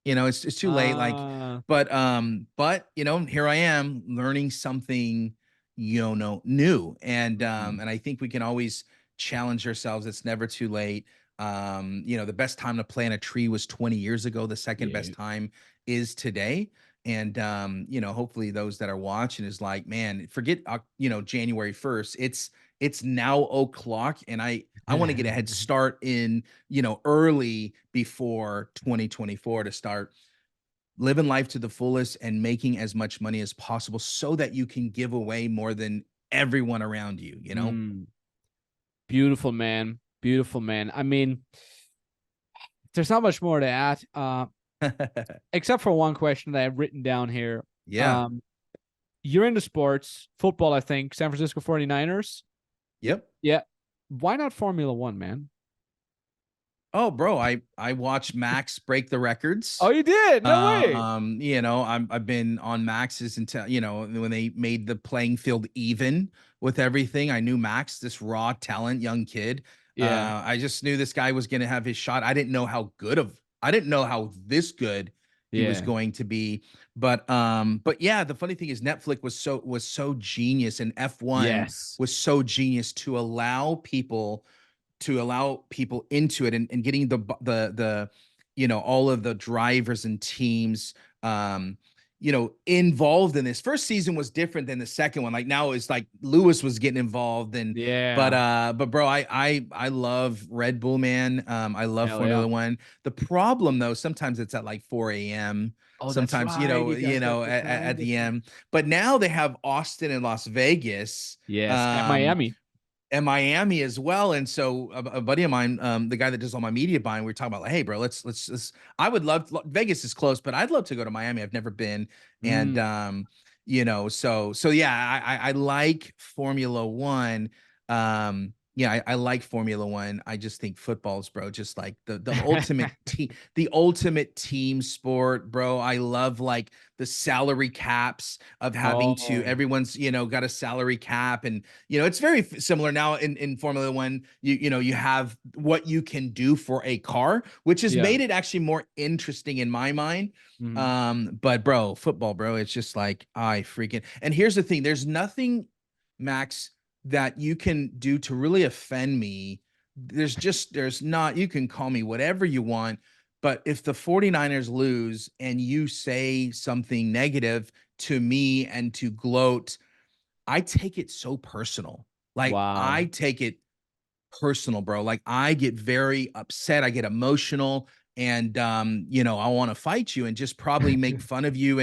It's too late. Like, Uh but here I am learning something, new. And I think we can always challenge ourselves. It's never too late. The best time to plant a tree was 20 years ago. The second best yeah. time is today. And hopefully those that are watching is like, man, forget January 1st. It's now o'clock, and I want to get a head start in early before 2024 to start living life to the fullest and making as much money as possible so that you can give away more than everyone around you. Mm, beautiful, man. Beautiful, man. I mean, there's not much more to add. Except for one question that I've written down here. Yeah. Um, you're into sports, football, I think, San Francisco 49ers. Yep. Yeah. Why not Formula One, man? Oh, bro, I watched Max break the Oh, records. you did? No way. I've been on Max's until when they made the playing field even with everything. I knew Max, this raw talent, young kid. Yeah. I just knew this guy was gonna have his shot. I didn't know how this good he was Yeah. going to be. But yeah, the funny thing is Netflix was so genius, and F1 Yes. was so genius to allow people into it, and getting the all of the drivers and teams involved in this. First season was different than the second one. Like now it's like Lewis was getting involved, and Yeah. but bro, I love Red Bull, man. I love Hell yeah. Formula One. The problem though, sometimes it's at like 4 a.m. Oh, that's Sometimes right. You guys got the at time the difference. end. But now they have Austin and Las Vegas. Yes. At Um, Miami. and Miami as well. And so a buddy of mine, the guy that does all my media buying, we were talking about like, hey, bro, let's. I would love Vegas is close, but I'd love to go to Miami. I've never been, and Mm. so yeah, I like Formula One. Yeah, I like Formula One. I just think football's, bro, just like the ultimate team sport, bro. I love like the salary caps of having to Oh, everyone's got a salary cap, and it's very similar now in Formula One. You have what you can do for a car, which has yeah. made it actually more interesting in my mind. Mhm. But bro, football, bro, it's just like and here's the thing, there's nothing, Max, that you can do to really offend me. There's not, you can call me whatever you want, but if the 49ers lose and you say something negative to me and to gloat, I take it so personal. Like Wow. I take it personal, bro. Like I get very upset, I get emotional, and I want to fight you and just probably make fun of you.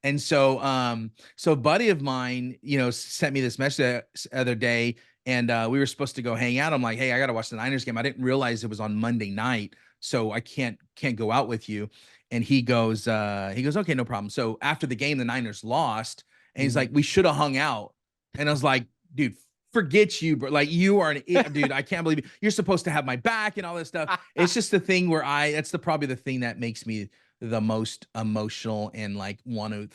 And so a buddy of mine, sent me this message the other day, and we were supposed to go hang out. I'm like, hey, I gotta watch the Niners game. I didn't realize it was on Monday night, so I can't go out with you. And he goes, okay, no problem. So after the game, the Niners lost, and he's Mhm. like, we should have hung out. And I was like, dude, forget you, bro. Like you are dude. I can't believe you're supposed to have my back and all this stuff. It's just the thing where that's probably the thing that makes me the most emotional and like want to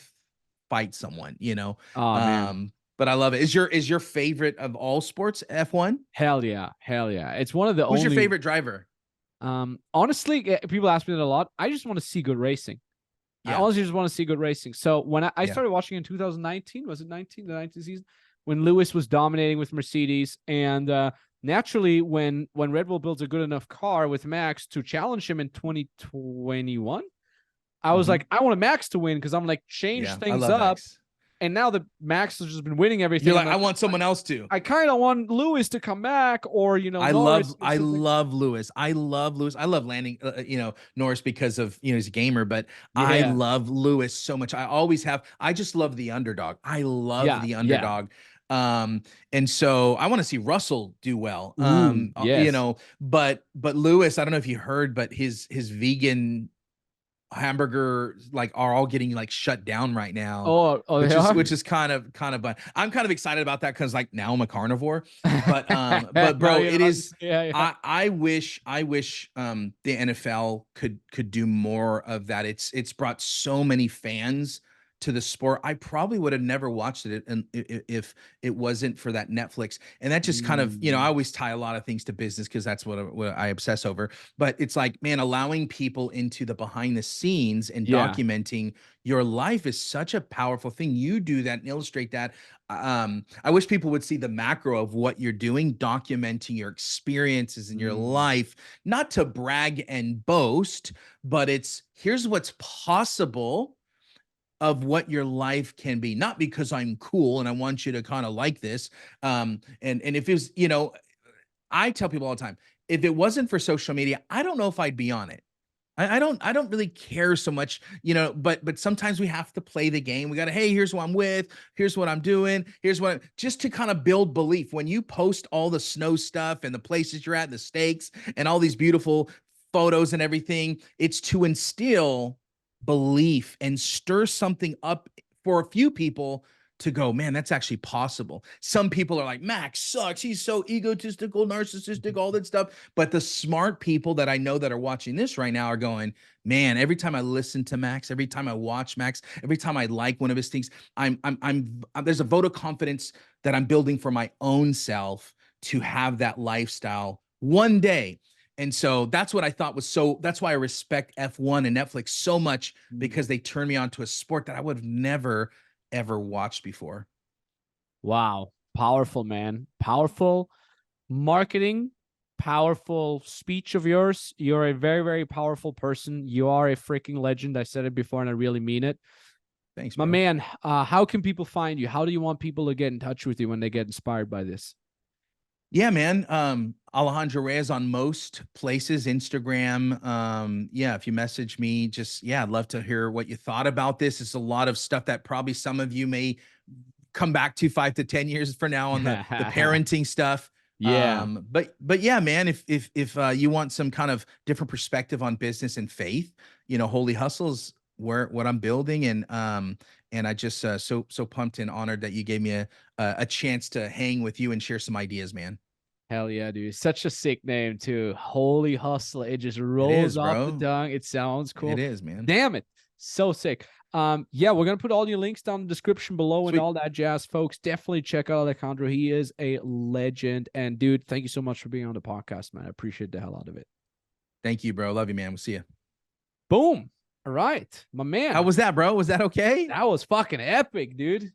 fight someone. Oh man. But I love it. Is your favorite of all sports F1? Hell yeah. Hell yeah. It's one of the Who's your only favorite driver? honestly, people ask me that a lot. I just want to see good racing. I Yeah. honestly just want to see good racing. So when I Yeah. started watching in 2019, was it 19, the 19th season, when Lewis was dominating with Mercedes, and naturally when Red Bull builds a good enough car with Max to challenge him in 2021, I was Mm-hmm. like, I want Max to win because I'm like, change Yeah. I things love up. Max. And now that Max has just been winning You're everything, I'm like, I like, want someone else to. I kind of want Lewis to come back, or I Norris love or I something. love Lewis. I love Lewis. I love landing Norris because of he's a gamer, but I Yeah, love Lewis so much. I always have. I just love the underdog. I love yeah, the yeah. underdog. And so I want to see Russell do well. Ooh, yes. But Lewis, I don't know if you heard, but his vegan hamburger like are all getting like shut down right now, Oh, which they is are. which is kind of fun. I'm kind of excited about that because like now I'm a carnivore. But Now bro, you it know, is. yeah, yeah. I wish the NFL could do more of that. It's brought so many fans to the sport. I probably would have never watched it if it wasn't for that Netflix. And that just kind of, I Mm, always tie a lot of things to business because that's what I obsess over. But it's like, man, allowing people into the behind the scenes and yeah. documenting your life is such a powerful thing. You do that and illustrate that. I wish people would see the macro of what you're doing, documenting your experiences in your Mm, life, not to brag and boast, but here's what's possible of what your life can be, not because I'm cool and I want you to kind of like this. And if it was, I tell people all the time, if it wasn't for social media, I don't know if I'd be on it. I don't really care so much, but sometimes we have to play the game. We got to, hey, here's who I'm with, here's what I'm doing, just to kind of build belief. When you post all the snow stuff and the places you're at, the steaks and all these beautiful photos and everything, it's to instill belief and stir something up for a few people to go, man, that's actually possible. Some people are like, Max sucks. He's so egotistical, narcissistic, all that stuff. But the smart people that I know that are watching this right now are going, man, every time I listen to Max, every time I watch Max, every time I like one of his things, there's a vote of confidence that I'm building for my own self to have that lifestyle one day. And so that's what I thought was that's why I respect F1 and Netflix so much, because they turned me on to a sport that I would have never, ever watched before. Wow. Powerful, man. Powerful marketing, powerful speech of yours. You're a very, very powerful person. You are a freaking legend. I said it before and I really mean it. Thanks, My bro. man, how can people find you? How do you want people to get in touch with you when they get inspired by this? Yeah, man. Alejandro Reyes on most places, Instagram. Yeah, if you message me, I'd love to hear what you thought about this. It's a lot of stuff that probably some of you may come back to 5 to 10 years from now on the parenting stuff. Yeah. But yeah, man, if you want some kind of different perspective on business and faith, Holy Hustle's what I'm building. And I just so pumped and honored that you gave me a chance to hang with you and share some ideas, man. Hell yeah, dude. Such a sick name too. Holy Hustle. It just It rolls is, off the bro. tongue. It sounds It cool. is, man. Damn it. So sick. Yeah, we're gonna put all your links down in the description below and Sweet. all that jazz, folks. Definitely check out Alejandro. He is a legend. And dude, thank you so much for being on the podcast, man. I appreciate the hell out of it. Thank you, bro. Love you, man. We'll see you. Boom. All right, my man. How was that, bro? Was that okay? That was fucking epic, dude.